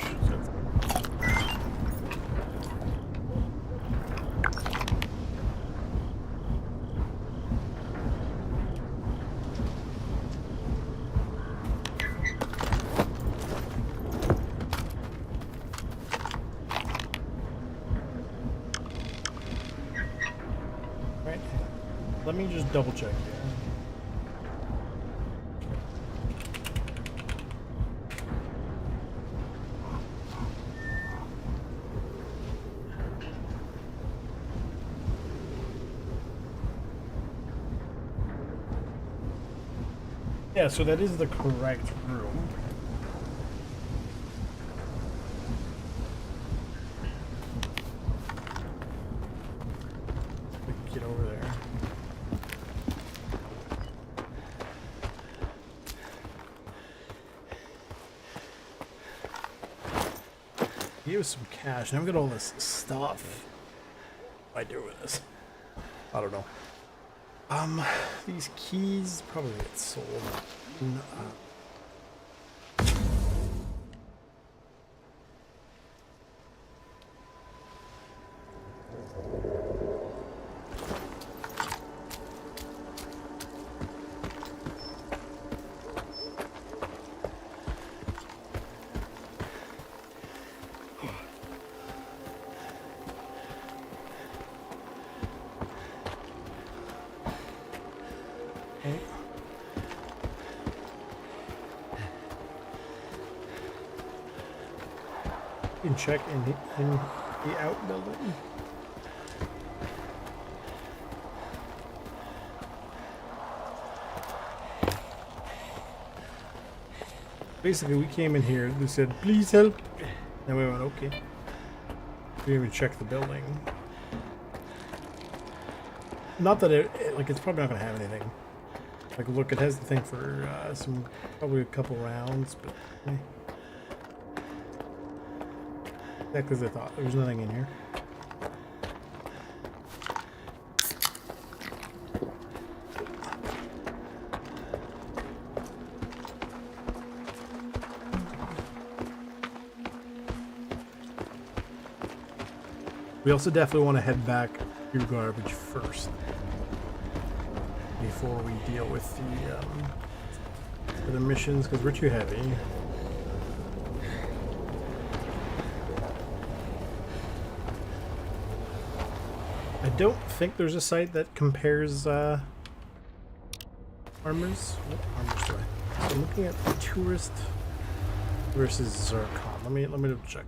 Right. Let me just double check here. Yeah, so that is the correct room. Get over there. Give us some cash. Now we got all this stuff. What do I do with this? I don't know. These keys probably get sold. You can check in the outbuilding. Basically, we came in here, they said, please help. And we went, okay. We didn't even check the building. Not that like, it's probably not going to have anything. Like, look, it has the thing for probably a couple rounds, but... Exactly as I thought. There was nothing in here. We also definitely want to head back through garbage first before we deal with the missions, because we're too heavy. I don't think there's a site that compares armors. What armors do I? So I'm looking at the tourist versus Zircon. Let me double check.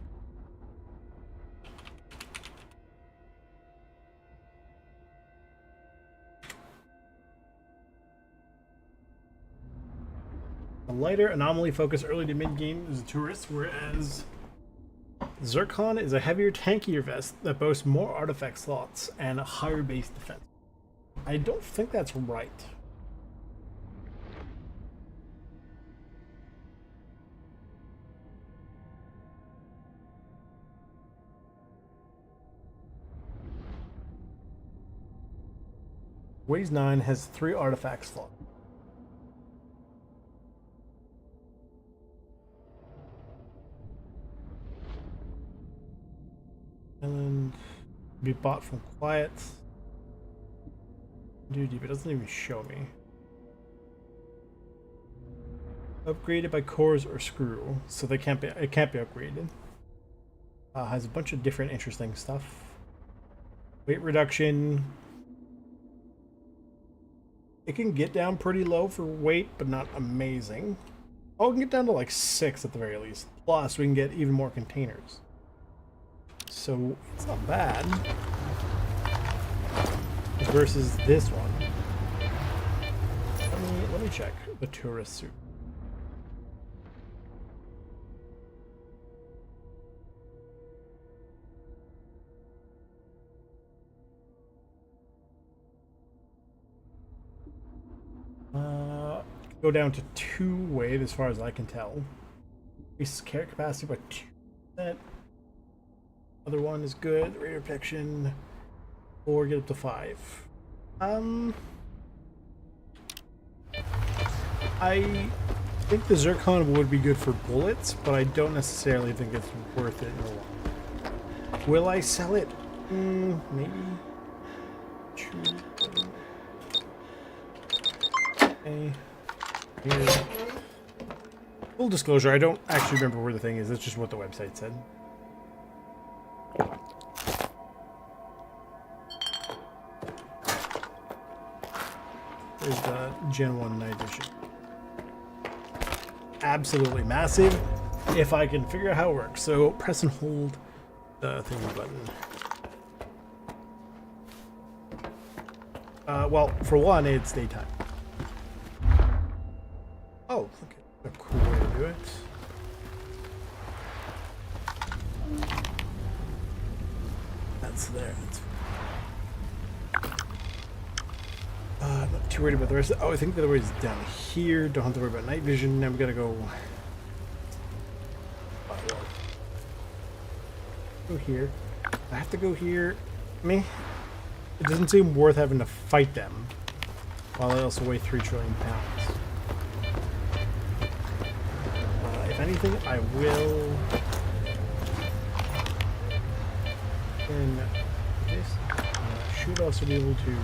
A lighter anomaly focused early to mid game is a tourist, whereas Zircon is a heavier, tankier vest that boasts more artifact slots and a higher base defense. I don't think that's right. Ways 9 has 3 artifact slots. And be bought from Quiet. Dude, it doesn't even show me. Upgraded by cores or screw, so it can't be upgraded. Has a bunch of different interesting stuff. Weight reduction. It can get down pretty low for weight, but not amazing. Oh, we can get down to like 6 at the very least. Plus, we can get even more containers. So it's not bad versus this one. Let me check the tourist suit. Go down to 2 weight as far as I can tell. Increase carry capacity by 2%. Other one is good. Radar protection. Or get up to 5. I think the Zircon would be good for bullets, but I don't necessarily think it's worth it in the long. Will I sell it? Maybe. Okay. Here. Full disclosure, I don't actually remember where the thing is. It's just what the website said. There's the Gen 1 night edition. Absolutely massive, if I can figure out how it works. So press and hold the thingy button. Well, for one, it's daytime. Oh, okay. A cool way to do it. That's there. Not too worried about the rest. Oh, I think the other way is down here. Don't have to worry about night vision. Now we gotta go. Go here. I have to go here. It doesn't seem worth having to fight them. While I also weigh 3 trillion pounds. If anything, I will. And this should also be able to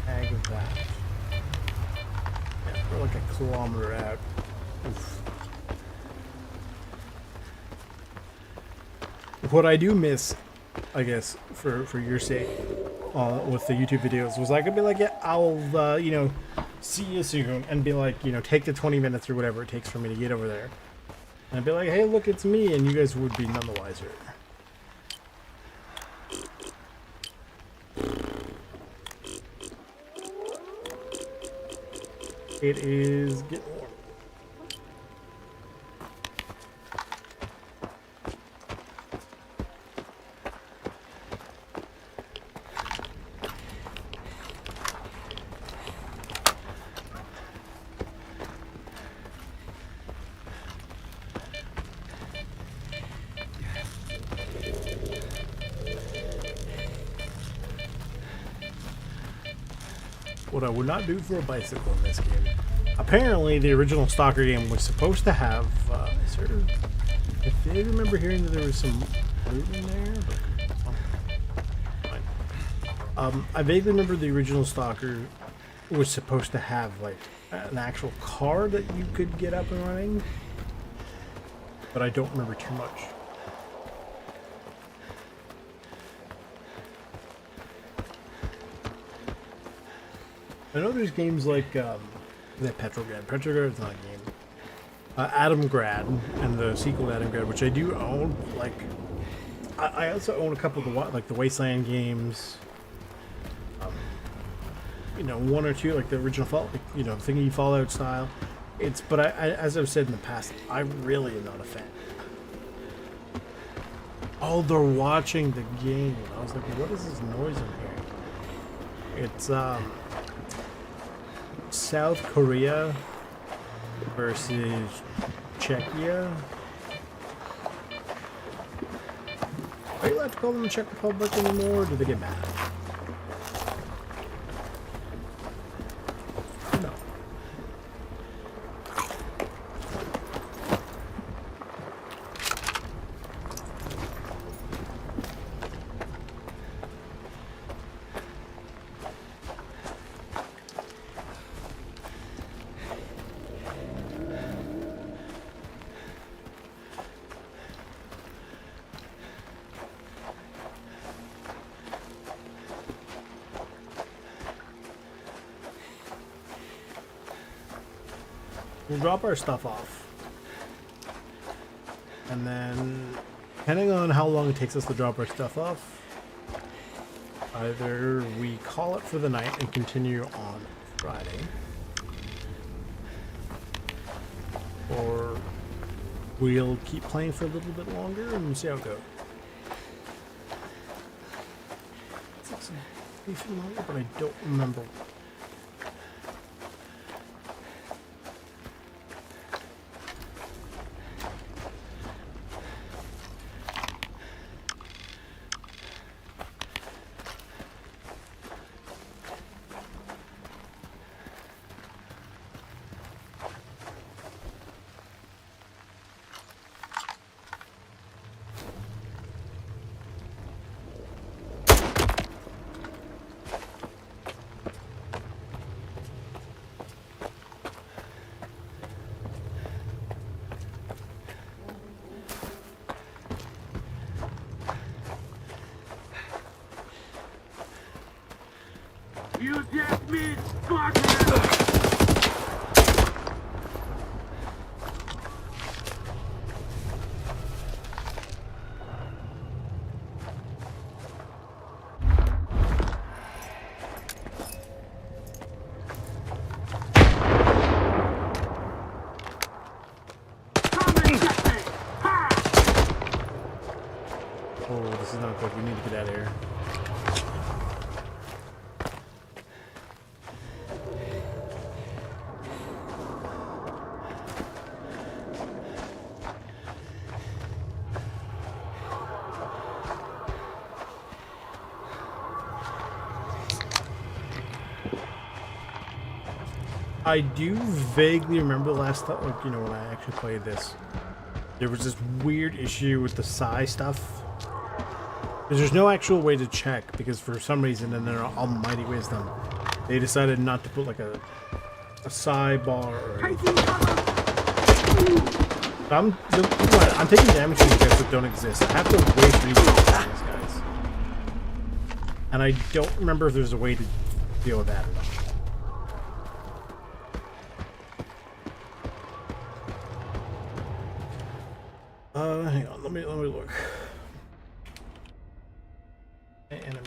tag that. Yeah, we're like a kilometer out. Oof. What I do miss, I guess, for your sake, with the YouTube videos, was I could be like, yeah, I'll, see you soon, and be like, take the 20 minutes or whatever it takes for me to get over there. And I'd be like, hey, look, it's me, and you guys would be none the wiser. It is getting warm. What I would not do for a bicycle in this game. Apparently, the original Stalker game was supposed to have. I did remember hearing that there was some loot in there, but fine. I vaguely remember the original Stalker was supposed to have like an actual car that you could get up and running, but I don't remember too much. I know there's games like Petrograd. Petrograd is not a game. Adamgrad and the sequel to Adamgrad, which I do own. Like, I also own a couple of the Wasteland games. One or two like the original Fallout, thingy Fallout style. But as I've said in the past, I really am not a fan. Oh, they're watching the game. I was like, what is this noise I'm hearing? It's South Korea versus Czechia. Are you allowed to call them the Czech Republic anymore, or do they get mad? No. We'll drop our stuff off. And then, depending on how long it takes us to drop our stuff off, either we call it for the night and continue on Friday, or we'll keep playing for a little bit longer and see how it goes. It's like some briefing longer, but I don't remember. Oh, this is not good. We need to get out of here. I do vaguely remember the last time, like, you know, when I actually played this, there was this weird issue with the psi stuff. Because there's no actual way to check, because for some reason, in their almighty wisdom, they decided not to put like a psi bar or anything. I'm taking damage from these guys that don't exist. I have to wait for these guys. And I don't remember if there's a way to deal with that or not. Hang on, let me look. Enemies.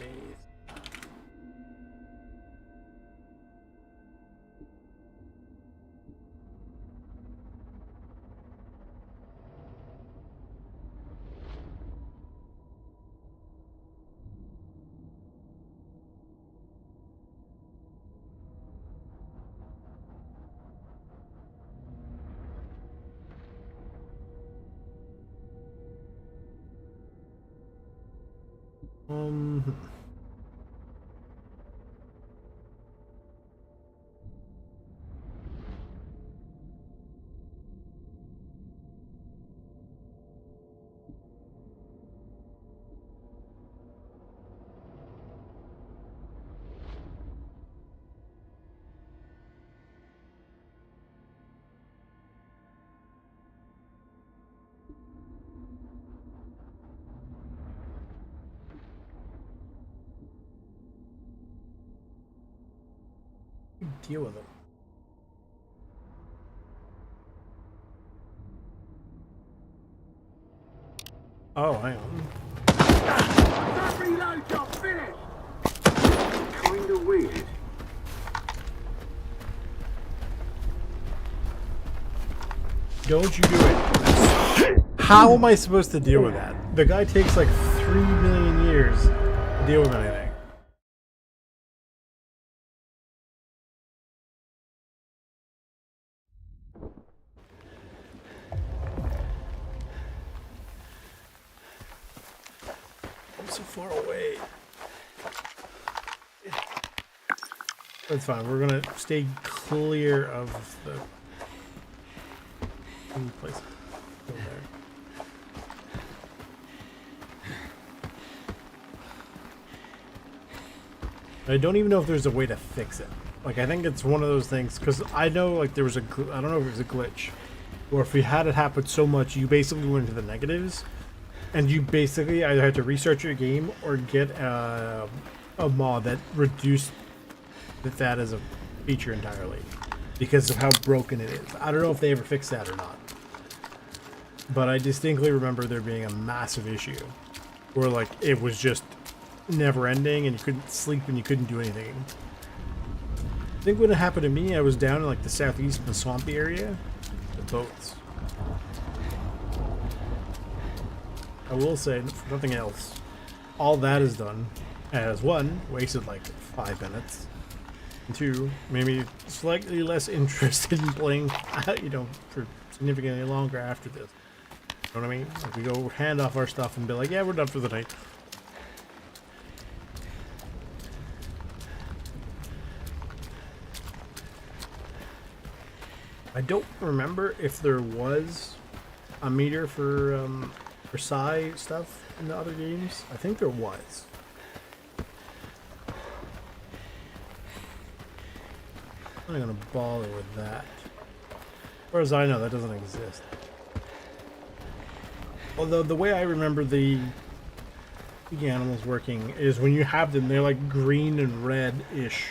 Deal with it. Oh, hang on. That reload job finished! Kinda weird. Don't you do it. How am I supposed to deal with that? The guy takes like 3 million years to deal with anything. So far away. That's fine. We're gonna stay clear of the place. Go there. I don't even know if there's a way to fix it. Like, I think it's one of those things, because I know, like, there was I don't know if it was a glitch, or if you had it happen so much, you basically went into the negatives. And you basically either had to restart your game or get a mod that reduced that as a feature entirely because of how broken it is. I don't know if they ever fixed that or not. But I distinctly remember there being a massive issue where, like, it was just never ending and you couldn't sleep and you couldn't do anything. I think when it happened to me, I was down in, like, the southeast in the swampy area. The boats. I will say, if nothing else, all that is done as one, wasted like 5 minutes, and two, maybe slightly less interested in playing, you know, for significantly longer after this. You know what I mean? Like, we go hand off our stuff and be like, yeah, we're done for the night. I don't remember if there was a meter for psi stuff in the other games. I think there was. I'm not gonna bother with that. As far as I know, that doesn't exist. Although the way I remember the animals working is when you have them, they're like green and red-ish,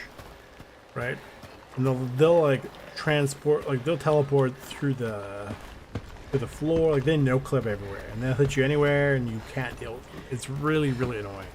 right? And they'll like transport, like they'll teleport through the floor, like they no clip everywhere, and they'll hit you anywhere, and you can't deal with them. It's really, really annoying.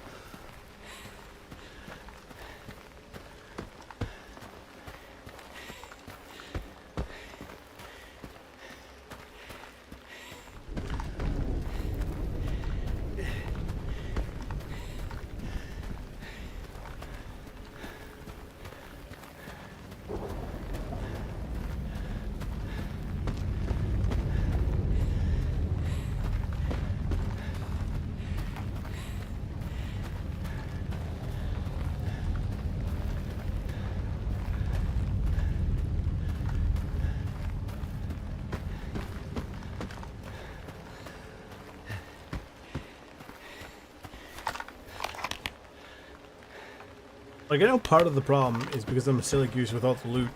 Like, I know part of the problem is because I'm a silly goose with all the loot,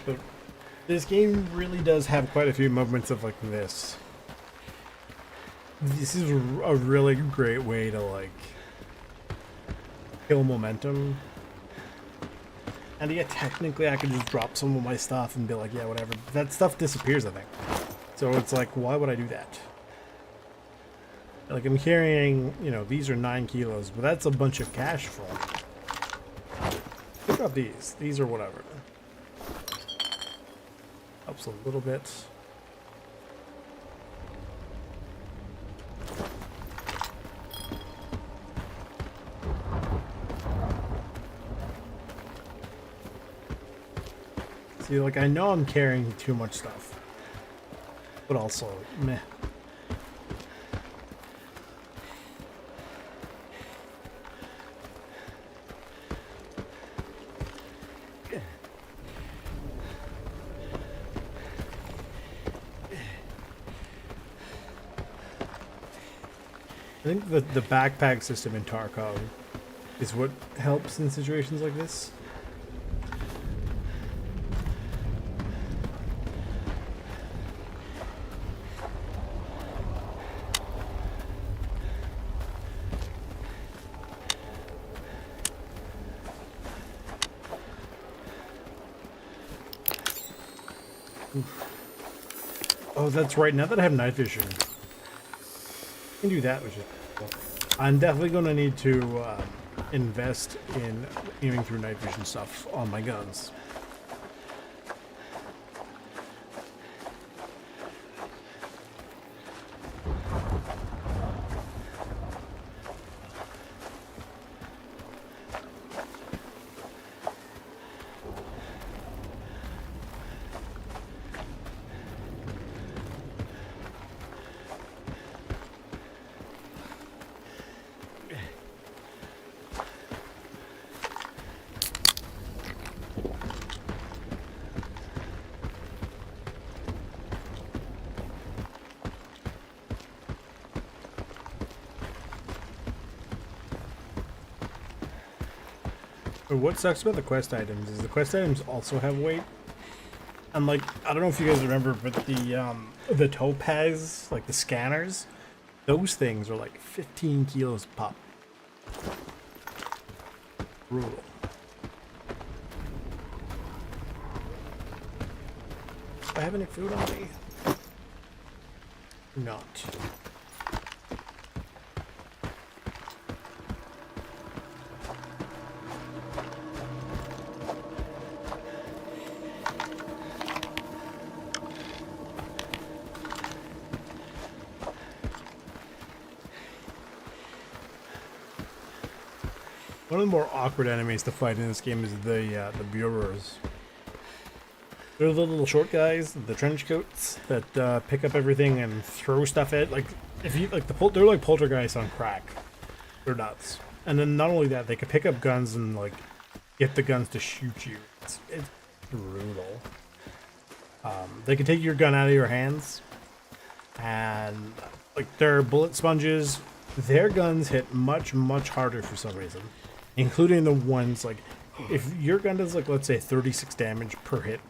but this game really does have quite a few moments of like this. This is a really great way to like kill momentum. And yeah, technically I could just drop some of my stuff and be like, yeah, whatever. That stuff disappears, I think. So it's like, why would I do that? Like, I'm carrying, you know, these are 9 kilos, but that's a bunch of cash full. Pick up these. These are whatever. Helps a little bit. See, like, I know I'm carrying too much stuff, but also, meh. I think the backpack system in Tarkov is what helps in situations like this. Oh, that's right. Now that I have night vision, I can do that, which is cool. I'm definitely going to need to invest in aiming through night vision stuff on my guns. But what sucks about the quest items is the quest items also have weight. And like, I don't know if you guys remember, but the topaz, like the scanners, those things are like 15 kilos pop. Brutal. Do I have any food on me? Not. One of the more awkward enemies to fight in this game is the Bureaus. They're the little short guys, the trench coats that pick up everything and throw stuff at. Like, if you like they're like poltergeists on crack. They're nuts. And then not only that, they can pick up guns and like get the guns to shoot you. It's brutal. They can take your gun out of your hands, and like they're bullet sponges. Their guns hit much harder for some reason. Including the ones, like, if your gun does, like, let's say 36 damage per hit,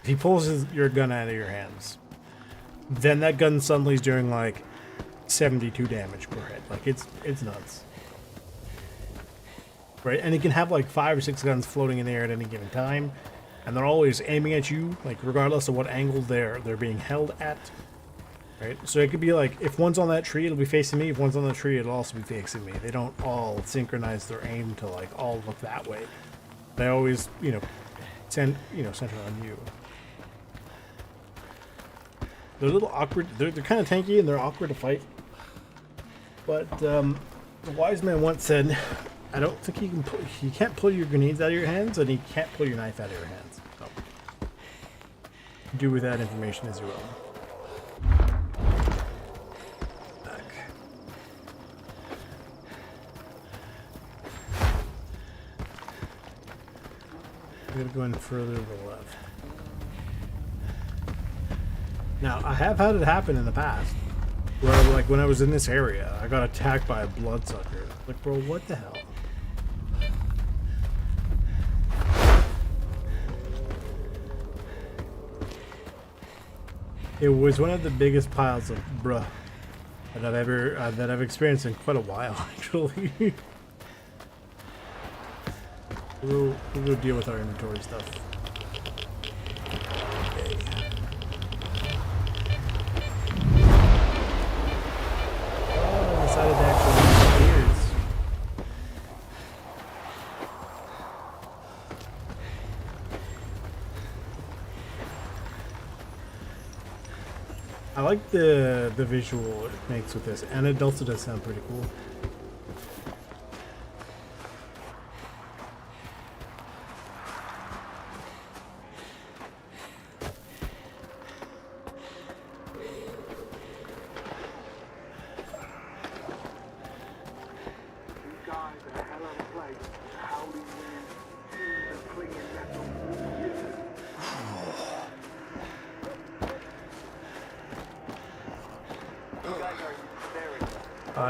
if he pulls your gun out of your hands, then that gun suddenly is doing, like, 72 damage per hit. Like, it's nuts. Right? And he can have, like, 5 or 6 guns floating in the air at any given time, and they're always aiming at you, like, regardless of what angle they're being held at. Right? So it could be like, if one's on that tree, it'll be facing me. If one's on the tree, it'll also be facing me. They don't all synchronize their aim to like all look that way. They always, center on you. They're a little awkward. They're kind of tanky and they're awkward to fight. But the wise man once said, "I don't think you can't pull your grenades out of your hands, and you can't pull your knife out of your hands." So, do with that information as you will. I'm gonna go in further to the left. Now, I have had it happen in the past, where like when I was in this area, I got attacked by a bloodsucker. Like, bro, what the hell? It was one of the biggest piles of bruh that I've experienced in quite a while, actually. we'll go deal with our inventory stuff. Okay. Oh, I decided to actually use gears. I like the visual it makes with this, and it also does sound pretty cool.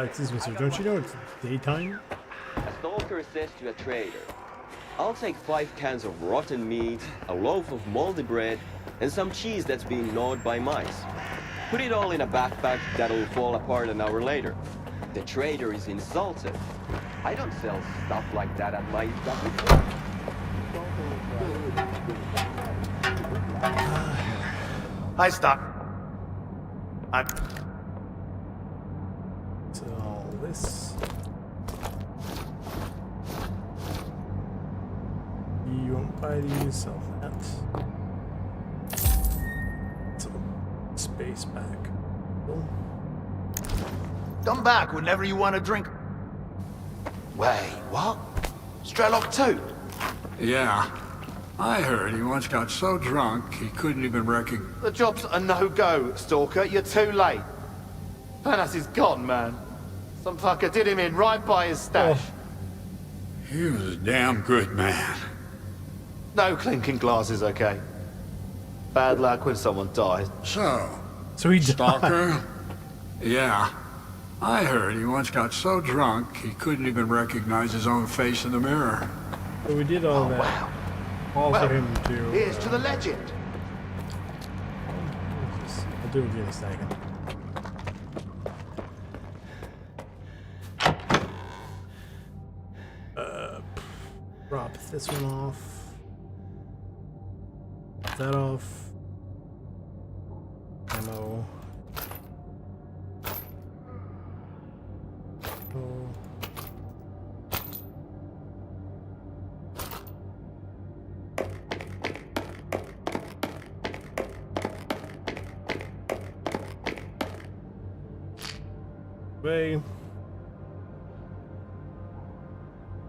Excuse me, sir, don't you know it's daytime? A stalker says to a trader, I'll take 5 cans of rotten meat, a loaf of moldy bread, and some cheese that's being gnawed by mice. Put it all in a backpack that'll fall apart an hour later. The trader is insulted. I don't sell stuff like that at my establishment. Hi, Stock. This. You won't buy these, sell that. So, space back. Cool. Come back whenever you want to drink. Wait, what? Strelok too? Yeah. I heard he once got so drunk he couldn't even recognize. The job's a no-go, Stalker. You're too late. Panas is gone, man. Some fucker did him in right by his stash. He was a damn good man. No clinking glasses, okay? Bad luck when someone dies. So he Stalker? Yeah. I heard he once got so drunk he couldn't even recognize his own face in the mirror. So we did all that. Wow. All for him to... Here's to the legend. I'll do it in a second. Drop this one off. That off. Ammo. Oh. Way.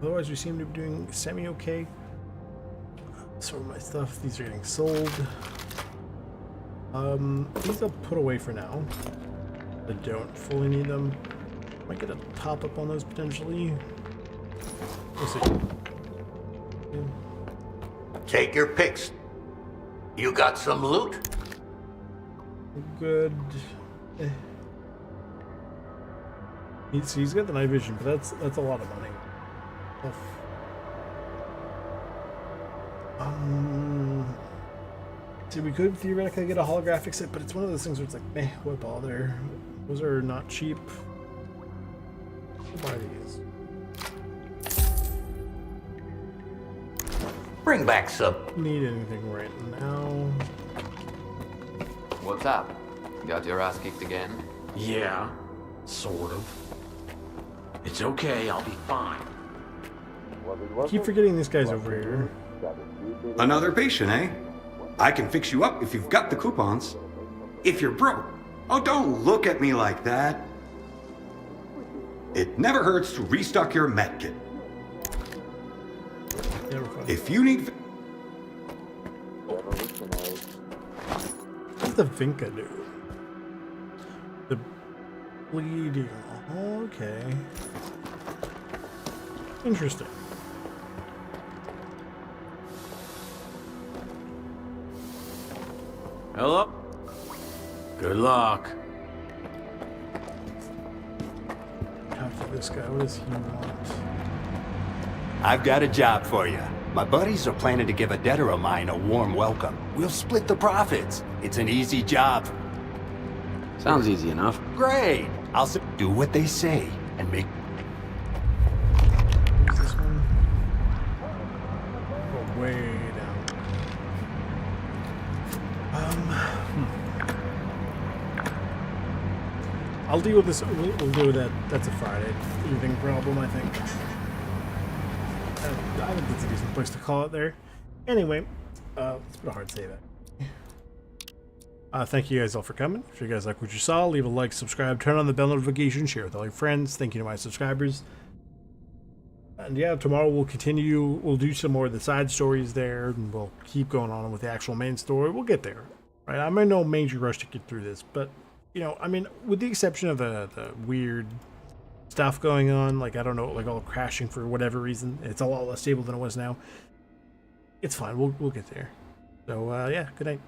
Otherwise, we seem to be doing semi-okay. Sort my stuff. These are getting sold. These I'll put away for now. I don't fully need them. Might get a top up on those potentially. We'll see. Take your picks. You got some loot? Good. He's got the night vision, but that's a lot of money. See, we could theoretically get a holographic set, but it's one of those things where it's like, meh, what bother? Those are not cheap. I'll buy these. Bring back some. Need anything right now? What's up? Got your ass kicked again? Yeah, sort of. It's okay, I'll be fine. Keep forgetting this guy's over here. Another patient, eh? I can fix you up if you've got the coupons. If you're broke, oh, don't look at me like that. It never hurts to restock your med kit. If you need... What's the Vinca do? The bleeding. Okay. Interesting. Hello? Good luck. After this guy, what does he want? I've got a job for you. My buddies are planning to give a debtor of mine a warm welcome. We'll split the profits. It's an easy job. Sounds easy enough. Great. I'll do what they say and make. Where's this one? Oh, way down. I'll deal with this. We'll deal with that. That's a Friday evening problem, I think. I think that's a decent place to call it there. Anyway, let's put a hard save at. Thank you guys all for coming. If you guys like what you saw, leave a like, subscribe, turn on the bell notification, share with all your friends. Thank you to my subscribers. And yeah, tomorrow we'll continue. We'll do some more of the side stories there, and we'll keep going on with the actual main story. We'll get there, right? I'm in no major rush to get through this, but you know, I mean, with the exception of the weird stuff going on, like, I don't know, like all crashing for whatever reason, it's a lot less stable than it was now. It's fine. We'll get there. So yeah, good night.